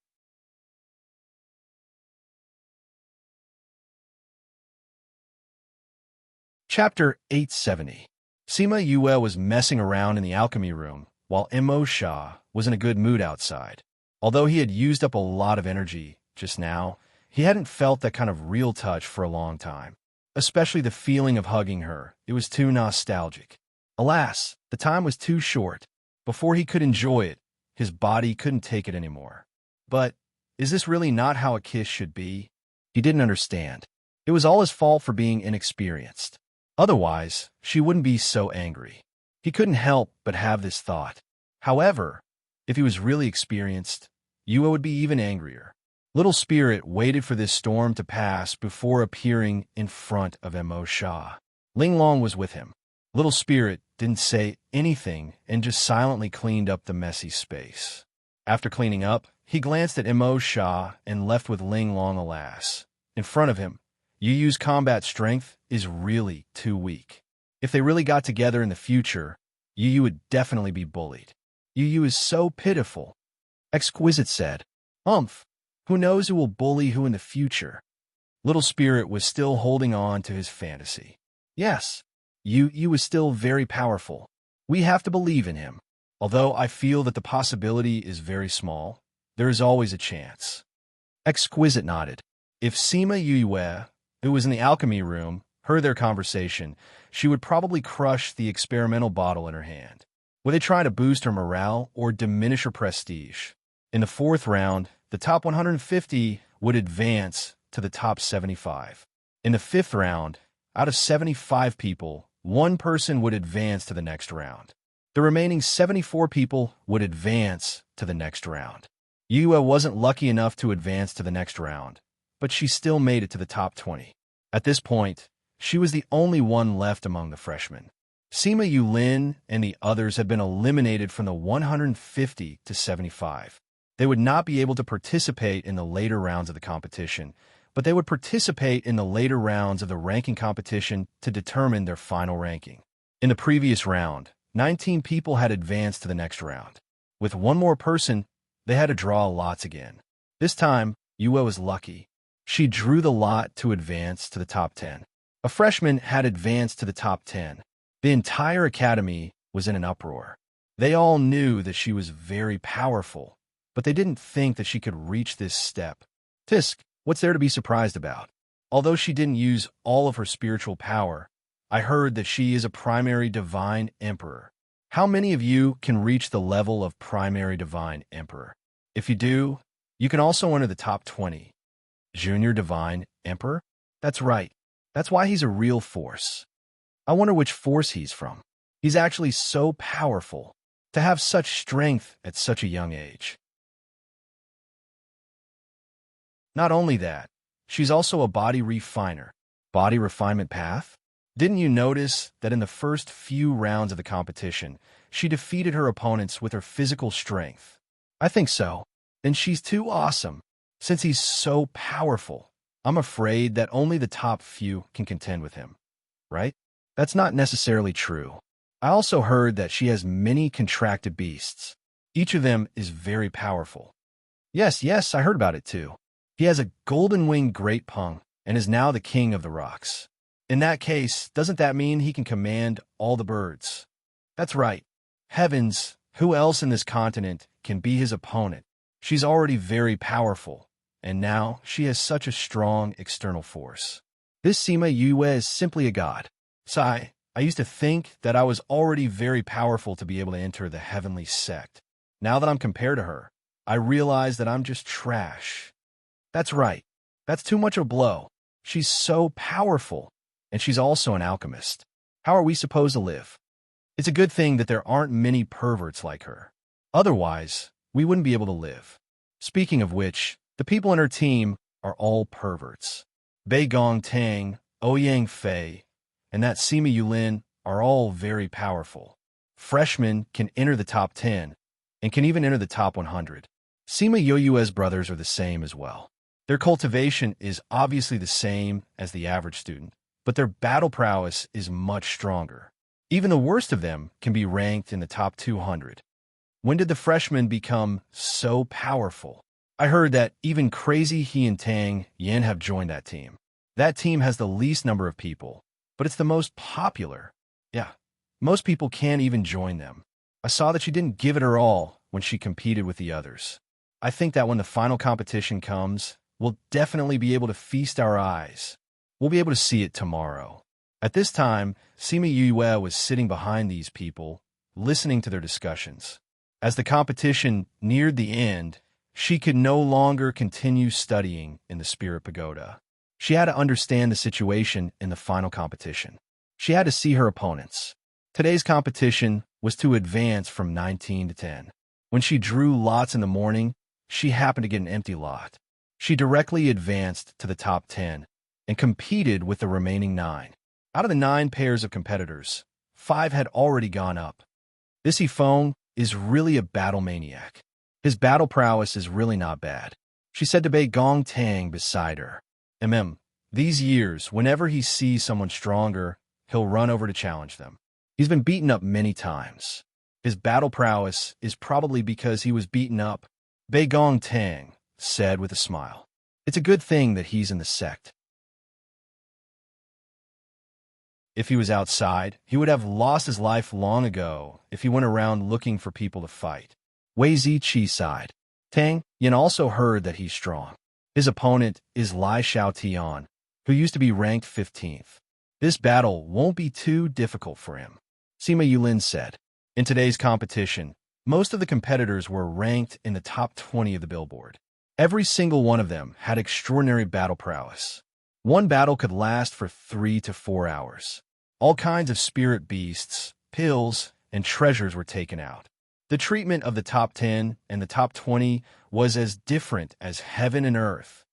Chapter 870. Sima Yue was messing around in the alchemy room, while Mo Sha was in a good mood outside. Although he had used up a lot of energy just now, he hadn't felt that kind of real touch for a long time. especially the feeling of hugging her. It was too nostalgic. Alas, the time was too short. Before he could enjoy it, his body couldn't take it anymore. But is this really not how a kiss should be? He didn't understand. It was all his fault for being inexperienced. Otherwise, she wouldn't be so angry. He couldn't help but have this thought. However, if he was really experienced, Yue would be even angrier. Little Spirit waited for this storm to pass before appearing in front of Embark. Ling Long was with him. Little Spirit didn't say anything and just silently cleaned up the messy space. After cleaning up, he glanced at Embark and left with Ling Long. Alas, in front of him, Yu's combat strength is really too weak. If they really got together in the future, Yu would definitely be bullied. Yu is so pitiful. Exquisite said, who knows who will bully who in the future? Little Spirit was still holding on to his fantasy. Yes, Yu is still very powerful. We have to believe in him. Although I feel that the possibility is very small, there is always a chance. Exquisite nodded. If Sima Yue, who was in the alchemy room, heard their conversation, she would probably crush the experimental bottle in her hand. Were they trying to boost her morale or diminish her prestige? In the fourth round, the top 150 would advance to the top 75. In the fifth round, out of 75 people, one person would advance to the next round. The remaining 74 people would advance to the next round. Yue wasn't lucky enough to advance to the next round, but she still made it to the top 20. At this point, she was the only one left among the freshmen. Sima Yulin and the others had been eliminated from the 150 to 75. They would not be able to participate in the later rounds of the competition, but they would participate in the later rounds of the ranking competition to determine their final ranking. In the previous round, 19 people had advanced to the next round. With one more person, they had to draw lots again. This time, Yue was lucky. She drew the lot to advance to the top 10. A freshman had advanced to the top 10. The entire academy was in an uproar. They all knew that she was very powerful, but they didn't think that she could reach this step. Tisk, what's there to be surprised about? Although she didn't use all of her spiritual power, I heard that she is a primary divine emperor. How many of you can reach the level of primary divine emperor? If you do, you can also enter the top 20. Junior divine emperor? That's right. That's why he's a real force. I wonder which force he's from. He's actually so powerful to have such strength at such a young age. Not only that, she's also a body refiner. Body refinement path? Didn't you notice that in the first few rounds of the competition, she defeated her opponents with her physical strength? I think so. And she's too awesome. Since he's so powerful, I'm afraid that only the top few can contend with him. Right? That's not necessarily true. I also heard that she has many contracted beasts. Each of them is very powerful. Yes, I heard about it too. He has a golden-winged great pung and is now the king of the rocks. In that case, doesn't that mean he can command all the birds? That's right. Heavens, who else in this continent can be his opponent? She's already very powerful, and now she has such a strong external force. This Sima Yue is simply a god. Sigh, I used to think that I was already very powerful to be able to enter the heavenly sect. Now that I'm compared to her, I realize that I'm just trash. That's right. That's too much of a blow. She's so powerful, and she's also an alchemist. How are we supposed to live? It's a good thing that there aren't many perverts like her. Otherwise, we wouldn't be able to live. Speaking of which, the people in her team are all perverts. Bei Gong Tang, Ouyang Fei, and that Sima Yulin are all very powerful. Freshmen can enter the top 10 and can even enter the top 100. Sima Yoyue's brothers are the same as well. Their cultivation is obviously the same as the average student, but their battle prowess is much stronger. Even the worst of them can be ranked in the top 200. When did the freshmen become so powerful? I heard that even crazy he and Tang Yin have joined that team. That team has the least number of people, but it's the most popular. Yeah, most people can't even join them. I saw that she didn't give it her all when she competed with the others. I think that when the final competition comes, we'll definitely be able to feast our eyes. We'll be able to see it tomorrow. At this time, Sima Yue was sitting behind these people, listening to their discussions. As the competition neared the end, she could no longer continue studying in the Spirit Pagoda. She had to understand the situation in the final competition. She had to see her opponents. Today's competition was to advance from 19 to 10. When she drew lots in the morning, she happened to get an empty lot. She directly advanced to the top 10 and competed with the remaining 9. Out of the 9 pairs of competitors, 5 had already gone up. This Yifeng is really a battle maniac. His battle prowess is really not bad. She said to Bei Gong Tang beside her. These years, whenever he sees someone stronger, he'll run over to challenge them. He's been beaten up many times. His battle prowess is probably because he was beaten up. Bei Gong Tang said with a smile. It's a good thing that he's in the sect. If he was outside, he would have lost his life long ago if he went around looking for people to fight. Wei Ziqi sighed. Tang Yin also heard that he's strong. His opponent is Lai Xiaotian, who used to be ranked 15th. This battle won't be too difficult for him, Sima Yulin said. In today's competition, most of the competitors were ranked in the top 20 of the billboard. Every single one of them had extraordinary battle prowess. One battle could last for 3 to 4 hours. All kinds of spirit beasts, pills, and treasures were taken out. The treatment of the top 10 and the top 20 was as different as heaven and earth.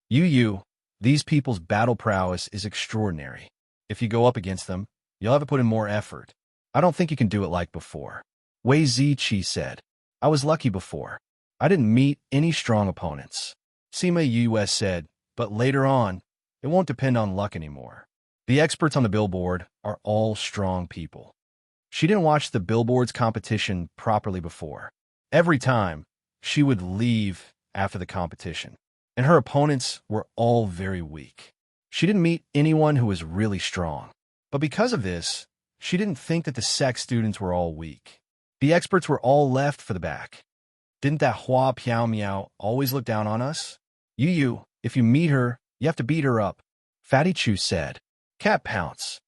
These people's battle prowess is extraordinary. If you go up against them, you'll have to put in more effort. I don't think you can do it like before. Wei Ziqi said. I was lucky before. I didn't meet any strong opponents. Sima Yue said, but later on, it won't depend on luck anymore. The experts on the billboard are all strong people. She didn't watch the billboard's competition properly before. Every time, she would leave after the competition, and her opponents were all very weak. She didn't meet anyone who was really strong. But because of this, she didn't think that the sect students were all weak. The experts were all left for the back. Didn't that Hua Piao Miao always look down on us? If you meet her, you have to beat her up, Fatty Chu said. Cat pounce.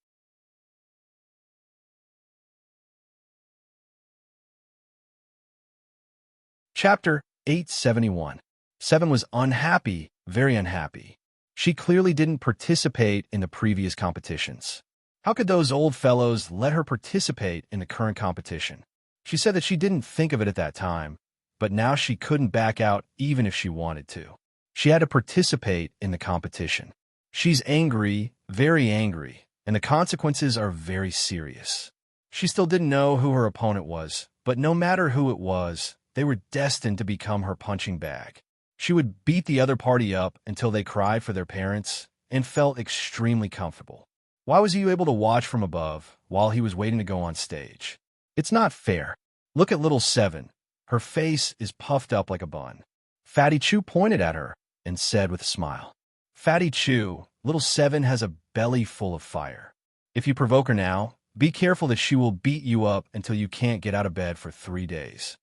Chapter 871. 7 was unhappy, very unhappy. She clearly didn't participate in the previous competitions. How could those old fellows let her participate in the current competition? She said that she didn't think of it at that time, but now she couldn't back out even if she wanted to. She had to participate in the competition. She's angry, very angry, and the consequences are very serious. She still didn't know who her opponent was, but no matter who it was, they were destined to become her punching bag. She would beat the other party up until they cried for their parents and felt extremely comfortable. Why was he able to watch from above while he was waiting to go on stage? It's not fair. Look at little 7. Her face is puffed up like a bun. Fatty Chu pointed at her and said with a smile, Fatty Chu, little 7 has a belly full of fire. If you provoke her now, be careful that she will beat you up until you can't get out of bed for 3 days.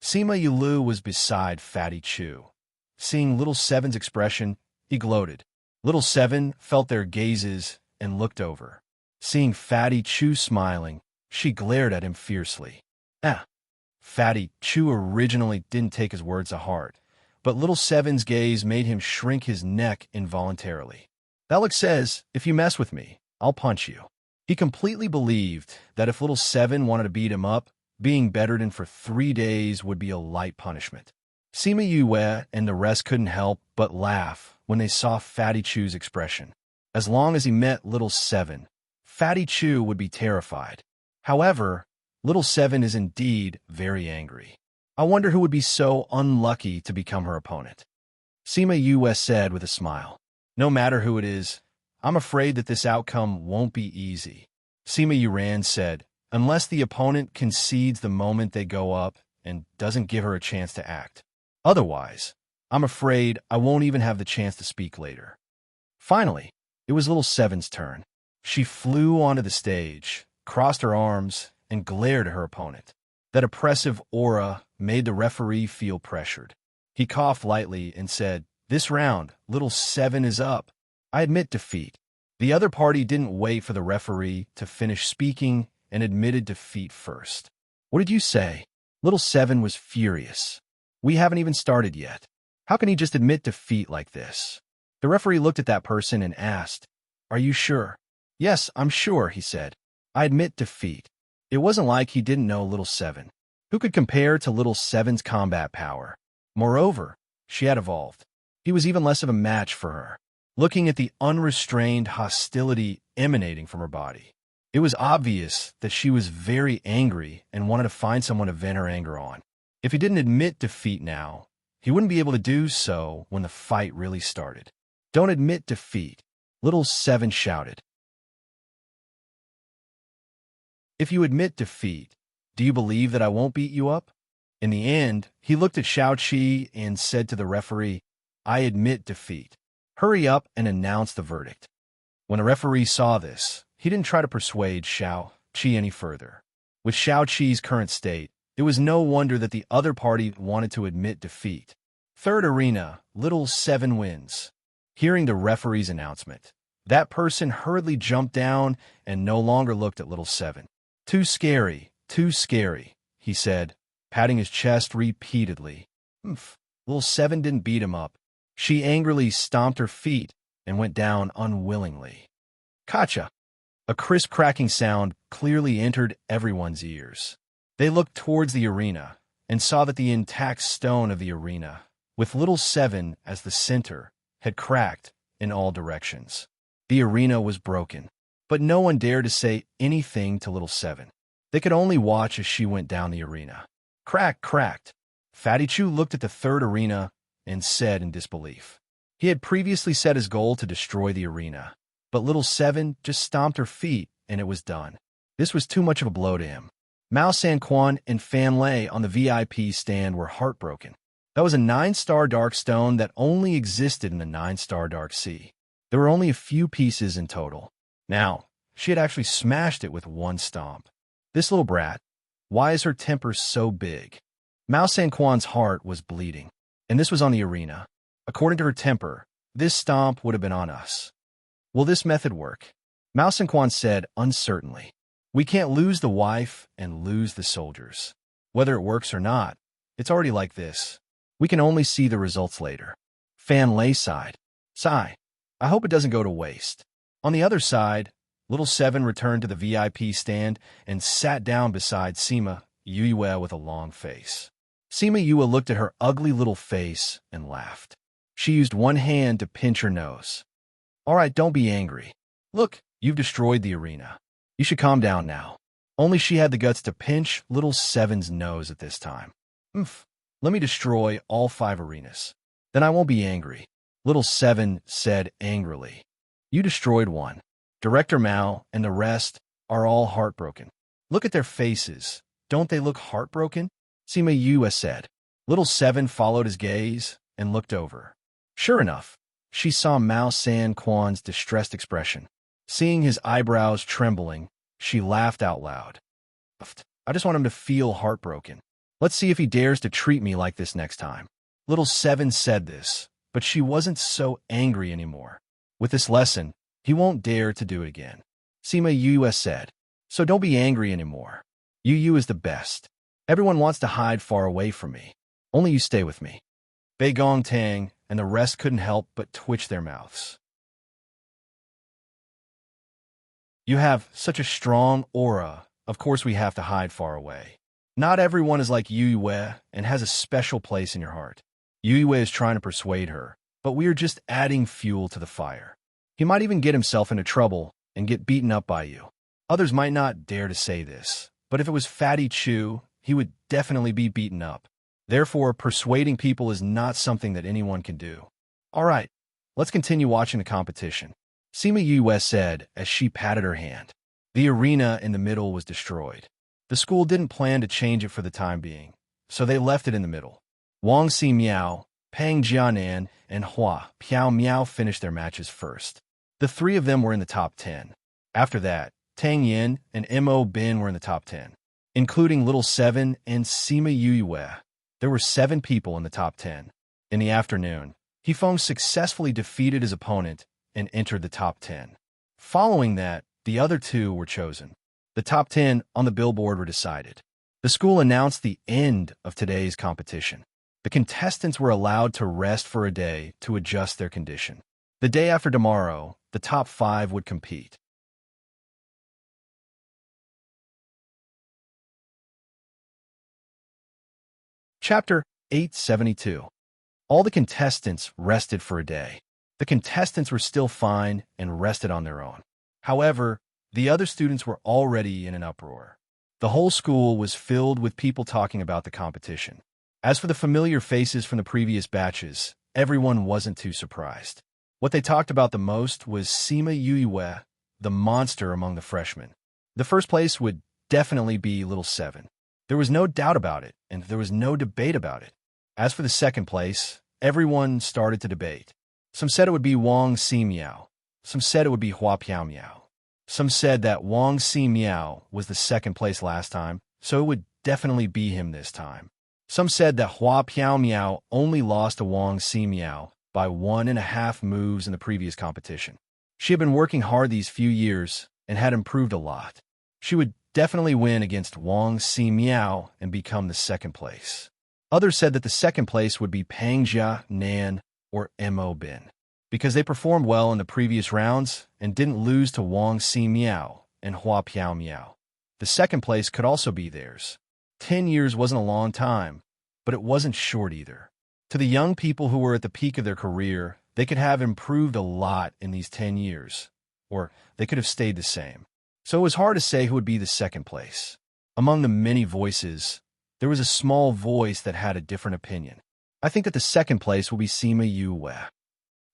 Sima Yulu was beside Fatty Chu. Seeing little 7's expression, he gloated. Little 7 felt their gazes and looked over. Seeing Fatty Chu smiling, she glared at him fiercely. Fatty Chu originally didn't take his words to heart, but little 7's gaze made him shrink his neck involuntarily. Bellick says, if you mess with me, I'll punch you. He completely believed that if little 7 wanted to beat him up, being bettered in for 3 days would be a light punishment. Sima Yue and the rest couldn't help but laugh when they saw Fatty Chu's expression. As long as he met little 7, Fatty Chu would be terrified. However, little 7 is indeed very angry. I wonder who would be so unlucky to become her opponent. Sima Yue said with a smile. No matter who it is, I'm afraid that this outcome won't be easy. Sima Yuran said, unless the opponent concedes the moment they go up and doesn't give her a chance to act. Otherwise, I'm afraid I won't even have the chance to speak later. Finally, it was little 7's turn. She flew onto the stage, crossed her arms, and glared at her opponent. That oppressive aura made the referee feel pressured. He coughed lightly and said, this round, little 7 is up. I admit defeat. The other party didn't wait for the referee to finish speaking and admitted defeat first. What did you say? Little Seven was furious. We haven't even started yet. How can he just admit defeat like this? The referee looked at that person and asked, Are you sure? Yes, I'm sure, he said. I admit defeat. It wasn't like he didn't know Little Seven. Who could compare to Little Seven's combat power? Moreover, she had evolved. He was even less of a match for her. Looking at the unrestrained hostility emanating from her body, it was obvious that she was very angry and wanted to find someone to vent her anger on. If he didn't admit defeat now, he wouldn't be able to do so when the fight really started. Don't admit defeat, Little Seven shouted. If you admit defeat, do you believe that I won't beat you up? In the end, he looked at Xiao-Qi and said to the referee, I admit defeat. Hurry up and announce the verdict. When the referee saw this, he didn't try to persuade Xiao-Qi any further. With Xiao-Qi's current state, it was no wonder that the other party wanted to admit defeat. Third arena, Little Seven wins. Hearing the referee's announcement, that person hurriedly jumped down and no longer looked at Little Seven. Too scary, he said, patting his chest repeatedly. Little Seven didn't beat him up. She angrily stomped her feet and went down unwillingly. Kacha! A crisp cracking sound clearly entered everyone's ears. They looked towards the arena and saw that the intact stone of the arena, with Little Seven as the center, had cracked in all directions. The arena was broken, but no one dared to say anything to Little Seven. They could only watch as she went down the arena. Cracked. Fatty Chu looked at the third arena and said in disbelief. He had previously set his goal to destroy the arena, but Little Seven just stomped her feet and it was done. This was too much of a blow to him. Mao Sanquan and Fan Lei on the VIP stand were heartbroken. That was a 9-star dark stone that only existed in the 9-star dark sea. There were only a few pieces in total. Now, she had actually smashed it with one stomp. This little brat, why is her temper so big? Mao Sanquan's heart was bleeding, and this was on the arena. According to her temper, this stomp would have been on us. Will this method work? Mao Sanquan said uncertainly. We can't lose the wife and lose the soldiers. Whether it works or not, it's already like this. We can only see the results later. Fan Lei sighed. Sigh. I hope it doesn't go to waste. On the other side, Little Seven returned to the VIP stand and sat down beside Sima Yue with a long face. Sima Yue looked at her ugly little face and laughed. She used one hand to pinch her nose. All right, don't be angry. Look, you've destroyed the arena. You should calm down now. Only she had the guts to pinch Little Seven's nose at this time. Let me destroy all 5 arenas. Then I won't be angry, Little Seven said angrily. You destroyed one. Director Mao and the rest are all heartbroken. Look at their faces. Don't they look heartbroken? Sima Yue said. Little Seven followed his gaze and looked over. Sure enough, she saw Mao Sanquan's distressed expression. Seeing his eyebrows trembling, she laughed out loud. I just want him to feel heartbroken. Let's see if he dares to treat me like this next time. Little Seven said this, but she wasn't so angry anymore. With this lesson, he won't dare to do it again. Sima Yue said, so don't be angry anymore. Yu is the best. Everyone wants to hide far away from me. Only you stay with me. Bei Gong Tang and the rest couldn't help but twitch their mouths. You have such a strong aura. Of course we have to hide far away. Not everyone is like Yue and has a special place in your heart. Yue is trying to persuade her, but we are just adding fuel to the fire. He might even get himself into trouble and get beaten up by you. Others might not dare to say this, but if it was Fatty Chu, he would definitely be beaten up. Therefore, persuading people is not something that anyone can do. All right, let's continue watching the competition. Sima Yue said as she patted her hand. The arena in the middle was destroyed. The school didn't plan to change it for the time being, so they left it in the middle. Wang Si Miao, Pang Jianan, and Hua Piao Miao finished their matches first. The 3 of them were in the top 10. After that, Tang Yin and Mo Bin were in the top 10, including Little Seven and Sima Yue. There were 7 people in the top 10. In the afternoon, He Feng successfully defeated his opponent and entered the top 10. Following that, the other two were chosen. The top 10 on the billboard were decided. The school announced the end of today's competition. The contestants were allowed to rest for a day to adjust their condition. The day after tomorrow, the top 5 would compete. Chapter 872. All the contestants rested for a day. The contestants were still fine and rested on their own. However, the other students were already in an uproar. The whole school was filled with people talking about the competition. As for the familiar faces from the previous batches, everyone wasn't too surprised. What they talked about the most was Sima Yuiwe, the monster among the freshmen. The first place would definitely be Little 7. There was no doubt about it, and there was no debate about it. As for the second place, everyone started to debate. Some said it would be Wang Ximiao. Some said it would be Hua Piao Miao. Some said that Wang Ximiao was the second place last time, so it would definitely be him this time. Some said that Hua Piao Miao only lost to Wang Ximiao by 1.5 moves in the previous competition. She had been working hard these few years and had improved a lot. She would definitely win against Wang Ximiao and become the second place. Others said that the second place would be Pangjia Nan or Mo Bin, because they performed well in the previous rounds and didn't lose to Wang Ximiao and Hua Piao Miao. The second place could also be theirs. 10 years wasn't a long time, but it wasn't short either. To the young people who were at the peak of their career, they could have improved a lot in these 10 years, or they could have stayed the same. So it was hard to say who would be the second place. Among the many voices, there was a small voice that had a different opinion. I think that the second place will be Sima Yuiwe.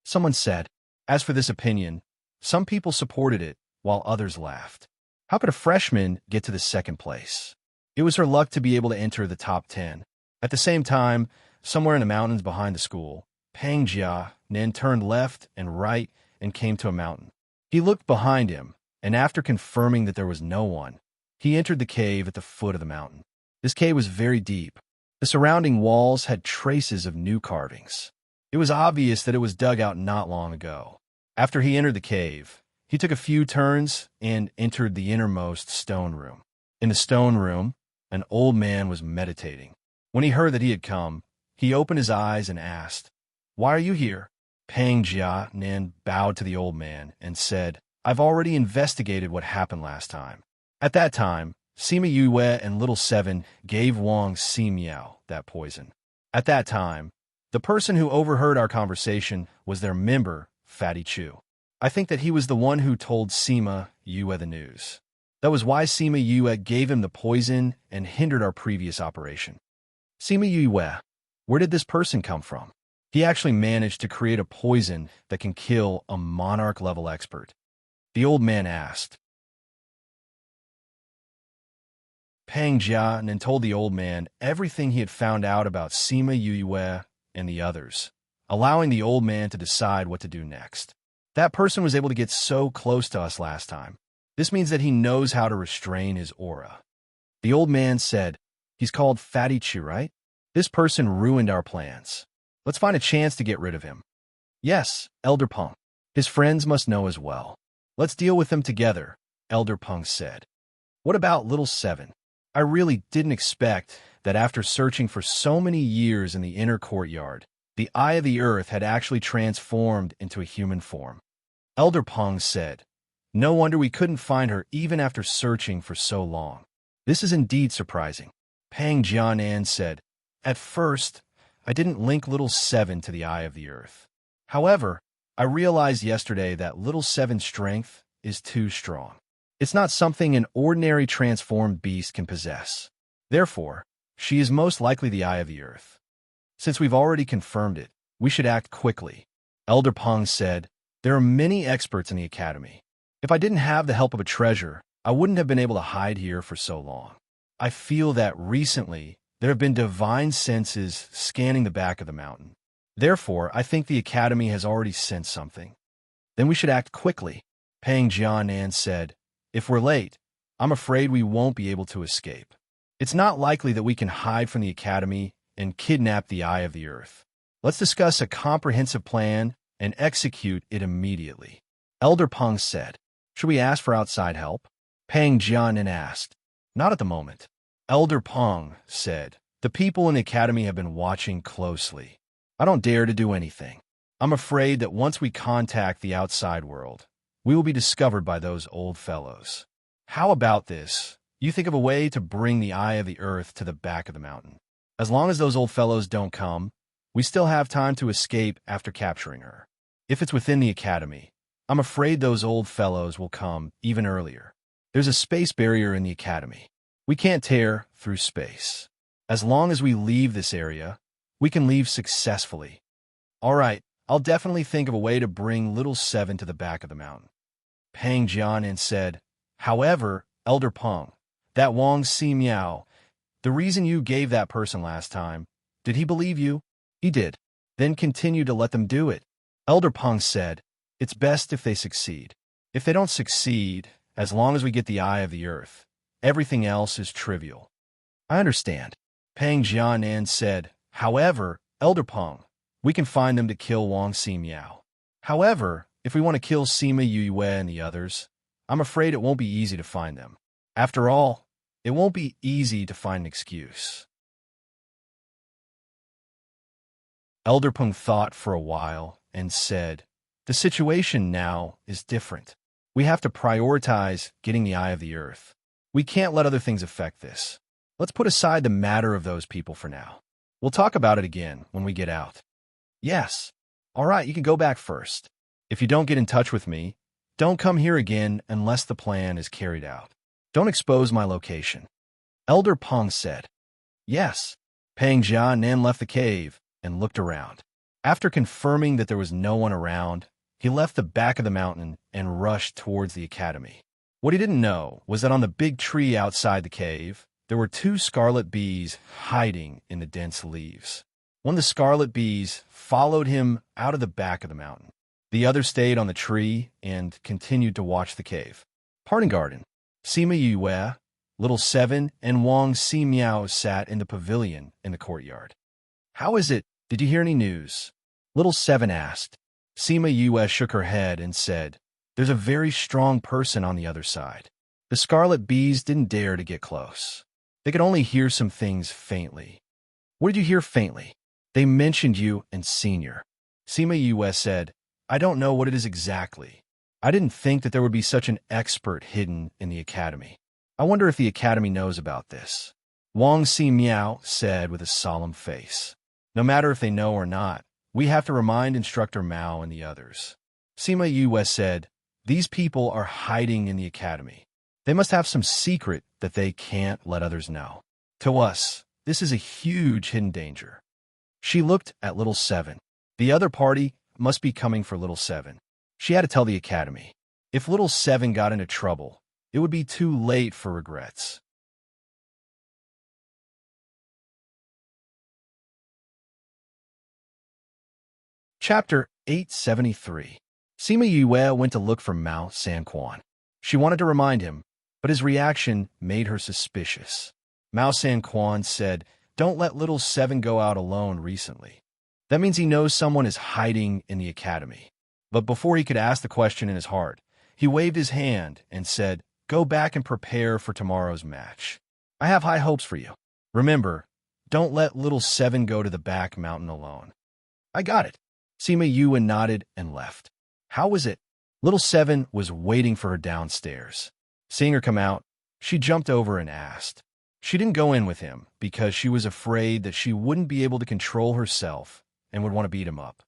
Someone said, as for this opinion, some people supported it, while others laughed. How could a freshman get to the second place? It was her luck to be able to enter the top 10. At the same time, somewhere in the mountains behind the school, Pangjia Nan turned left and right and came to a mountain. He looked behind him, and after confirming that there was no one, he entered the cave at the foot of the mountain. This cave was very deep. The surrounding walls had traces of new carvings. It was obvious that it was dug out not long ago. After he entered the cave, he took a few turns and entered the innermost stone room. In the stone room, an old man was meditating. When he heard that he had come, he opened his eyes and asked, "Why are you here?" Pangjia Nan bowed to the old man and said, "I've already investigated what happened last time." At that time, Sima Yuiwe and Little 7 gave Wang Ximiao that poison. At that time, the person who overheard our conversation was their member, Fatty Chu. I think that he was the one who told Sima Yuiwe the news. That was why Sima Yuiwe gave him the poison and hindered our previous operation. Sima Yuiwe, where did this person come from? He actually managed to create a poison that can kill a monarch-level expert. The old man asked. Pangjia Nan told the old man everything he had found out about Sima Yuiwe and the others, allowing the old man to decide what to do next. That person was able to get so close to us last time. This means that he knows how to restrain his aura. The old man said, "He's called Fatty Chu, right? This person ruined our plans. Let's find a chance to get rid of him." "Yes, Elder Peng. His friends must know as well. Let's deal with them together," Elder Peng said. "What about Little 7? I really didn't expect that after searching for so many years in the inner courtyard, the Eye of the Earth had actually transformed into a human form." Elder Peng said, "No wonder we couldn't find her even after searching for so long. This is indeed surprising." Pangjia Nan said, "At first, I didn't link Little 7 to the Eye of the Earth. However, I realized yesterday that Little 7's strength is too strong. It's not something an ordinary transformed beast can possess. Therefore, she is most likely the Eye of the Earth. Since we've already confirmed it, we should act quickly." Elder Peng said, "There are many experts in the academy. If I didn't have the help of a treasure, I wouldn't have been able to hide here for so long. I feel that recently there have been divine senses scanning the back of the mountain. Therefore, I think the academy has already sensed something. Then we should act quickly." Pangjia Nan said, "If we're late, I'm afraid we won't be able to escape. It's not likely that we can hide from the academy and kidnap the Eye of the Earth. Let's discuss a comprehensive plan and execute it immediately." Elder Peng said, Should we ask for outside help? Pang Jianin asked. Not at the moment. Elder Peng said. The people in the academy have been watching closely. I don't dare to do anything. I'm afraid that once we contact the outside world, we will be discovered by those old fellows. How about this? You think of a way to bring the Eye of the Earth to the back of the mountain. As long as those old fellows don't come, we still have time to escape after capturing her. If it's within the academy, I'm afraid those old fellows will come even earlier. There's a space barrier in the academy. We can't tear through space. As long as we leave this area, we can leave successfully. All right, I'll definitely think of a way to bring little Seven to the back of the mountain. Pang Jianin said. However, Elder Peng, that Wang Si Miao, the reason you gave that person last time, did he believe you? He did. Then continue to let them do it. Elder Peng said, it's best if they succeed. If they don't succeed, as long as we get the Eye of the Earth, everything else is trivial. I understand. Pang Jianan said, however, Elder Peng, we can find them to kill Wang Si Miao. However, if we want to kill Sima Yue and the others, I'm afraid it won't be easy to find them. After all, it won't be easy to find an excuse. Elder Peng thought for a while and said, the situation now is different. We have to prioritize getting the Eye of the Earth. We can't let other things affect this. Let's put aside the matter of those people for now. We'll talk about it again when we get out. Yes. All right, you can go back first. If you don't get in touch with me, don't come here again unless the plan is carried out. Don't expose my location. Elder Peng said. Yes. Pang Jianan left the cave and looked around. After confirming that there was no one around, he left the back of the mountain and rushed towards the academy. What he didn't know was that on the big tree outside the cave, there were 2 scarlet bees hiding in the dense leaves. One of the scarlet bees followed him out of the back of the mountain. The other stayed on the tree and continued to watch the cave. Parting garden. Sima Yue, Little Seven, and Wang Si Miao sat in the pavilion in the courtyard. How is it? Did you hear any news? Little Seven asked. Sima Yue shook her head and said, there's a very strong person on the other side. The scarlet bees didn't dare to get close. They could only hear some things faintly. What did you hear faintly? They mentioned you and Senior. Sima Yue said, I don't know what it is exactly. I didn't think that there would be such an expert hidden in the academy. I wonder if the academy knows about this. Wang Si Miao said with a solemn face. No matter if they know or not, we have to remind Instructor Mao and the others. Sima Yue said, these people are hiding in the academy. They must have some secret that they can't let others know. To us, this is a huge hidden danger. She looked at Little Seven. The other party must be coming for Little Seven. She had to tell the academy. If Little Seven got into trouble, it would be too late for regrets. Chapter 873. Sima Yue went to look for Mao Sanquan. She wanted to remind him, but his reaction made her suspicious. Mao Sanquan said, don't let Little Seven go out alone recently. That means he knows someone is hiding in the academy. But before he could ask the question in his heart, he waved his hand and said, go back and prepare for tomorrow's match. I have high hopes for you. Remember, don't let Little Seven go to the back mountain alone. I got it. Sima Yue nodded and left. How was it? Little Seven was waiting for her downstairs. Seeing her come out, she jumped over and asked. She didn't go in with him because she was afraid that she wouldn't be able to control herself and would want to beat him up.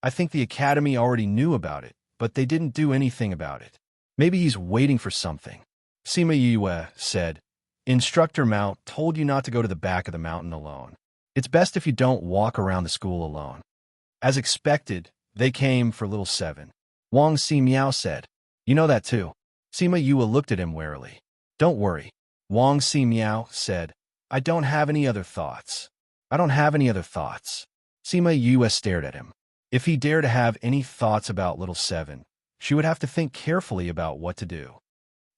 I think the academy already knew about it, but they didn't do anything about it. Maybe he's waiting for something. Sima Yue said, Instructor Mao told you not to go to the back of the mountain alone. It's best if you don't walk around the school alone. As expected, they came for Little Seven. Wang Si Miao said, you know that too. Sima Yue looked at him warily. Don't worry. Wang Si Miao said, I don't have any other thoughts. I don't have any other thoughts. Sima Yue stared at him. If he dared to have any thoughts about Little Seven, she would have to think carefully about what to do.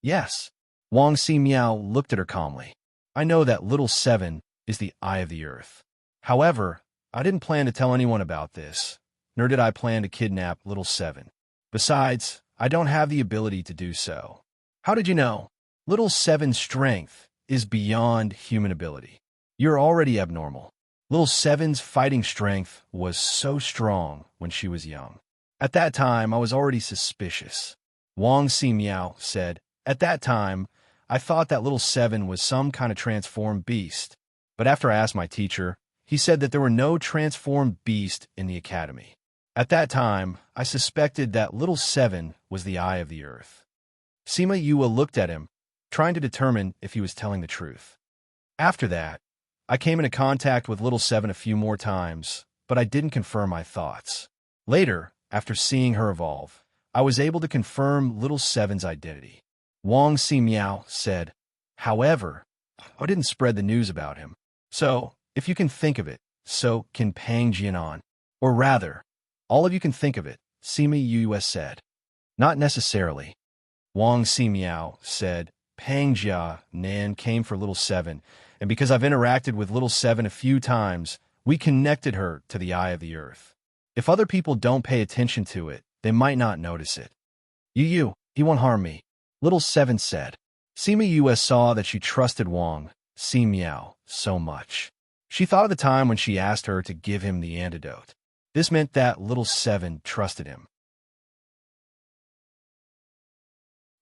Yes. Wang Si Miao looked at her calmly. I know that Little Seven is the Eye of the Earth. However, I didn't plan to tell anyone about this, nor did I plan to kidnap Little Seven. Besides, I don't have the ability to do so. How did you know? Little Seven's strength is beyond human ability. You're already abnormal. Little Seven's fighting strength was so strong when she was young. At that time, I was already suspicious. Wang Ximiao said, at that time, I thought that Little Seven was some kind of transformed beast. But after I asked my teacher, he said that there were no transformed beast in the academy. At that time, I suspected that Little Seven was the eye of the earth. Sima Yue looked at him, trying to determine if he was telling the truth. After that, I came into contact with Little Seven a few more times, but I didn't confirm my thoughts. Later, after seeing her evolve, I was able to confirm Little Seven's identity. Wang Ximiao said, however, I didn't spread the news about him. So, if you can think of it, so can Pang Jianan. Or rather, all of you can think of it, Sima Yue said. Not necessarily. Wang Ximiao said, Pang Jianan came for Little Seven, and because I've interacted with Little Seven a few times, we connected her to the eye of the earth. If other people don't pay attention to it, they might not notice it. Yu, he won't harm me, Little Seven said. Sima Yue saw that she trusted Wang Ximiao so much. She thought of the time when she asked her to give him the antidote. This meant that Little Seven trusted him.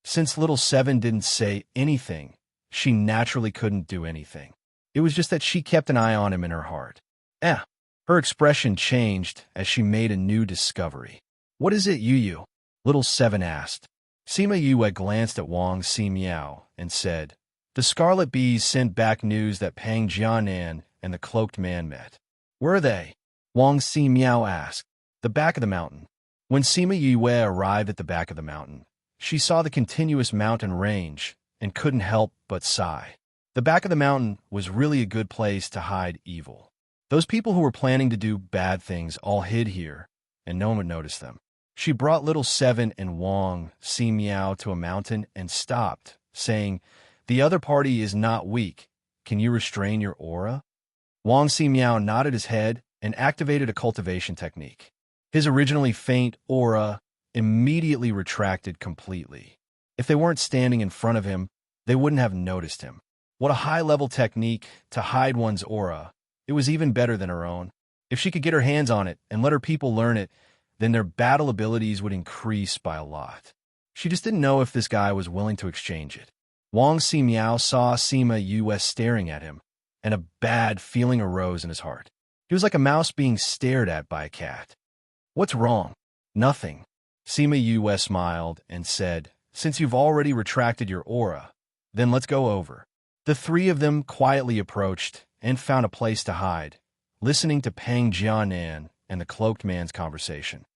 Since Little Seven didn't say anything, she naturally couldn't do anything. It was just that she kept an eye on him in her heart. Her expression changed as she made a new discovery. What is it, Yu? Little Seven asked. Sima Yue glanced at Wang Ximiao and said, the Scarlet Bees sent back news that Pang Jianan and the Cloaked Man met. Where are they? Wang Ximiao asked. The back of the mountain. When Sima Yue arrived at the back of the mountain, she saw the continuous mountain range and couldn't help but sigh. The back of the mountain was really a good place to hide evil. Those people who were planning to do bad things all hid here, and no one would notice them. She brought Little Seven and Wang Ximiao to a mountain and stopped, saying, the other party is not weak. Can you restrain your aura? Wang Ximiao nodded his head and activated a cultivation technique. His originally faint aura immediately retracted completely. If they weren't standing in front of him, they wouldn't have noticed him. What a high-level technique to hide one's aura. It was even better than her own. If she could get her hands on it and let her people learn it, then their battle abilities would increase by a lot. She just didn't know if this guy was willing to exchange it. Wang Ximiao saw Sima Yue staring at him, and a bad feeling arose in his heart. He was like a mouse being stared at by a cat. What's wrong? Nothing. Sima Yue smiled and said, since you've already retracted your aura, then let's go over. The three of them quietly approached and found a place to hide, listening to Pang Jianan and the Cloaked Man's conversation.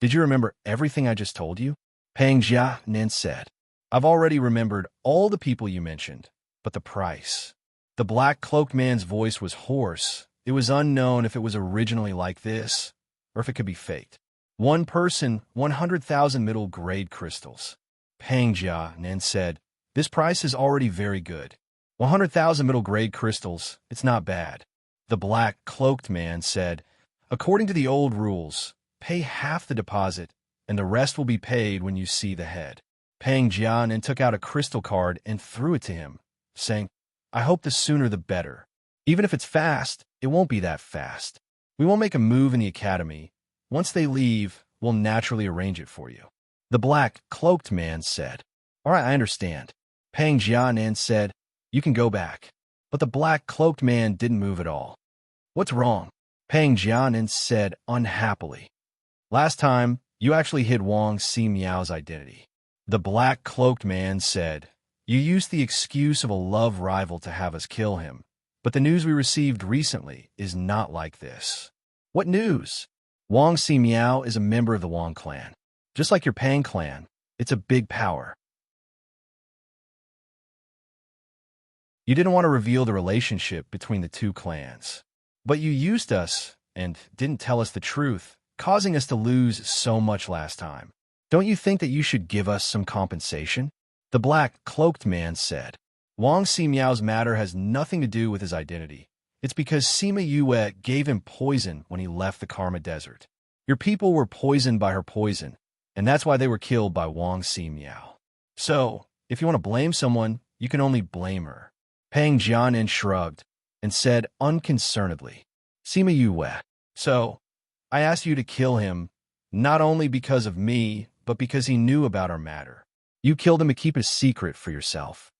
Did you remember everything I just told you? Pang Jianan said. I've already remembered all the people you mentioned, but the price. The Black Cloaked Man's voice was hoarse. It was unknown if it was originally like this, or if it could be faked. One person, 100,000 middle-grade crystals. Pang Jianan said, this price is already very good. 100,000 middle-grade crystals, it's not bad. The Black Cloaked Man said, according to the old rules, pay half the deposit, and the rest will be paid when you see the head. Pang Jianan took out a crystal card and threw it to him, saying, I hope the sooner the better. Even if it's fast, it won't be that fast. We won't make a move in the academy. Once they leave, we'll naturally arrange it for you. The Black Cloaked Man said, all right, I understand. Pang Jianan said, you can go back. But the Black Cloaked Man didn't move at all. What's wrong? Pang Jianan said unhappily. Last time, you actually hid Wang Ximiao's identity. The Black Cloaked Man said, you used the excuse of a love rival to have us kill him, but the news we received recently is not like this. What news? Wang Ximiao is a member of the Wang clan. Just like your Pang clan, it's a big power. You didn't want to reveal the relationship between the two clans, but you used us and didn't tell us the truth, causing us to lose so much last time. Don't you think that you should give us some compensation? The Black Cloaked Man said. Wang Ximiao's matter has nothing to do with his identity. It's because Sima Yue gave him poison when he left the Karma Desert. Your people were poisoned by her poison, and that's why they were killed by Wang Ximiao. So, if you want to blame someone, you can only blame her. Pang Jianan shrugged and said unconcernedly, Sima Yue. So, I asked you to kill him, not only because of me, but because he knew about our matter. You killed him to keep a secret for yourself.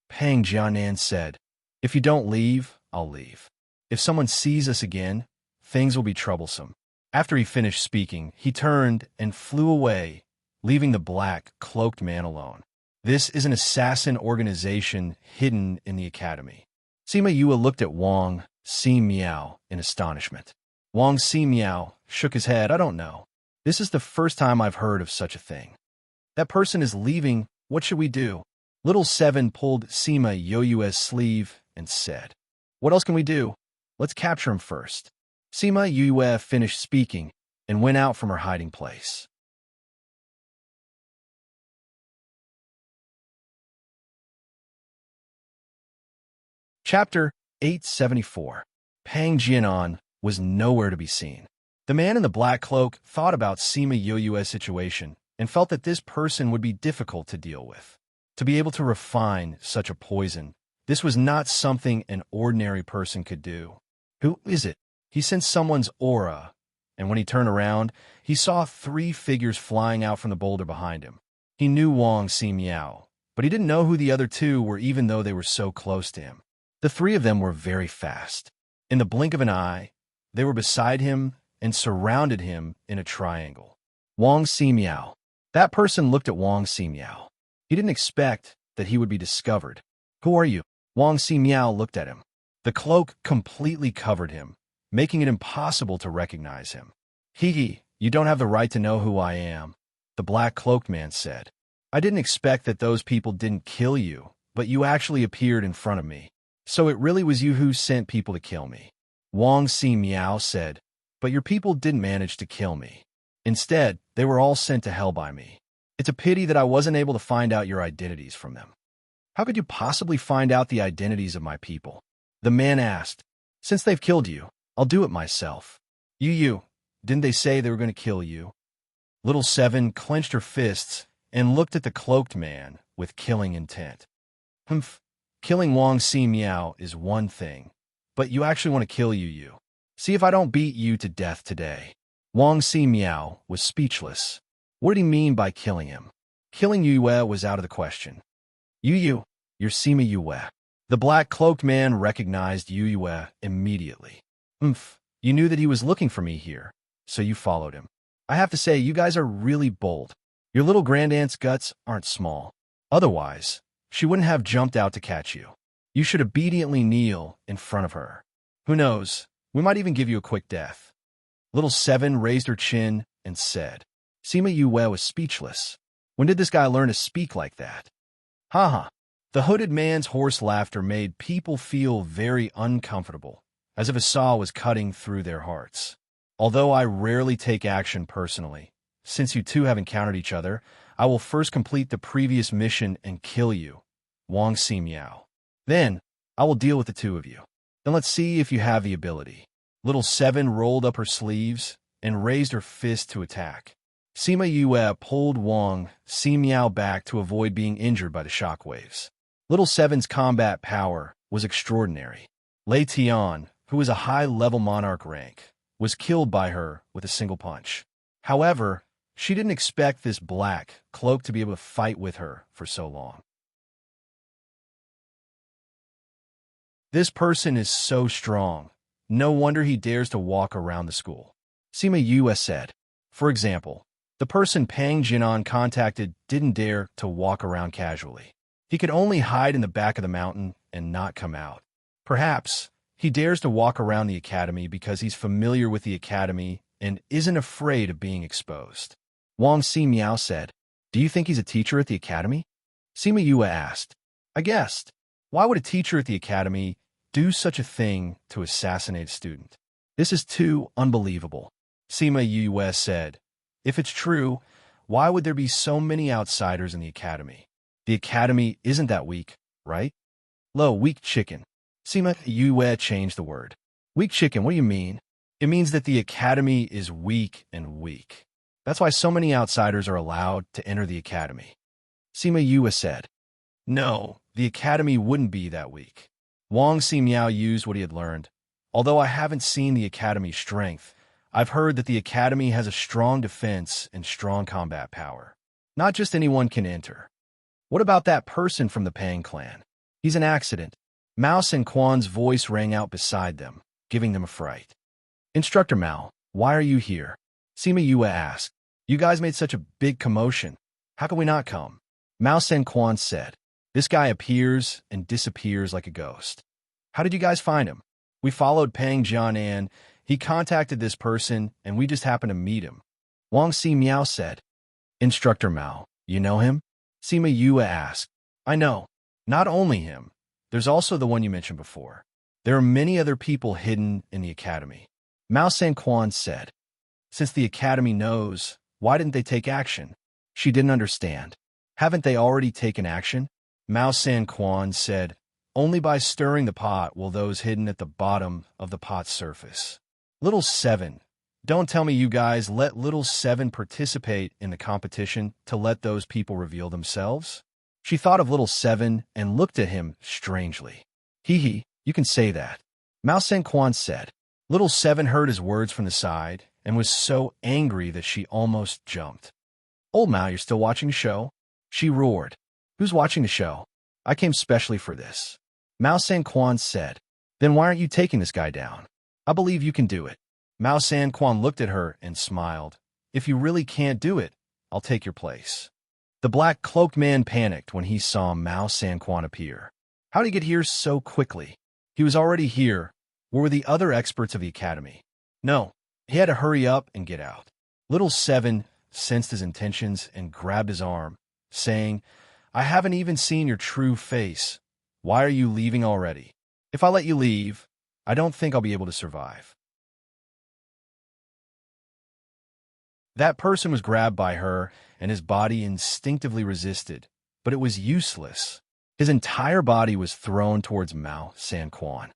Pang Jianan said, if you don't leave, I'll leave. If someone sees us again, things will be troublesome. After he finished speaking, he turned and flew away, leaving the black, cloaked man alone. This is an assassin organization hidden in the academy. Sima Yue looked at Wang Ximiao in astonishment. Wang Ximiao shook his head. I don't know. This is the first time I've heard of such a thing. That person is leaving. What should we do? Little Seven pulled Sima Yue's sleeve and said, what else can we do? Let's capture him first. Sima Yue finished speaking and went out from her hiding place. Chapter 874. Pang Jianan was nowhere to be seen. The man in the black cloak thought about Sima Yue's situation and felt that this person would be difficult to deal with. To be able to refine such a poison, this was not something an ordinary person could do. Who is it? He sensed someone's aura, and when he turned around, he saw 3 figures flying out from the boulder behind him. He knew Wang Ximiao, but he didn't know who the other 2 were even though they were so close to him. The 3 of them were very fast. In the blink of an eye, they were beside him and surrounded him in a triangle. Wang Ximiao. That person looked at Wang Ximiao. He didn't expect that he would be discovered. Who are you? Wang Ximiao looked at him. The cloak completely covered him, making it impossible to recognize him. Hee, you don't have the right to know who I am, the black-cloaked man said. I didn't expect that those people didn't kill you, but you actually appeared in front of me. So it really was you who sent people to kill me. Wang Ximiao said, but your people didn't manage to kill me. Instead, they were all sent to hell by me. It's a pity that I wasn't able to find out your identities from them. How could you possibly find out the identities of my people? The man asked. Since they've killed you, I'll do it myself. You, didn't they say they were going to kill you? Little Seven clenched her fists and looked at the cloaked man with killing intent. Humph, killing Wang Ximiao is one thing, but you actually want to kill you. See if I don't beat you to death today. Wang Ximiao was speechless. What did he mean by killing him? Killing Yue was out of the question. You're Sima Yue. The black-cloaked man recognized Yue immediately. You knew that he was looking for me here, so you followed him. I have to say, you guys are really bold. Your little grandaunt's guts aren't small. Otherwise, she wouldn't have jumped out to catch you. You should obediently kneel in front of her. Who knows, we might even give you a quick death. Little Seven raised her chin and said. Sima Yue was speechless. When did this guy learn to speak like that? Ha. The hooded man's hoarse laughter made people feel very uncomfortable, as if a saw was cutting through their hearts. Although I rarely take action personally, since you 2 have encountered each other, I will first complete the previous mission and kill you, Wang Ximiao. Then, I will deal with the 2 of you. Then let's see if you have the ability. Little Seven rolled up her sleeves and raised her fist to attack. Sima Yue pulled Wang Ximiao back to avoid being injured by the shockwaves. Little Seven's combat power was extraordinary. Lei Tian, who was a high-level monarch rank, was killed by her with a single punch. However, she didn't expect this black cloak to be able to fight with her for so long. This person is so strong. No wonder he dares to walk around the school. Sima Yue said. For example, the person Pang Jianan contacted didn't dare to walk around casually. He could only hide in the back of the mountain and not come out. Perhaps he dares to walk around the academy because he's familiar with the academy and isn't afraid of being exposed. Wang Ximiao said, do you think he's a teacher at the academy? Sima Yue asked. I guessed. Why would a teacher at the academy do such a thing to assassinate a student? This is too unbelievable. Sima Yue said, if it's true, why would there be so many outsiders in the academy? The academy isn't that weak, right? Weak chicken. Sima Yue changed the word. Weak chicken, what do you mean? It means that the academy is weak and weak. That's why so many outsiders are allowed to enter the academy. Sima Yue said. No, the academy wouldn't be that weak. Wang Ximiao used what he had learned. Although I haven't seen the academy's strength, I've heard that the academy has a strong defense and strong combat power. Not just anyone can enter. What about that person from the Pang clan? He's an accident. Mao Sanquan's voice rang out beside them, giving them a fright. Instructor Mao, why are you here? Sima Yue asked. You guys made such a big commotion. How can we not come? Mao Sanquan said. This guy appears and disappears like a ghost. How did you guys find him? We followed Pang Jianan. He contacted this person, and we just happened to meet him. Wang Ximiao said. Instructor Mao, you know him? Sima Yue asked. I know. Not only him. There's also the one you mentioned before. There are many other people hidden in the academy. Mao Sanquan said. Since the academy knows, why didn't they take action? She didn't understand. Haven't they already taken action? Mao Sanquan said. Only by stirring the pot will those hidden at the bottom of the pot surface. Little 7. Don't tell me you guys let Little 7 participate in the competition to let those people reveal themselves? She thought of Little 7 and looked at him strangely. Hee, you can say that. Mao Sanquan said. Little 7 heard his words from the side and was so angry that she almost jumped. Old Mao, you're still watching the show? She roared. Who's watching the show? I came specially for this. Mao Sanquan said. Then why aren't you taking this guy down? I believe you can do it. Mao Sanquan looked at her and smiled. If you really can't do it, I'll take your place. The black-cloaked man panicked when he saw Mao Sanquan appear. How did he get here so quickly? He was already here. Where were the other experts of the academy? No, he had to hurry up and get out. Little 7 sensed his intentions and grabbed his arm, saying, I haven't even seen your true face. Why are you leaving already? If I let you leave, I don't think I'll be able to survive. That person was grabbed by her, and his body instinctively resisted, but it was useless. His entire body was thrown towards Mao Sanquan.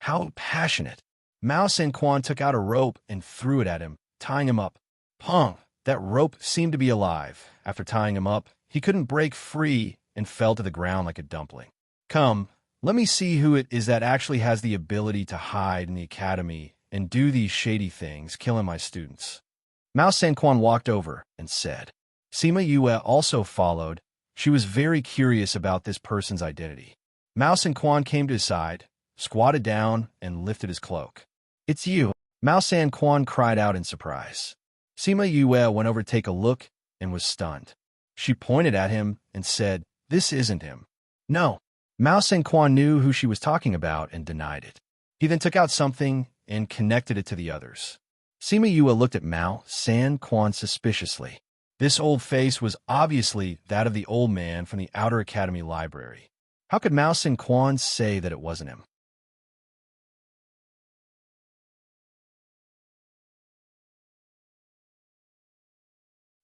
How passionate! Mao Sanquan took out a rope and threw it at him, tying him up. Pong! That rope seemed to be alive. After tying him up, he couldn't break free and fell to the ground like a dumpling. Come, let me see who it is that actually has the ability to hide in the academy and do these shady things, killing my students. Mao Sanquan walked over and said. Sima Yue also followed. She was very curious about this person's identity. Mao Sanquan came to his side, squatted down, and lifted his cloak. It's you. Mao Sanquan cried out in surprise. Sima Yue went over to take a look and was stunned. She pointed at him and said, This isn't him. No. Mao Sanquan knew who she was talking about and denied it. He then took out something and connected it to the others. Sima Yue looked at Mao Sanquan suspiciously. This old face was obviously that of the old man from the Outer Academy library. How could Mao Sanquan say that it wasn't him?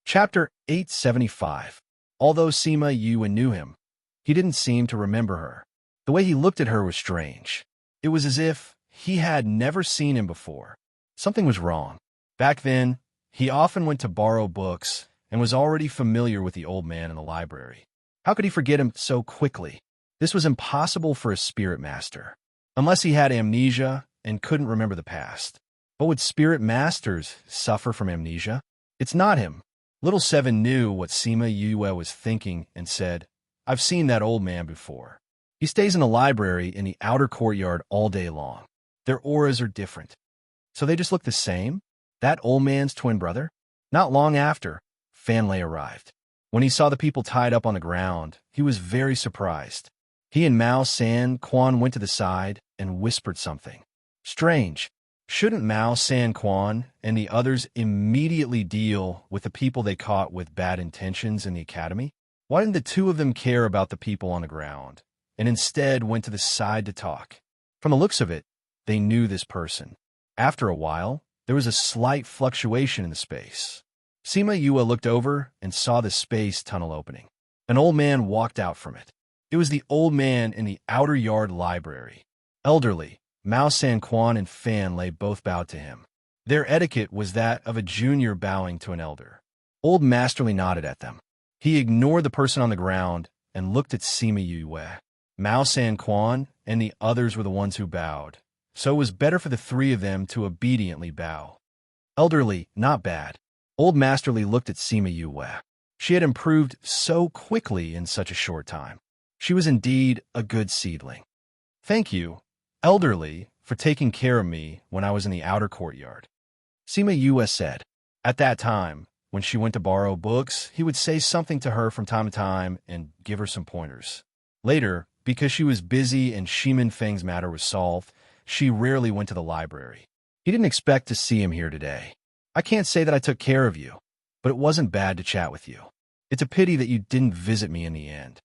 Chapter 875. Although Sima Yue knew him, he didn't seem to remember her. The way he looked at her was strange. It was as if he had never seen him before. Something was wrong. Back then, he often went to borrow books and was already familiar with the old man in the library. How could he forget him so quickly? This was impossible for a spirit master, unless he had amnesia and couldn't remember the past. But would spirit masters suffer from amnesia? It's not him. Little 7 knew what Sima Yue was thinking and said, I've seen that old man before. He stays in the library in the outer courtyard all day long. Their auras are different. So they just look the same? That old man's twin brother? Not long after, Fan Lei arrived. When he saw the people tied up on the ground, he was very surprised. He and Mao Sanquan went to the side and whispered something. Strange. Shouldn't Mao Sanquan and the others immediately deal with the people they caught with bad intentions in the academy? Why didn't the two of them care about the people on the ground, and instead went to the side to talk? From the looks of it, they knew this person. After a while, there was a slight fluctuation in the space. Sima Yue looked over and saw the space tunnel opening. An old man walked out from it. It was the old man in the outer yard library. Elderly, Mao Sanquan and Fan Lei both bowed to him. Their etiquette was that of a junior bowing to an elder. Old Masterly nodded at them. He ignored the person on the ground and looked at Sima Yue. Mao San Quan and the others were the ones who bowed, so it was better for the three of them to obediently bow. Elderly, not bad. Old Masterly looked at Sima Yue. She had improved so quickly in such a short time. She was indeed a good seedling. Thank you, elderly, for taking care of me when I was in the outer courtyard. Sima Yue said. At that time, when she went to borrow books, he would say something to her from time to time and give her some pointers. Later, because she was busy and Shimin Feng's matter was solved, she rarely went to the library. He didn't expect to see him here today. I can't say that I took care of you, but it wasn't bad to chat with you. It's a pity that you didn't visit me in the end.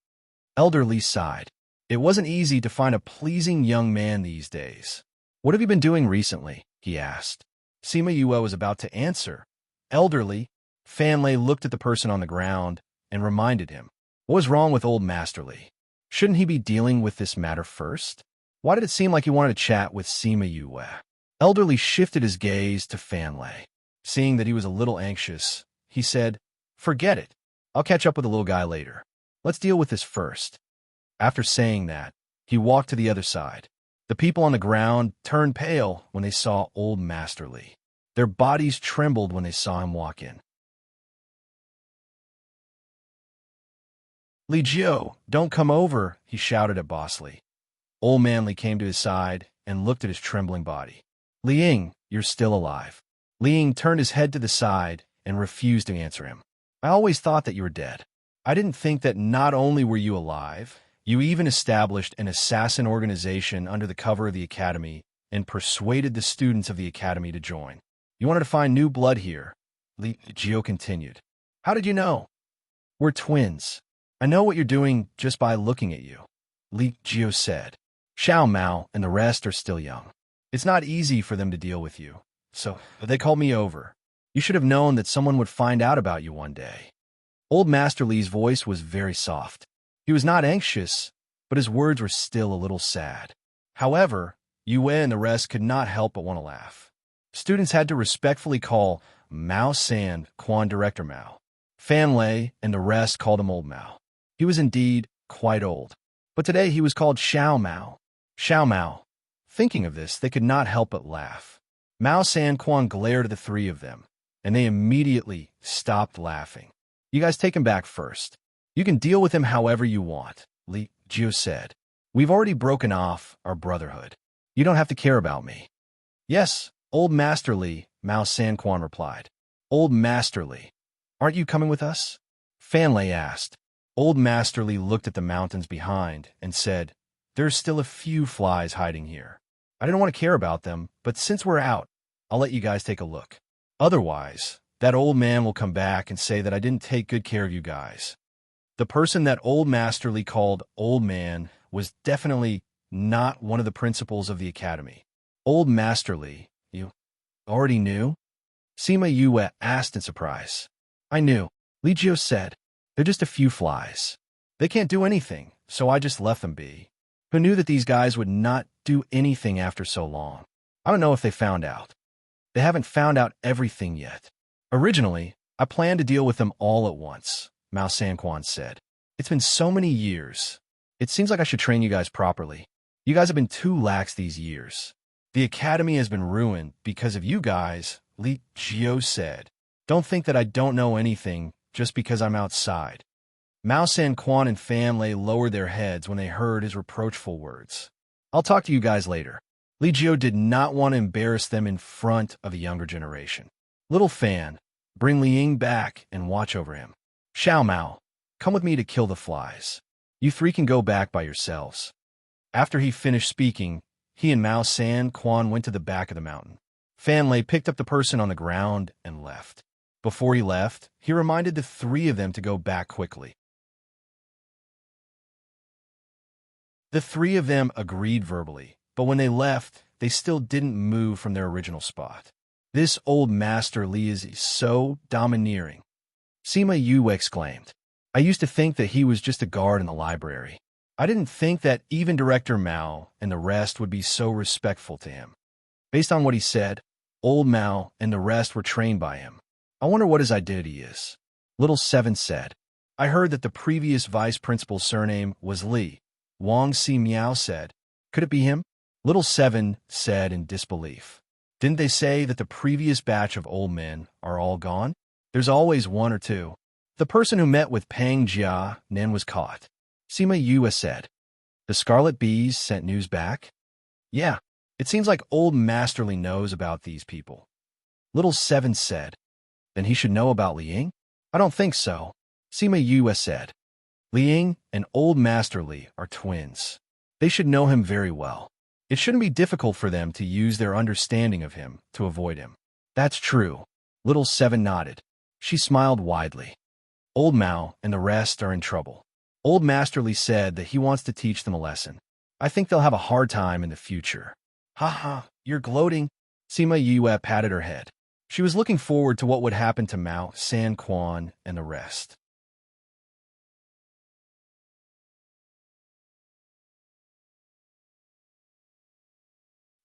Elderly sighed. It wasn't easy to find a pleasing young man these days. What have you been doing recently? He asked. Sima Yue was about to answer. Elderly, Fanlei looked at the person on the ground and reminded him. What was wrong with old Masterly? Shouldn't he be dealing with this matter first? Why did it seem like he wanted to chat with Sima Yue? Elderly shifted his gaze to Fanlei. Seeing that he was a little anxious, he said, Forget it. I'll catch up with the little guy later. Let's deal with this first. After saying that, he walked to the other side. The people on the ground turned pale when they saw old Masterly. Their bodies trembled when they saw him walk in. Li Jiu, don't come over, he shouted at Bosley. Old Manly came to his side and looked at his trembling body. Li Ying, you're still alive. Li Ying turned his head to the side and refused to answer him. I always thought that you were dead. I didn't think that not only were you alive, you even established an assassin organization under the cover of the academy and persuaded the students of the academy to join. You wanted to find new blood here, Li Jiu continued. How did you know? We're twins. I know what you're doing just by looking at you, Li Jiu said. Xiao Mao and the rest are still young. It's not easy for them to deal with you, so they called me over. You should have known that someone would find out about you one day. Old Master Li's voice was very soft. He was not anxious, but his words were still a little sad. However, Yue and the rest could not help but want to laugh. Students had to respectfully call Mao San Quan Director Mao. Fanlei and the rest called him Old Mao. He was indeed quite old. But today he was called Xiao Mao. Xiao Mao. Thinking of this, they could not help but laugh. Mao San Quan glared at the three of them, and they immediately stopped laughing. You guys take him back first. You can deal with him however you want, Li Jiu said. We've already broken off our brotherhood. You don't have to care about me. Yes, Old Master Li, Mao San Quan replied. Old Master Li, aren't you coming with us? Fanlei asked. Old Master Li looked at the mountains behind and said, There's still a few flies hiding here. I didn't want to care about them, but since we're out, I'll let you guys take a look. Otherwise, that old man will come back and say that I didn't take good care of you guys. The person that Old Master Li called Old Man was definitely not one of the principals of the academy. Old Master Li, you already knew? Sima Yue asked in surprise. I knew, Li Jiu said. They're just a few flies. They can't do anything, so I just left them be. Who knew that these guys would not do anything after so long? I don't know if they found out. They haven't found out everything yet. Originally, I planned to deal with them all at once, Mao San Quan said. It's been so many years. It seems like I should train you guys properly. You guys have been too lax these years. The academy has been ruined because of you guys, Li Jiu said. Don't think that I don't know anything just because I'm outside. Mao San Quan and Fanlei lowered their heads when they heard his reproachful words. I'll talk to you guys later. Li Jiu did not want to embarrass them in front of the younger generation. Little Fan, bring Li Ying back and watch over him. Xiao Mao, come with me to kill the flies. You three can go back by yourselves. After he finished speaking, he and Mao San Quan went to the back of the mountain. Fanlei picked up the person on the ground and left. Before he left, he reminded the three of them to go back quickly. The three of them agreed verbally, but when they left, they still didn't move from their original spot. This old Master Li is so domineering. Sima Yue exclaimed. I used to think that he was just a guard in the library. I didn't think that even Director Mao and the rest would be so respectful to him. Based on what he said, Old Mao and the rest were trained by him. I wonder what his identity is. Little Seven said. I heard that the previous vice principal's surname was Li. Wang Si Miao said. Could it be him? Little Seven said in disbelief. Didn't they say that the previous batch of old men are all gone? There's always one or two. The person who met with Pang Jia Nen was caught. Sima Yue said. The Scarlet Bees sent news back? Yeah, it seems like old Masterly knows about these people. Little Seven said. Then he should know about Liang? I don't think so. Sima Yue said. Liang and old Masterly are twins. They should know him very well. It shouldn't be difficult for them to use their understanding of him to avoid him. That's true. Little Seven nodded. She smiled widely. Old Mao and the rest are in trouble. Old Masterly said that he wants to teach them a lesson. I think they'll have a hard time in the future. Ha, you're gloating. Sima Yue patted her head. She was looking forward to what would happen to Mao, San Quan, and the rest.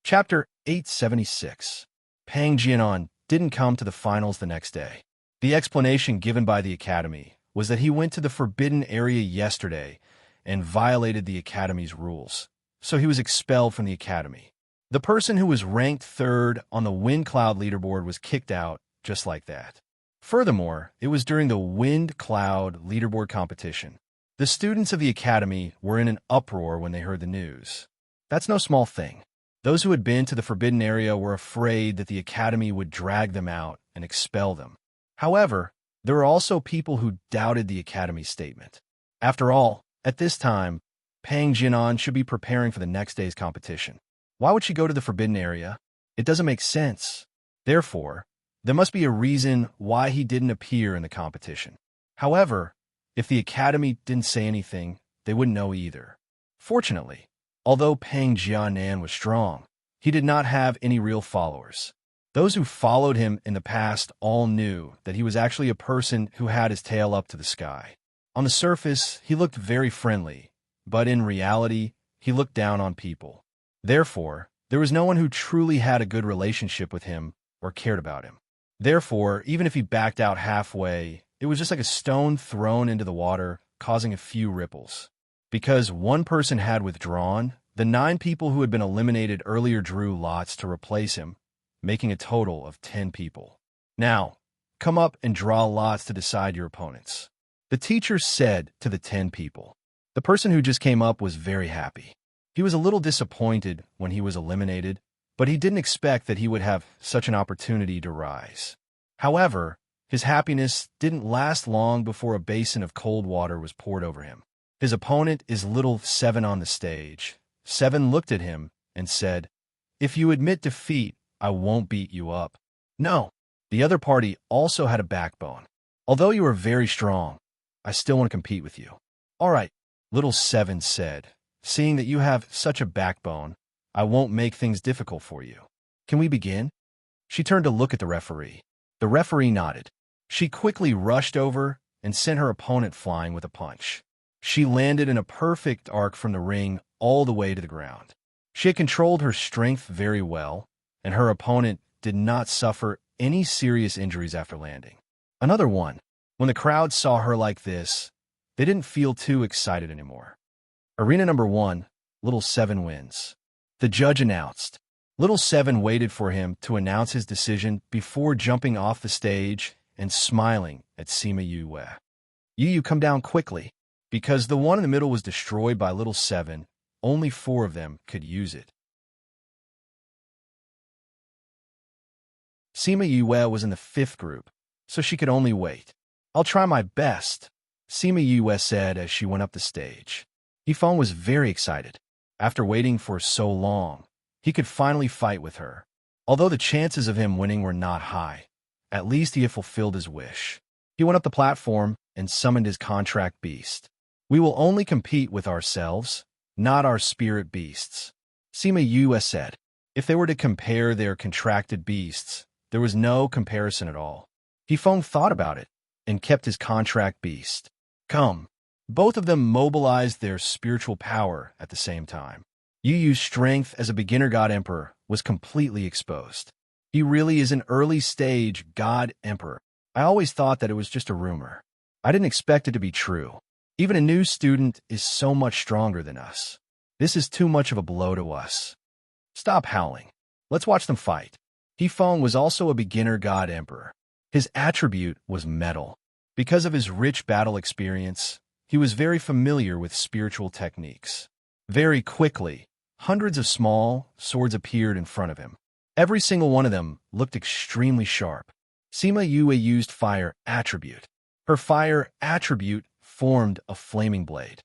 Chapter 876. Pang Jianan didn't come to the finals the next day. The explanation given by the Academy was that he went to the forbidden area yesterday and violated the Academy's rules, so he was expelled from the Academy. The person who was ranked third on the Wind Cloud leaderboard was kicked out just like that. Furthermore, it was during the Wind Cloud leaderboard competition. The students of the Academy were in an uproar when they heard the news. That's no small thing. Those who had been to the forbidden area were afraid that the Academy would drag them out and expel them. However, there were also people who doubted the Academy's statement. After all, at this time, Pang Jianan should be preparing for the next day's competition. Why would she go to the forbidden area? It doesn't make sense. Therefore, there must be a reason why he didn't appear in the competition. However, if the Academy didn't say anything, they wouldn't know either. Fortunately, although Pang Jianan was strong, he did not have any real followers. Those who followed him in the past all knew that he was actually a person who had his tail up to the sky. On the surface, he looked very friendly, but in reality, he looked down on people. Therefore, there was no one who truly had a good relationship with him or cared about him. Therefore, even if he backed out halfway, it was just like a stone thrown into the water, causing a few ripples. Because one person had withdrawn, the 9 people who had been eliminated earlier drew lots to replace him, making a total of 10 people. Now, come up and draw lots to decide your opponents. The teacher said to the 10 people. The person who just came up was very happy. He was a little disappointed when he was eliminated, but he didn't expect that he would have such an opportunity to rise. However, his happiness didn't last long before a basin of cold water was poured over him. His opponent is Little Seven on the stage. Seven looked at him and said, "If you admit defeat, I won't beat you up." No, the other party also had a backbone. Although you are very strong, I still want to compete with you. All right, Little Seven said, seeing that you have such a backbone, I won't make things difficult for you. Can we begin? She turned to look at the referee. The referee nodded. She quickly rushed over and sent her opponent flying with a punch. She landed in a perfect arc from the ring all the way to the ground. She had controlled her strength very well, and her opponent did not suffer any serious injuries after landing. Another one. When the crowd saw her like this, they didn't feel too excited anymore. Arena number 1, Little Seven wins. The judge announced. Little Seven waited for him to announce his decision before jumping off the stage and smiling at Sima Yue. You come down quickly. Because the one in the middle was destroyed by Little Seven, only 4 of them could use it. Sima Yue was in the 5th group, so she could only wait. I'll try my best, Sima Yue said as she went up the stage. Yifeng was very excited. After waiting for so long, he could finally fight with her. Although the chances of him winning were not high, at least he had fulfilled his wish. He went up the platform and summoned his contract beast. We will only compete with ourselves, not our spirit beasts, Sima Yue said. If they were to compare their contracted beasts, there was no comparison at all. Yifeng thought about it and kept his contract beast. Come. Both of them mobilized their spiritual power at the same time. Yu Yu's strength as a beginner god emperor was completely exposed. He really is an early-stage God Emperor. I always thought that it was just a rumor. I didn't expect it to be true. Even a new student is so much stronger than us. This is too much of a blow to us. Stop howling. Let's watch them fight. Hefeng was also a beginner God Emperor. His attribute was metal. Because of his rich battle experience, he was very familiar with spiritual techniques. Very quickly, hundreds of small swords appeared in front of him. Every single one of them looked extremely sharp. Sima Yue used fire attribute. Her fire attribute formed a flaming blade.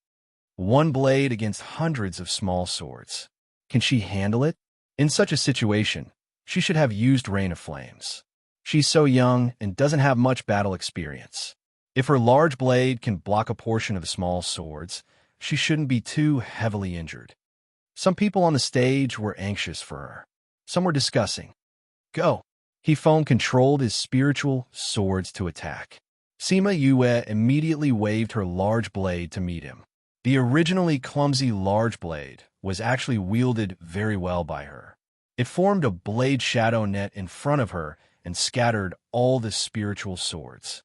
One blade against hundreds of small swords. Can she handle it? In such a situation, she should have used Rain of Flames. She's so young and doesn't have much battle experience. If her large blade can block a portion of the small swords, she shouldn't be too heavily injured. Some people on the stage were anxious for her. Some were discussing. Go. Hefeng controlled his spiritual swords to attack. Sima Yue immediately waved her large blade to meet him. The originally clumsy large blade was actually wielded very well by her. It formed a blade shadow net in front of her and scattered all the spiritual swords.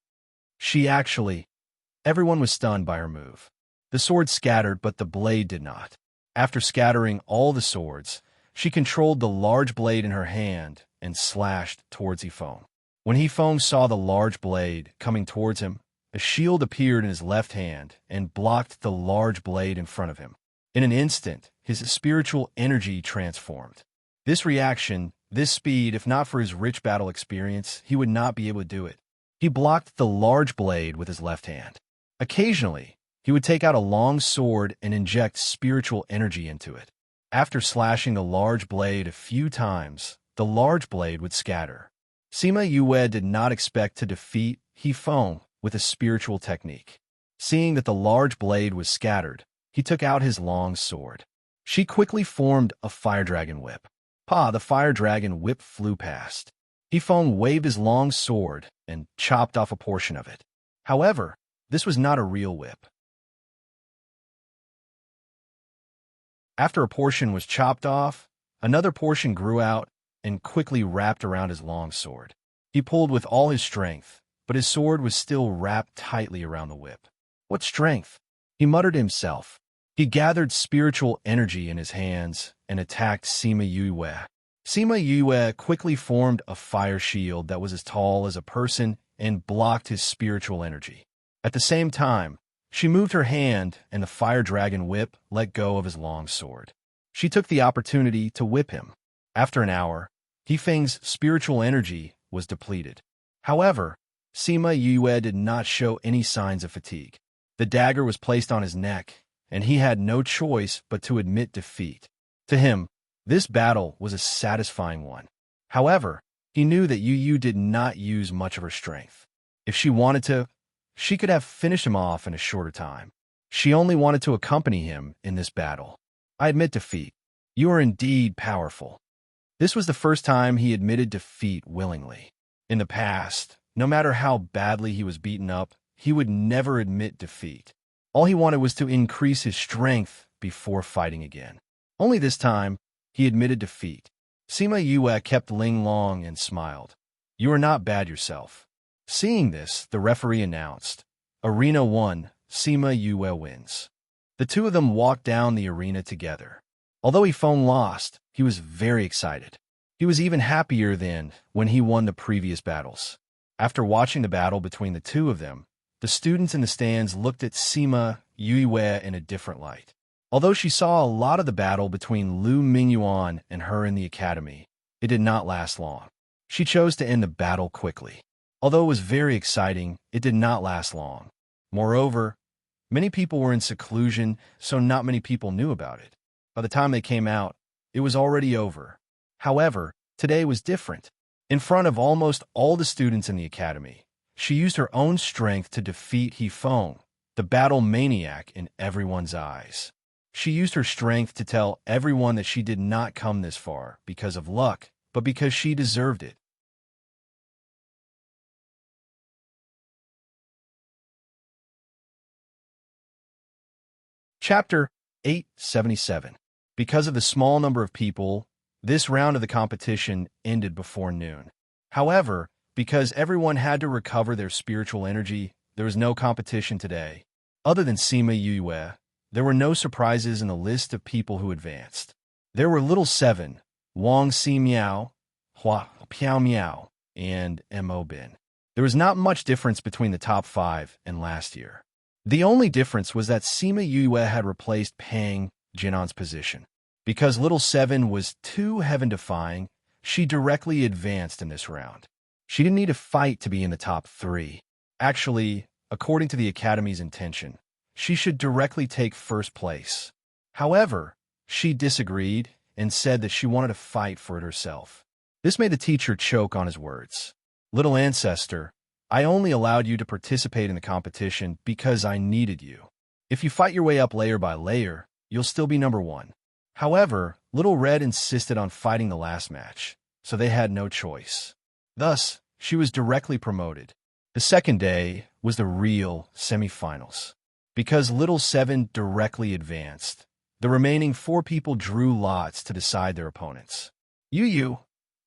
Everyone was stunned by her move. The sword scattered, but the blade did not. After scattering all the swords, she controlled the large blade in her hand and slashed towards Hefeng. When Hefeng saw the large blade coming towards him, a shield appeared in his left hand and blocked the large blade in front of him. In an instant, his spiritual energy transformed. This reaction, this speed, if not for his rich battle experience, he would not be able to do it. He blocked the large blade with his left hand. Occasionally, he would take out a long sword and inject spiritual energy into it. After slashing the large blade a few times, the large blade would scatter. Sima Yue did not expect to defeat Hefeng with a spiritual technique. Seeing that the large blade was scattered, he took out his long sword. She quickly formed a fire dragon whip. The fire dragon whip flew past. Hefeng waved his long sword and chopped off a portion of it. However, this was not a real whip. After a portion was chopped off, another portion grew out and quickly wrapped around his long sword. He pulled with all his strength, but his sword was still wrapped tightly around the whip. What strength? He muttered to himself. He gathered spiritual energy in his hands and attacked Sima Yue. Sima Yue quickly formed a fire shield that was as tall as a person and blocked his spiritual energy. At the same time, she moved her hand and the fire dragon whip let go of his long sword. She took the opportunity to whip him. After an hour, Hefeng's spiritual energy was depleted. However, Sima Yue did not show any signs of fatigue. The dagger was placed on his neck, and he had no choice but to admit defeat. To him, this battle was a satisfying one. However, he knew that Yu did not use much of her strength. If she wanted to, she could have finished him off in a shorter time. She only wanted to accompany him in this battle. I admit defeat. You are indeed powerful. This was the first time he admitted defeat willingly. In the past, no matter how badly he was beaten up, he would never admit defeat. All he wanted was to increase his strength before fighting again. Only this time, he admitted defeat. Sima Yue kept Ling Long and smiled. You are not bad yourself. Seeing this, the referee announced, Arena 1, Sima Yue wins. The two of them walked down the arena together. Although Hefeng lost, he was very excited. He was even happier than when he won the previous battles. After watching the battle between the two of them, the students in the stands looked at Sima Yue in a different light. Although she saw a lot of the battle between Lu Mingyuan and her in the academy, it did not last long. She chose to end the battle quickly. Although it was very exciting, it did not last long. Moreover, many people were in seclusion, so not many people knew about it. By the time they came out, it was already over. However, today was different. In front of almost all the students in the academy, she used her own strength to defeat Hefeng, the battle maniac in everyone's eyes. She used her strength to tell everyone that she did not come this far because of luck, but because she deserved it. Chapter 877. Because of the small number of people, This round of the competition ended before noon. However, because everyone had to recover their spiritual energy, there was no competition today. Other than Sima Yue, there were no surprises in the list of people who advanced. There were Little Seven, Wang Si Miao, Hua Piao Miao, and Mo Bin. There was not much difference between the top 5 and last year. The only difference was that Sima Yue had replaced Pang Jinan's position. Because Little Seven was too heaven-defying, she directly advanced in this round. She didn't need to fight to be in the top 3. Actually, according to the Academy's intention, she should directly take first place. However, she disagreed and said that she wanted to fight for it herself. This made the teacher choke on his words. Little ancestor, I only allowed you to participate in the competition because I needed you. If you fight your way up layer by layer, you'll still be number 1. However, Little Red insisted on fighting the last match, so they had no choice. Thus, she was directly promoted. The second day was the real semifinals. Because Little Seven directly advanced, the remaining 4 people drew lots to decide their opponents. Yu,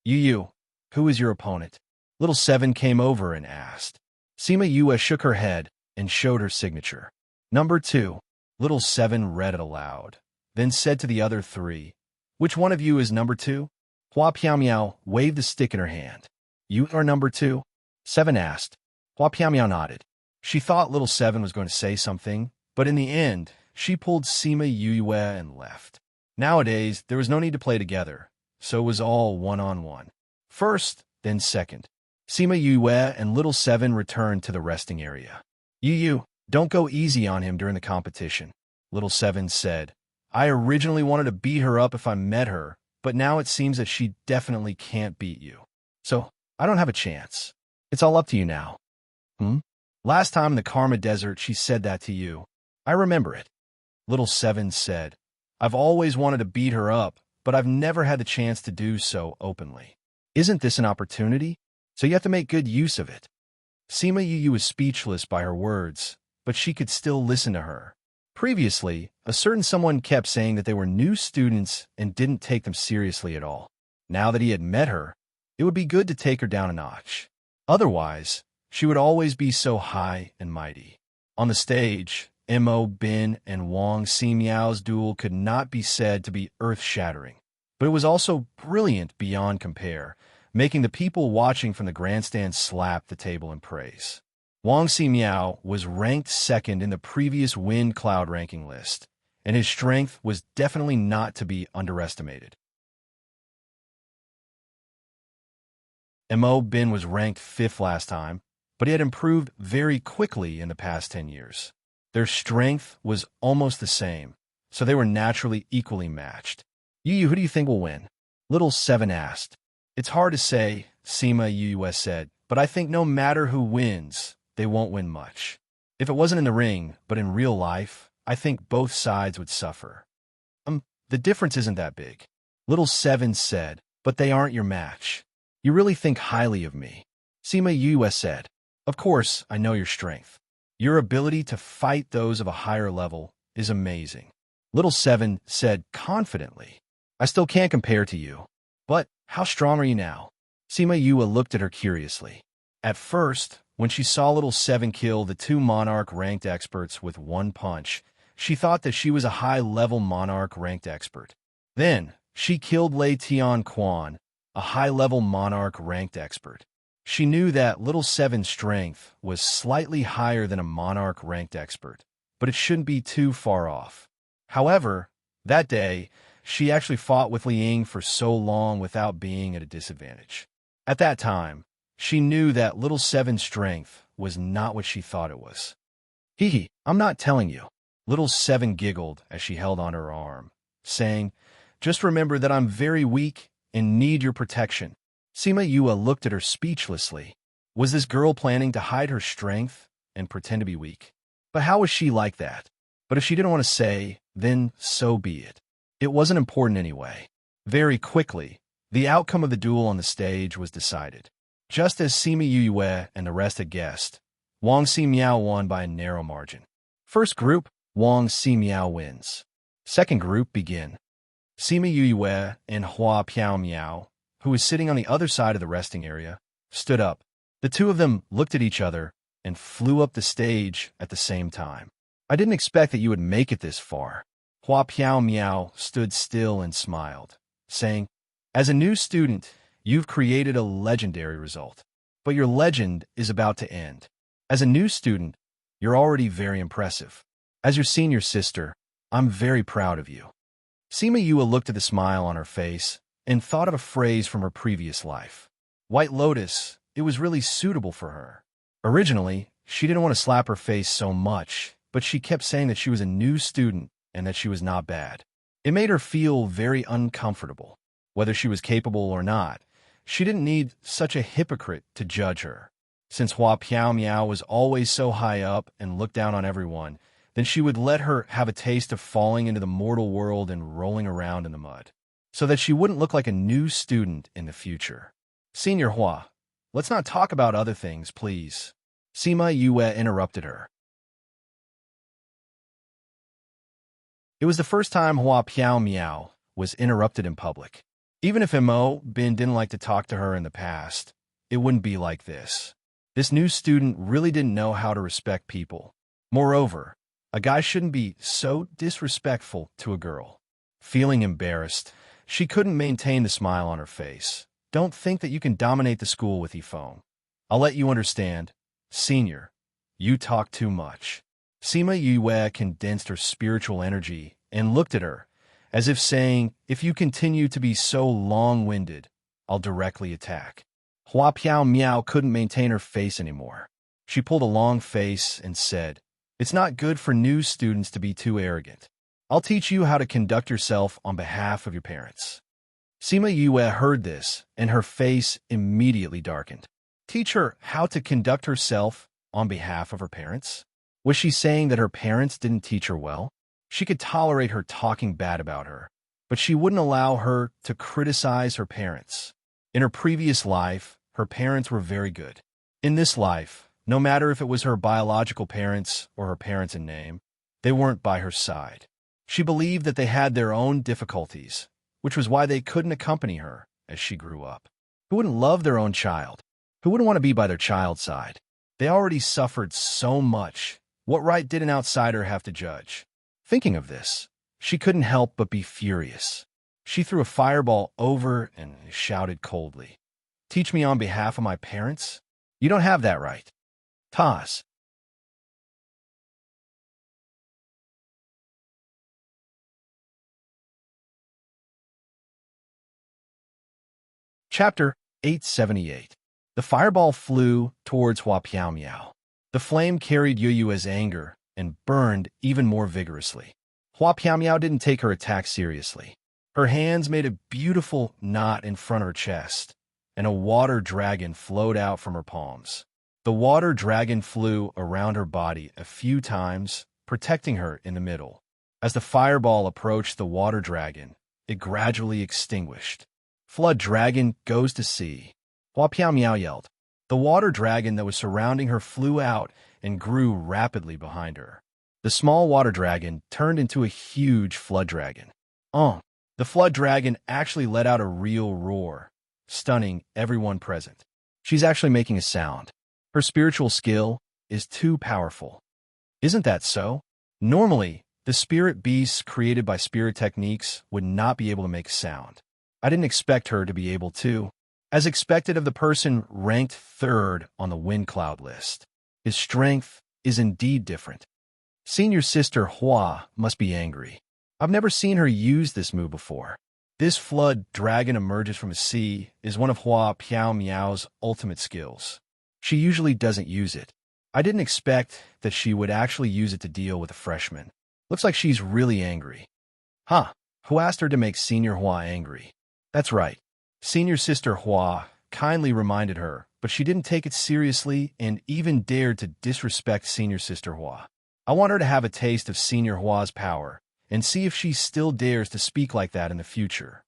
who is your opponent? Little Seven came over and asked. Sima Yue shook her head and showed her signature. Number 2. Little Seven read it aloud, then said to the other 3, which one of you is number 2? Hua Piao waved the stick in her hand. You are number 2? Seven asked. Hua Piao nodded. She thought Little Seven was going to say something, but in the end, she pulled Sima Yue and left. Nowadays, there was no need to play together, so it was all one-on-one. First, then second. Sima Yue and Little Seven returned to the resting area. Yu, don't go easy on him during the competition, Little Seven said. I originally wanted to beat her up if I met her, but now it seems that she definitely can't beat you. So, I don't have a chance. It's all up to you now. Last time in the Karma Desert she said that to you. I remember it. Little Seven said, I've always wanted to beat her up, but I've never had the chance to do so openly. Isn't this an opportunity? So you have to make good use of it. Sima Yu was speechless by her words, but she could still listen to her. Previously, a certain someone kept saying that they were new students and didn't take them seriously at all. Now that he had met her, it would be good to take her down a notch. Otherwise, she would always be so high and mighty. On the stage, Mo Bin and Wang Si Miao's duel could not be said to be earth-shattering, but it was also brilliant beyond compare, making the people watching from the grandstand slap the table in praise. Wang Si Miao was ranked 2nd in the previous Wind Cloud ranking list, and his strength was definitely not to be underestimated. Mo Bin was ranked 5th last time, but he had improved very quickly in the past 10 years. Their strength was almost the same, so they were naturally equally matched. Yu, who do you think will win? Little Seven asked. It's hard to say, Sima Yue said, but I think no matter who wins, they won't win much. If it wasn't in the ring, but in real life, I think both sides would suffer. The difference isn't that big. Little Seven said, but they aren't your match. You really think highly of me. Sima Yue said, of course, I know your strength. Your ability to fight those of a higher level is amazing. Little Seven said confidently, I still can't compare to you. But how strong are you now? Sima Yue looked at her curiously. At first, when she saw Little Seven kill the 2 Monarch-ranked experts with 1 punch, she thought that she was a high-level Monarch-ranked expert. Then, she killed Lei Tian Quan, a high-level Monarch-ranked expert. She knew that Little Seven's strength was slightly higher than a Monarch-ranked expert, but it shouldn't be too far off. However, that day, she actually fought with Liang for so long without being at a disadvantage. At that time, she knew that Little Seven's strength was not what she thought it was. Hee, I'm not telling you. Little Seven giggled as she held on her arm, saying, just remember that I'm very weak and need your protection. Sima Yue looked at her speechlessly. Was this girl planning to hide her strength and pretend to be weak? But how was she like that? But if she didn't want to say, then so be it. It wasn't important anyway. Very quickly, the outcome of the duel on the stage was decided. Just as Sima Yue and the rest had guessed, Wang Si Miao won by a narrow margin. First group, Wang Si Miao wins. Second group, begin. Sima Yue and Hua Piao Miao, who was sitting on the other side of the resting area, stood up. The two of them looked at each other and flew up the stage at the same time. I didn't expect that you would make it this far. Hua Piao Miao stood still and smiled, saying, as a new student, you've created a legendary result. But your legend is about to end. As a new student, you're already very impressive. As your senior sister, I'm very proud of you. Sima Yue looked at the smile on her face and thought of a phrase from her previous life. White Lotus, it was really suitable for her. Originally, she didn't want to slap her face so much, but she kept saying that she was a new student and that she was not bad. It made her feel very uncomfortable. Whether she was capable or not, she didn't need such a hypocrite to judge her. Since Hua Piao Miao was always so high up and looked down on everyone, then she would let her have a taste of falling into the mortal world and rolling around in the mud, so that she wouldn't look like a new student in the future. Senior Hua, let's not talk about other things, please. Sima Yue interrupted her. It was the first time Hua Piao Miao was interrupted in public. Even if Mo Bin didn't like to talk to her in the past, it wouldn't be like this. This new student really didn't know how to respect people. Moreover, a guy shouldn't be so disrespectful to a girl. Feeling embarrassed, she couldn't maintain the smile on her face. Don't think that you can dominate the school with phone. I'll let you understand. Senior, you talk too much. Sima Yue condensed her spiritual energy and looked at her, as if saying, if you continue to be so long-winded, I'll directly attack. Hua Piao Miao couldn't maintain her face anymore. She pulled a long face and said, it's not good for new students to be too arrogant. I'll teach you how to conduct yourself on behalf of your parents. Sima Yue heard this, and her face immediately darkened. Teach her how to conduct herself on behalf of her parents? Was she saying that her parents didn't teach her well? She could tolerate her talking bad about her, but she wouldn't allow her to criticize her parents. In her previous life, her parents were very good. In this life, no matter if it was her biological parents or her parents in name, they weren't by her side. She believed that they had their own difficulties, which was why they couldn't accompany her as she grew up. Who wouldn't love their own child? Who wouldn't want to be by their child's side? They already suffered so much. What right did an outsider have to judge? Thinking of this, she couldn't help but be furious. She threw a fireball over and shouted coldly, teach me on behalf of my parents? You don't have that right. Toss. Chapter 878. The fireball flew towards Hua Piao Miao. The flame carried Yue's anger and burned even more vigorously. Hua Piao Miao didn't take her attack seriously. Her hands made a beautiful knot in front of her chest, and a water dragon flowed out from her palms. The water dragon flew around her body a few times, protecting her in the middle. As the fireball approached the water dragon, it gradually extinguished. Flood dragon goes to sea. Hua Piao Miao yelled. The water dragon that was surrounding her flew out and grew rapidly behind her. The small water dragon turned into a huge flood dragon. The flood dragon actually let out a real roar, stunning everyone present. She's actually making a sound. Her spiritual skill is too powerful. Isn't that so? Normally, the spirit beasts created by spirit techniques would not be able to make sound. I didn't expect her to be able to. As expected of the person ranked third on the wind cloud list. His strength is indeed different. Senior sister Hua must be angry. I've never seen her use this move before. This flood dragon emerges from a sea is one of Hua Piao Miao's ultimate skills. She usually doesn't use it. I didn't expect that she would actually use it to deal with a freshman. Looks like she's really angry. Who asked her to make Senior Hua angry? That's right. Senior sister Hua kindly reminded her, but she didn't take it seriously and even dared to disrespect Senior sister Hua. I want her to have a taste of Senior Hua's power and see if she still dares to speak like that in the future.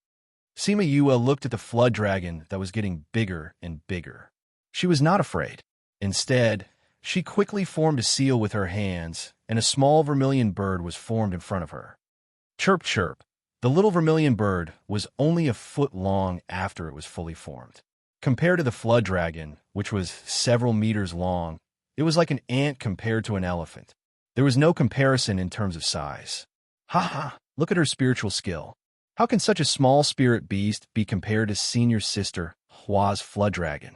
Sima Yue looked at the flood dragon that was getting bigger and bigger. She was not afraid. Instead, she quickly formed a seal with her hands, and a small vermilion bird was formed in front of her. Chirp, chirp. The little vermilion bird was only a foot long after it was fully formed. Compared to the flood dragon, which was several meters long, it was like an ant compared to an elephant. There was no comparison in terms of size. Ha ha, look at her spiritual skill. How can such a small spirit beast be compared to senior sister, Hua's flood dragon?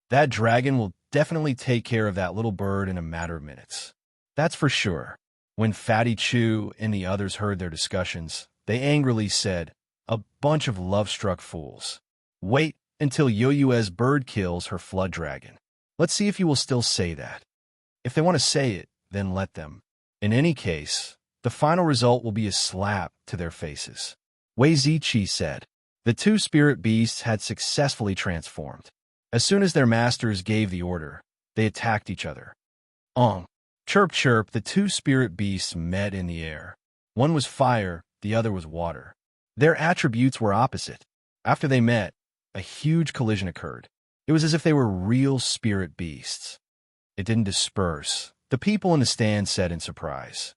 That dragon will definitely take care of that little bird in a matter of minutes. That's for sure. When Fatty Chu and the others heard their discussions, they angrily said, "A bunch of love-struck fools. Wait until Yoyue's bird kills her flood dragon. Let's see if you will still say that. If they want to say it, then let them. In any case, the final result will be a slap to their faces." Wei Ziqi said. The two spirit beasts had successfully transformed. As soon as their masters gave the order, they attacked each other. Ong! Chirp chirp, the two spirit beasts met in the air. One was fire, the other was water. Their attributes were opposite. After they met, a huge collision occurred. It was as if they were real spirit beasts. It didn't disperse. The people in the stand said in surprise.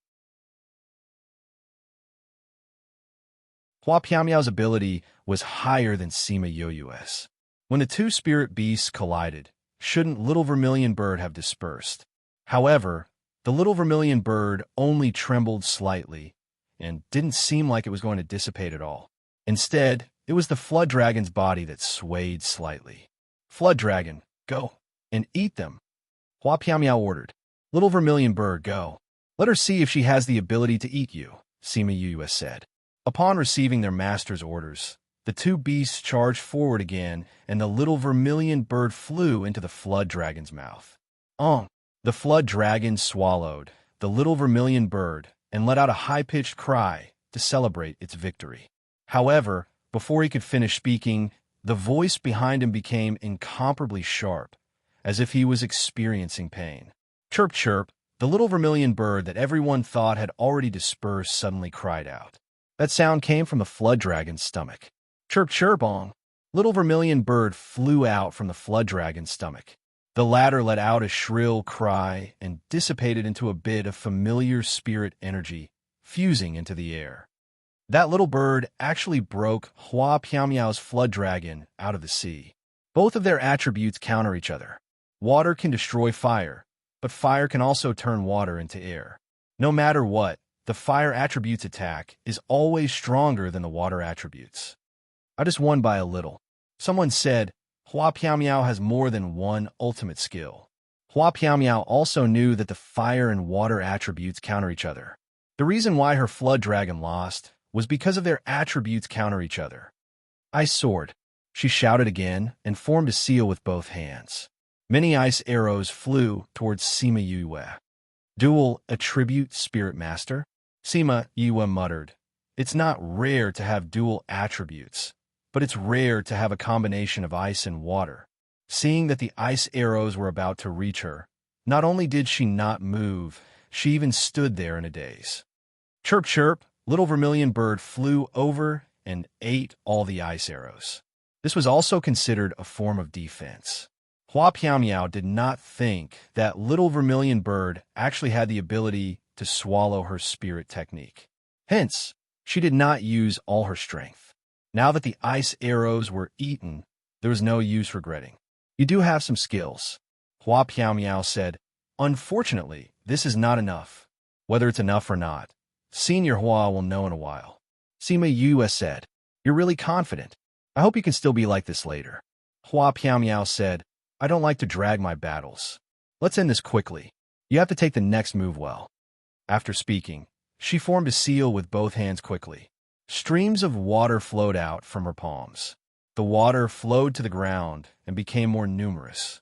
Hua Piaomiao's ability was higher than Sima Yoyue's. When the two spirit beasts collided, shouldn't little vermilion bird have dispersed? However, the little vermilion bird only trembled slightly and didn't seem like it was going to dissipate at all. Instead, it was the flood dragon's body that swayed slightly. Flood dragon, go and eat them. Hua Piaomiao ordered. Little vermilion bird, go. Let her see if she has the ability to eat you, Sima Yoyue said. Upon receiving their master's orders, the two beasts charged forward again, and the little vermilion bird flew into the flood dragon's mouth. The flood dragon swallowed the little vermilion bird and let out a high-pitched cry to celebrate its victory. However, before he could finish speaking, the voice behind him became incomparably sharp, as if he was experiencing pain. Chirp chirp, the little vermilion bird that everyone thought had already dispersed suddenly cried out. That sound came from the flood dragon's stomach. Chirp chirp, ong. Little vermilion bird flew out from the flood dragon's stomach. The latter let out a shrill cry and dissipated into a bit of familiar spirit energy, fusing into the air. That little bird actually broke Hua Piaomiao's flood dragon out of the sea. Both of their attributes counter each other. Water can destroy fire, but fire can also turn water into air. No matter what, the fire attribute's attack is always stronger than the water attributes. I just won by a little. Someone said, Hua Piaomiao has more than one ultimate skill. Hua Piaomiao also knew that the fire and water attributes counter each other. The reason why her flood dragon lost was because of their attributes counter each other. Ice sword. She shouted again and formed a seal with both hands. Many ice arrows flew towards Sima Yoyue. Dual attribute spirit master? Sima Yoyue muttered. It's not rare to have dual attributes, but it's rare to have a combination of ice and water. Seeing that the ice arrows were about to reach her, not only did she not move, she even stood there in a daze. Chirp chirp, little vermilion bird flew over and ate all the ice arrows. This was also considered a form of defense. Hua Piaomiao did not think that little vermilion bird actually had the ability to swallow her spirit technique. Hence, she did not use all her strength. Now that the ice arrows were eaten, there was no use regretting. You do have some skills. Hua Piaomiao said, Unfortunately, this is not enough. Whether it's enough or not, Senior Hua will know in a while. Sima Yoyue said, You're really confident. I hope you can still be like this later. Hua Piaomiao said, I don't like to drag my battles. Let's end this quickly. You have to take the next move well. After speaking, she formed a seal with both hands quickly. Streams of water flowed out from her palms. The water flowed to the ground and became more numerous.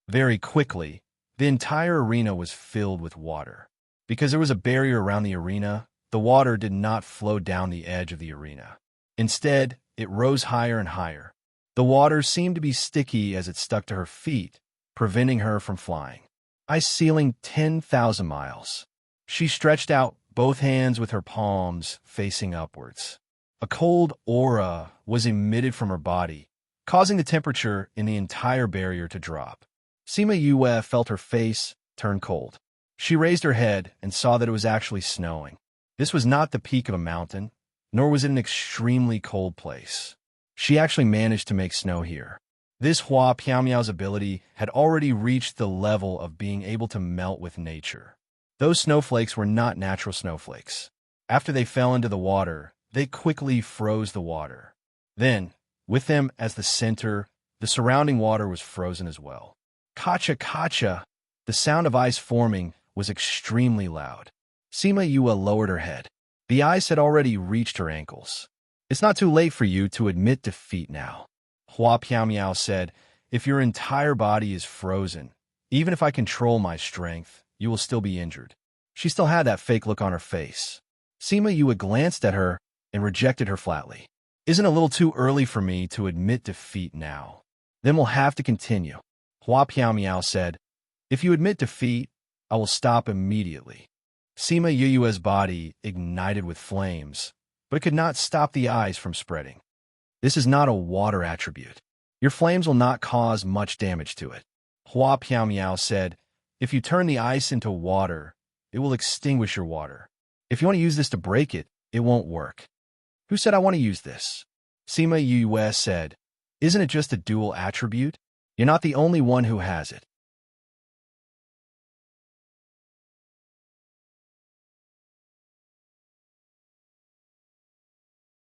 Very quickly, the entire arena was filled with water. Because there was a barrier around the arena, the water did not flow down the edge of the arena. Instead, it rose higher and higher. The water seemed to be sticky as it stuck to her feet, preventing her from flying. Ice ceiling 10,000 miles. She stretched out both hands with her palms facing upwards. A cold aura was emitted from her body, causing the temperature in the entire barrier to drop. Sima Yoyue felt her face turn cold. She raised her head and saw that it was actually snowing. This was not the peak of a mountain, nor was it an extremely cold place. She actually managed to make snow here. This Hua Piaomiao's ability had already reached the level of being able to melt with nature. Those snowflakes were not natural snowflakes. After they fell into the water, they quickly froze the water. Then, with them as the center, the surrounding water was frozen as well. Kacha kacha! The sound of ice forming was extremely loud. Sima Yue lowered her head. The ice had already reached her ankles. It's not too late for you to admit defeat now. Hua Piaomiao said, if your entire body is frozen, even if I control my strength, you will still be injured. She still had that fake look on her face. Sima Yue glanced at her and rejected her flatly. Isn't it a little too early for me to admit defeat now? Then we'll have to continue. Hua Piaomiao said, if you admit defeat, I will stop immediately. Sima Yue's body ignited with flames, but it could not stop the ice from spreading. This is not a water attribute. Your flames will not cause much damage to it. Hua Piaomiao said, if you turn the ice into water, it will extinguish your water. If you want to use this to break it, it won't work. Who said I want to use this? Sima Yue said, isn't it just a dual attribute? You're not the only one who has it.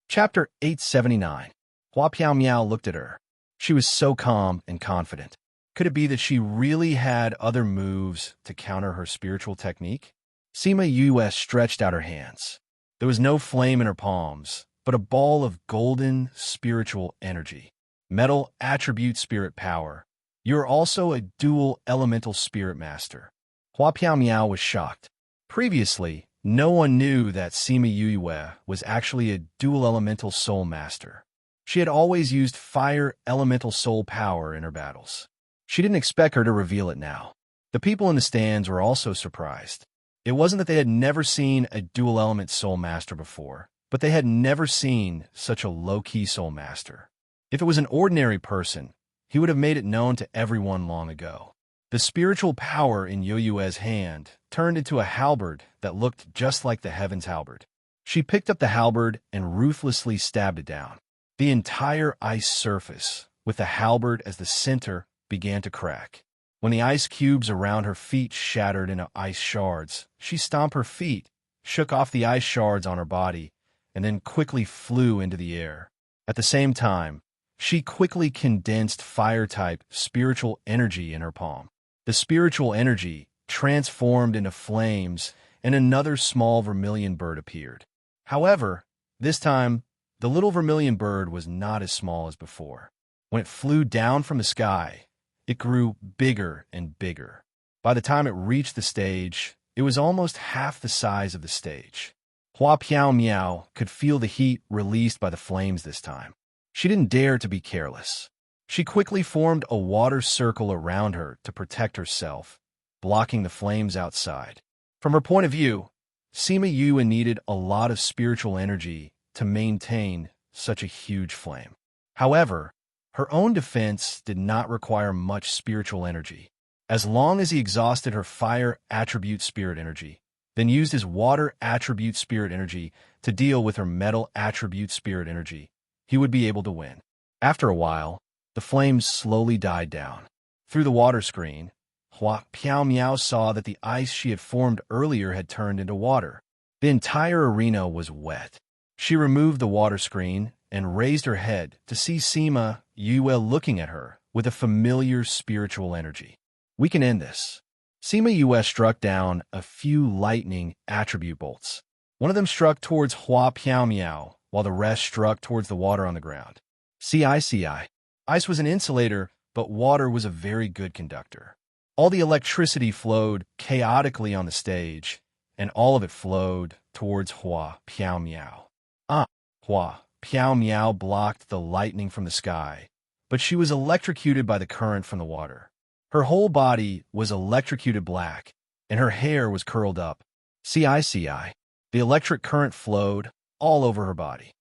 Chapter 879. Hua Piaomiao looked at her. She was so calm and confident. Could it be that she really had other moves to counter her spiritual technique? Sima Yue stretched out her hands. There was no flame in her palms, but a ball of golden spiritual energy. Metal attribute spirit power. You're also a dual elemental spirit master. Hua Piaomiao was shocked. Previously, no one knew that Sima Yue was actually a dual elemental soul master. She had always used fire elemental soul power in her battles. She didn't expect her to reveal it now. The people in the stands were also surprised. It wasn't that they had never seen a dual element soul master before, but they had never seen such a low-key soul master. If it was an ordinary person, he would have made it known to everyone long ago. The spiritual power in Yue's hand turned into a halberd that looked just like the Heaven's halberd. She picked up the halberd and ruthlessly stabbed it down. The entire ice surface, with the halberd as the center, began to crack. When the ice cubes around her feet shattered into ice shards, she stomped her feet, shook off the ice shards on her body, and then quickly flew into the air. At the same time, she quickly condensed fire-type spiritual energy in her palm. The spiritual energy transformed into flames, and another small vermilion bird appeared. However, this time, the little vermilion bird was not as small as before. When it flew down from the sky, it grew bigger and bigger. By the time it reached the stage, it was almost half the size of the stage. Hua Piaomiao could feel the heat released by the flames this time. She didn't dare to be careless. She quickly formed a water circle around her to protect herself, blocking the flames outside. From her point of view, Sima Yue needed a lot of spiritual energy to maintain such a huge flame. However, her own defense did not require much spiritual energy. As long as he exhausted her fire attribute spirit energy, then used his water attribute spirit energy to deal with her metal attribute spirit energy, he would be able to win. After a while, the flames slowly died down. Through the water screen, Hua Piaomiao saw that the ice she had formed earlier had turned into water. The entire arena was wet. She removed the water screen and raised her head to see Sima Yue looking at her with a familiar spiritual energy. We can end this. Sima Yue struck down a few lightning attribute bolts. One of them struck towards Hua Piaomiao, while the rest struck towards the water on the ground. CICI. Ice was an insulator, but water was a very good conductor. All the electricity flowed chaotically on the stage, and all of it flowed towards Hua Piaomiao. Hua Piaomiao blocked the lightning from the sky, but she was electrocuted by the current from the water. Her whole body was electrocuted black, and her hair was curled up. CICI. The electric current flowed all over her body.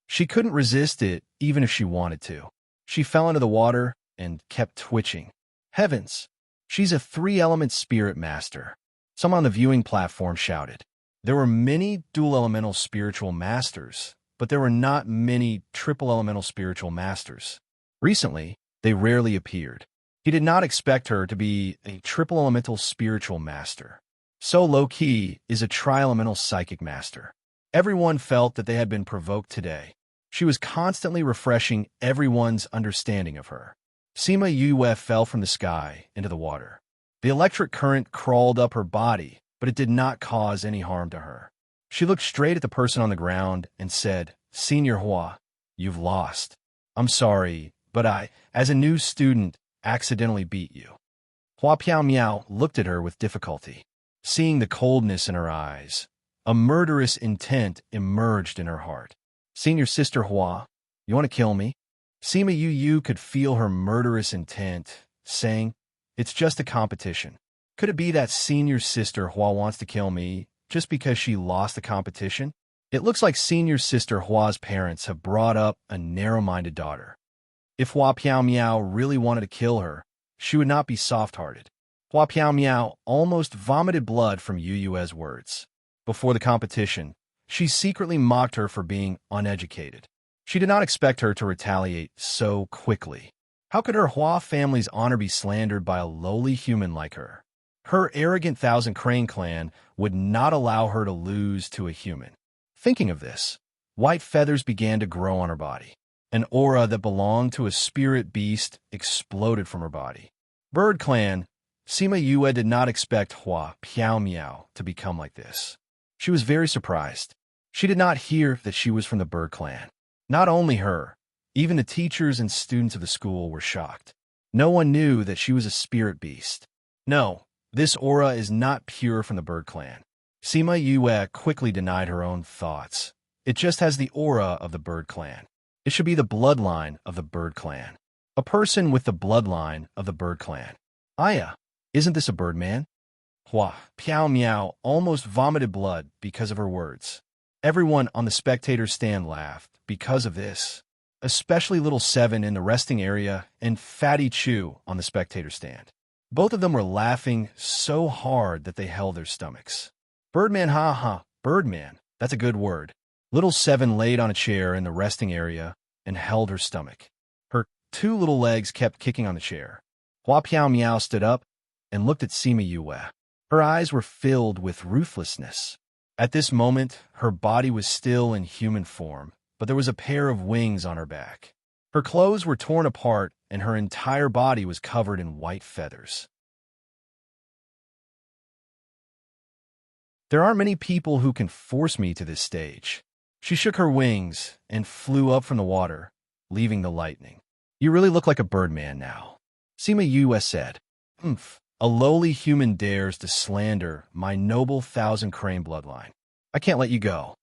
She couldn't resist it even if she wanted to. She fell into the water and kept twitching. Heavens! She's a three-element spirit master. Some on the viewing platform shouted. There were many dual-elemental spiritual masters, but there were not many triple-elemental spiritual masters. Recently, they rarely appeared. He did not expect her to be a triple-elemental spiritual master. So low-key is a tri-elemental psychic master. Everyone felt that they had been provoked today. She was constantly refreshing everyone's understanding of her. Sima Yue fell from the sky into the water. The electric current crawled up her body, but it did not cause any harm to her. She looked straight at the person on the ground and said, "Senior Hua, you've lost. I'm sorry, but I, as a new student, accidentally beat you." Hua Piao Miao looked at her with difficulty. Seeing the coldness in her eyes, a murderous intent emerged in her heart. "Senior Sister Hua, you want to kill me?" Sima Yu could feel her murderous intent, saying, "It's just a competition. Could it be that Senior Sister Hua wants to kill me just because she lost the competition? It looks like Senior Sister Hua's parents have brought up a narrow-minded daughter. If Hua Piao Miao really wanted to kill her, she would not be soft-hearted." Hua Piao Miao almost vomited blood from Yu Yue's words. Before the competition, she secretly mocked her for being uneducated. She did not expect her to retaliate so quickly. How could her Hua family's honor be slandered by a lowly human like her? Her arrogant Thousand Crane clan would not allow her to lose to a human. Thinking of this, white feathers began to grow on her body. An aura that belonged to a spirit beast exploded from her body. Bird clan, Sima Yue did not expect Hua Piao Miao to become like this. She was very surprised. She did not hear that she was from the bird clan. Not only her, even the teachers and students of the school were shocked. No one knew that she was a spirit beast. No, this aura is not pure from the bird clan. Sima Yue quickly denied her own thoughts. It just has the aura of the bird clan. It should be the bloodline of the bird clan. A person with the bloodline of the bird clan. Aya, isn't this a bird man? Hua Piao Miao almost vomited blood because of her words. Everyone on the spectator stand laughed because of this, especially Little Seven in the resting area and Fatty Chu on the spectator stand. Both of them were laughing so hard that they held their stomachs. "Birdman, ha ha, Birdman, that's a good word." Little Seven laid on a chair in the resting area and held her stomach. Her two little legs kept kicking on the chair. Hua Piao Miao stood up and looked at Sima Yue. Her eyes were filled with ruthlessness. At this moment, her body was still in human form, but there was a pair of wings on her back. Her clothes were torn apart, and her entire body was covered in white feathers. "There aren't many people who can force me to this stage." She shook her wings and flew up from the water, leaving the lightning. "You really look like a birdman now," Sima Yue said. "Humph. A lowly human dares to slander my noble Thousand Crane bloodline. I can't let you go."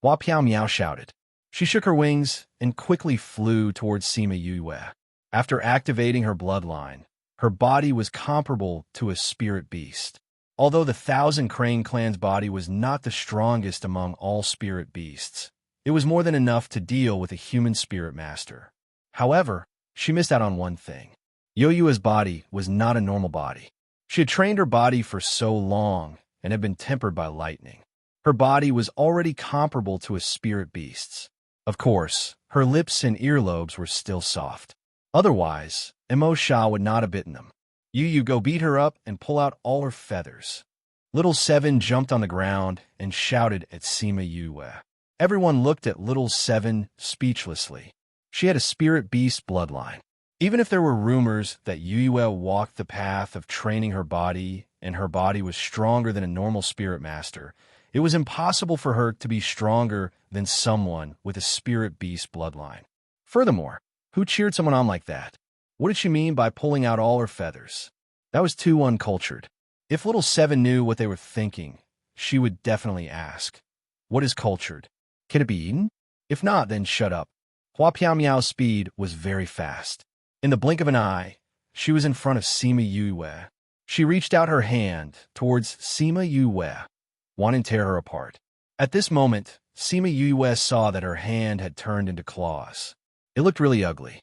Hua Piao Miao shouted. She shook her wings and quickly flew towards Sima Yue. After activating her bloodline, her body was comparable to a spirit beast. Although the Thousand Crane clan's body was not the strongest among all spirit beasts, it was more than enough to deal with a human spirit master. However, she missed out on one thing. Yo-Yue's body was not a normal body. She had trained her body for so long and had been tempered by lightning. Her body was already comparable to a spirit beast's. Of course, her lips and earlobes were still soft. Otherwise, Emo Sha would not have bitten them. "You go beat her up and pull out all her feathers." Little Seven jumped on the ground and shouted at Sima Yue. Everyone looked at Little Seven speechlessly. She had a spirit beast bloodline. Even if there were rumors that Yu Yue walked the path of training her body and her body was stronger than a normal spirit master, it was impossible for her to be stronger than someone with a spirit beast bloodline. Furthermore, who cheered someone on like that? What did she mean by pulling out all her feathers? That was too uncultured. If Little Seven knew what they were thinking, she would definitely ask, "What is cultured? Can it be eaten? If not, then shut up." Hua Piao Miao's speed was very fast. In the blink of an eye, she was in front of Sima Yue. She reached out her hand towards Sima Yue, wanting to tear her apart. At this moment, Sima Yue saw that her hand had turned into claws. It looked really ugly.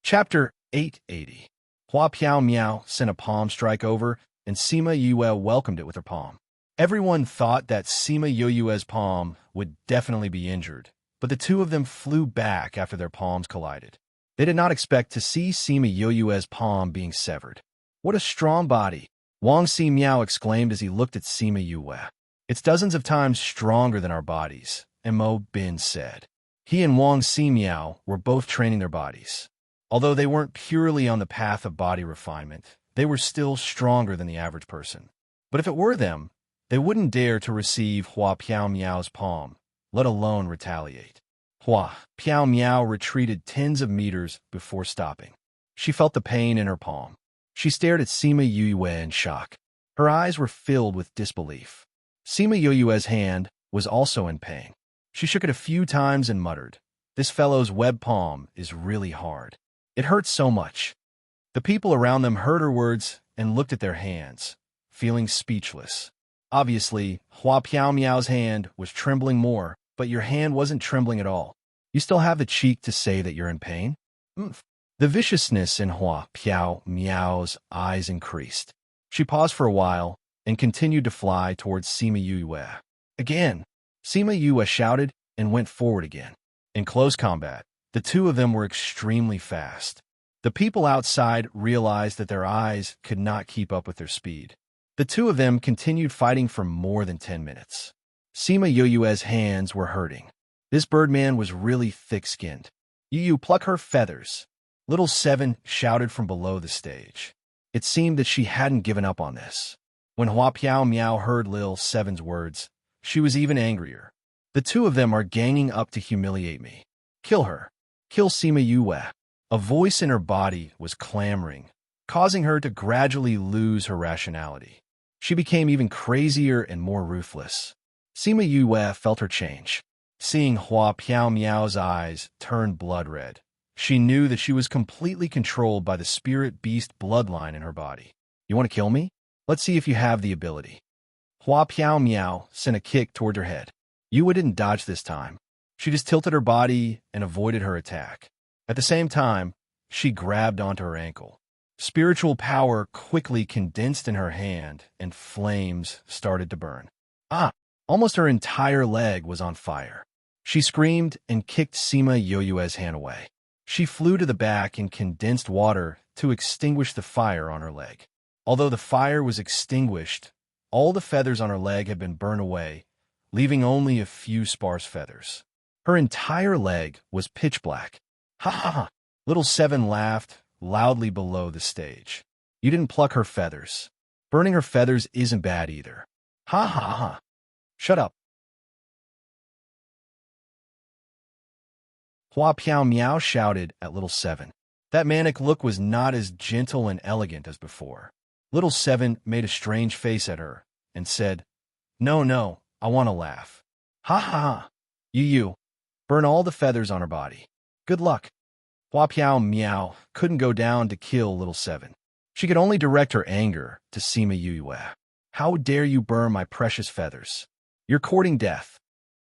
Chapter 880. Hua Piao Miao sent a palm strike over, and Sima Yue welcomed it with her palm. Everyone thought that Sima Yue's palm would definitely be injured, but the two of them flew back after their palms collided. They did not expect to see Sima Yue's palm being severed. What a strong body! Wang Si Miao exclaimed as he looked at Sima Yue. It's dozens of times stronger than our bodies, and Mo Bin said. He and Wang Si Miao were both training their bodies. Although they weren't purely on the path of body refinement, they were still stronger than the average person. But if it were them, they wouldn't dare to receive Hua Piao Miao's palm, let alone retaliate. Hua Piao Miao retreated tens of meters before stopping. She felt the pain in her palm. She stared at Sima Yue in shock. Her eyes were filled with disbelief. Sima Yue's hand was also in pain. She shook it a few times and muttered, "This fellow's web palm is really hard. It hurts so much." The people around them heard her words and looked at their hands, feeling speechless. Obviously, Hua Piao Miao's hand was trembling more, but your hand wasn't trembling at all. You still have the cheek to say that you're in pain? The viciousness in Hua Piao Miao's eyes increased. She paused for a while and continued to fly towards Sima Yue. Again, Sima Yue shouted and went forward again. In close combat, the two of them were extremely fast. The people outside realized that their eyes could not keep up with their speed. The two of them continued fighting for more than 10 minutes. Sima Yue's hands were hurting. This birdman was really thick-skinned. "You pluck her feathers," Little Seven shouted from below the stage. It seemed that she hadn't given up on this. When Hua Piao Miao heard Lil Seven's words, she was even angrier. "The two of them are ganging up to humiliate me. Kill her. Kill Sima Yue." A voice in her body was clamoring, causing her to gradually lose her rationality. She became even crazier and more ruthless. Sima Yue felt her change. Seeing Hua Piao Miao's eyes turn blood red, she knew that she was completely controlled by the spirit beast bloodline in her body. "You want to kill me? Let's see if you have the ability." Hua Piao Miao sent a kick toward her head. Yue didn't dodge this time. She just tilted her body and avoided her attack. At the same time, she grabbed onto her ankle. Spiritual power quickly condensed in her hand, and flames started to burn. Almost her entire leg was on fire. She screamed and kicked Sima Yue's hand away. She flew to the back and condensed water to extinguish the fire on her leg. Although the fire was extinguished, all the feathers on her leg had been burned away, leaving only a few sparse feathers. Her entire leg was pitch black. "Ha ha ha!" Little Seven laughed loudly below the stage. "You didn't pluck her feathers. Burning her feathers isn't bad either. Ha ha ha! Shut up." Hua Piao Miao shouted at Little Seven. That manic look was not as gentle and elegant as before. Little Seven made a strange face at her and said, No, I want to laugh. Ha ha ha! You, burn all the feathers on her body. Good luck." Hua Piao Miao couldn't go down to kill Little Seven. She could only direct her anger to Sima Yue. "How dare you burn my precious feathers? You're courting death."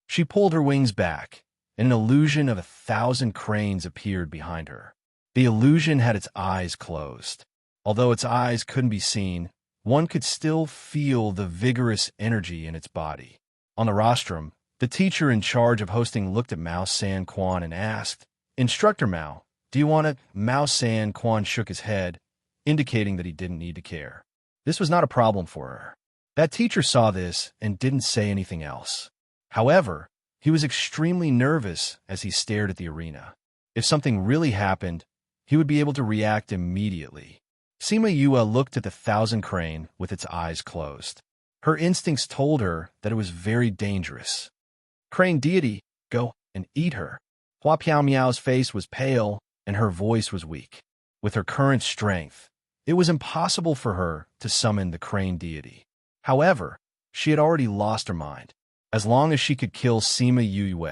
She pulled her wings back, and an illusion of 1,000 cranes appeared behind her. The illusion had its eyes closed. Although its eyes couldn't be seen, one could still feel the vigorous energy in its body. On the rostrum, the teacher in charge of hosting looked at Mao San Quan and asked, "Instructor Mao, do you want it?" Mao San Quan shook his head, indicating that he didn't need to care. This was not a problem for her. That teacher saw this and didn't say anything else. However, he was extremely nervous as he stared at the arena. If something really happened, he would be able to react immediately. Sima Yue looked at the 1,000 crane with its eyes closed. Her instincts told her that it was very dangerous. "Crane deity, go and eat her." Hua Piao Miao's face was pale and her voice was weak. With her current strength, it was impossible for her to summon the crane deity. However, she had already lost her mind. As long as she could kill Sima Yue,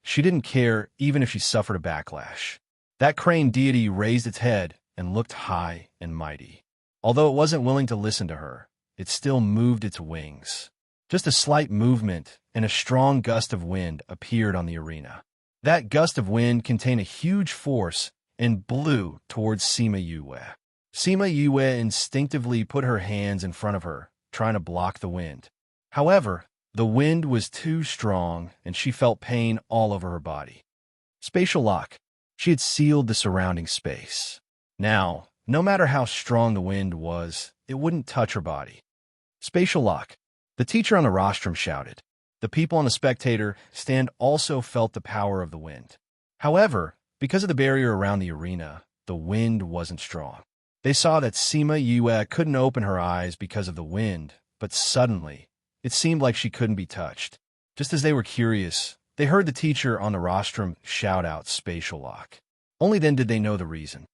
she didn't care even if she suffered a backlash. That crane deity raised its head and looked high and mighty. Although it wasn't willing to listen to her, it still moved its wings. Just a slight movement and a strong gust of wind appeared on the arena. That gust of wind contained a huge force and blew towards Sima Yue. Sima Yue instinctively put her hands in front of her, trying to block the wind. However, the wind was too strong, and she felt pain all over her body. Spatial lock. She had sealed the surrounding space. Now, no matter how strong the wind was, it wouldn't touch her body. Spatial lock. The teacher on the rostrum shouted. The people on the spectator stand also felt the power of the wind. However, because of the barrier around the arena, the wind wasn't strong. They saw that Sima Yue couldn't open her eyes because of the wind, but suddenly, it seemed like she couldn't be touched. Just as they were curious, they heard the teacher on the rostrum shout out spatial lock. Only then did they know the reason.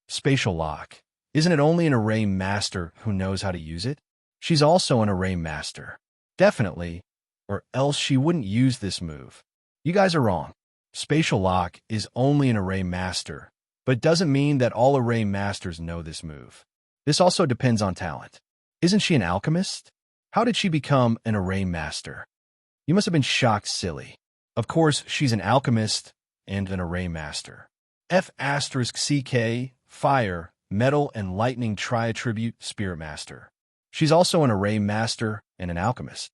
Spatial lock. Isn't it only an array master who knows how to use it? She's also an array master. Definitely, or else she wouldn't use this move. You guys are wrong. Spatial lock is only an array master, but it doesn't mean that all array masters know this move. This also depends on talent. Isn't she an alchemist? How did she become an array master? You must have been shocked silly. Of course, she's an alchemist and an array master. F***CK, fire, metal, and lightning tri-attribute spirit master. She's also an array master and an alchemist.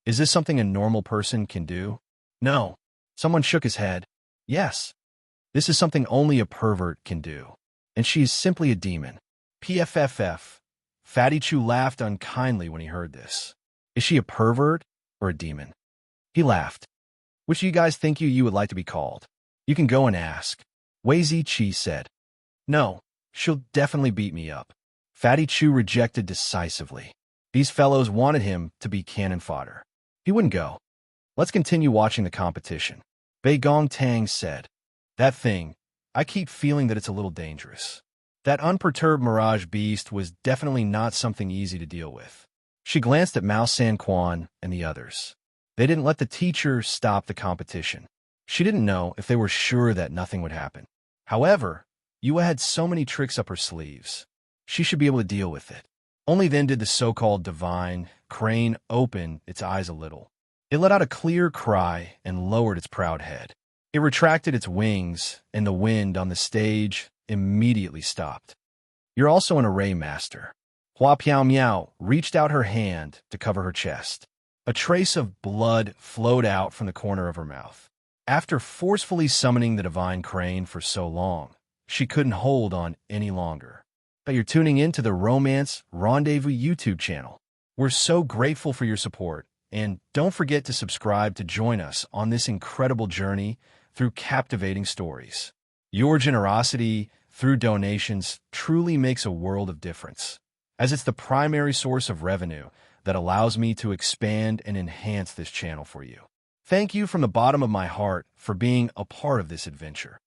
Is this something a normal person can do? No. Someone shook his head. Yes. This is something only a pervert can do. And she is simply a demon. PFFF. Fatty Chu laughed unkindly when he heard this. Is she a pervert or a demon? He laughed. Which do you guys think you would like to be called? You can go and ask. Wei Ziqi said. No, she'll definitely beat me up. Fatty Chu rejected decisively. These fellows wanted him to be cannon fodder. He wouldn't go. Let's continue watching the competition. Bei Gong Tang said. That thing, I keep feeling that it's a little dangerous. That unperturbed mirage beast was definitely not something easy to deal with. She glanced at Mao Sanquan and the others. They didn't let the teacher stop the competition. She didn't know if they were sure that nothing would happen. However, Yue had so many tricks up her sleeves. She should be able to deal with it. Only then did the so-called divine crane open its eyes a little. It let out a clear cry and lowered its proud head. It retracted its wings, and the wind on the stage immediately stopped. You're also an array master. Hua Piao Miao reached out her hand to cover her chest. A trace of blood flowed out from the corner of her mouth. After forcefully summoning the divine crane for so long, she couldn't hold on any longer. But you're tuning in to the Romance Rendezvous YouTube channel. We're so grateful for your support, and don't forget to subscribe to join us on this incredible journey through captivating stories. Your generosity through donations truly makes a world of difference, as it's the primary source of revenue that allows me to expand and enhance this channel for you. Thank you from the bottom of my heart for being a part of this adventure.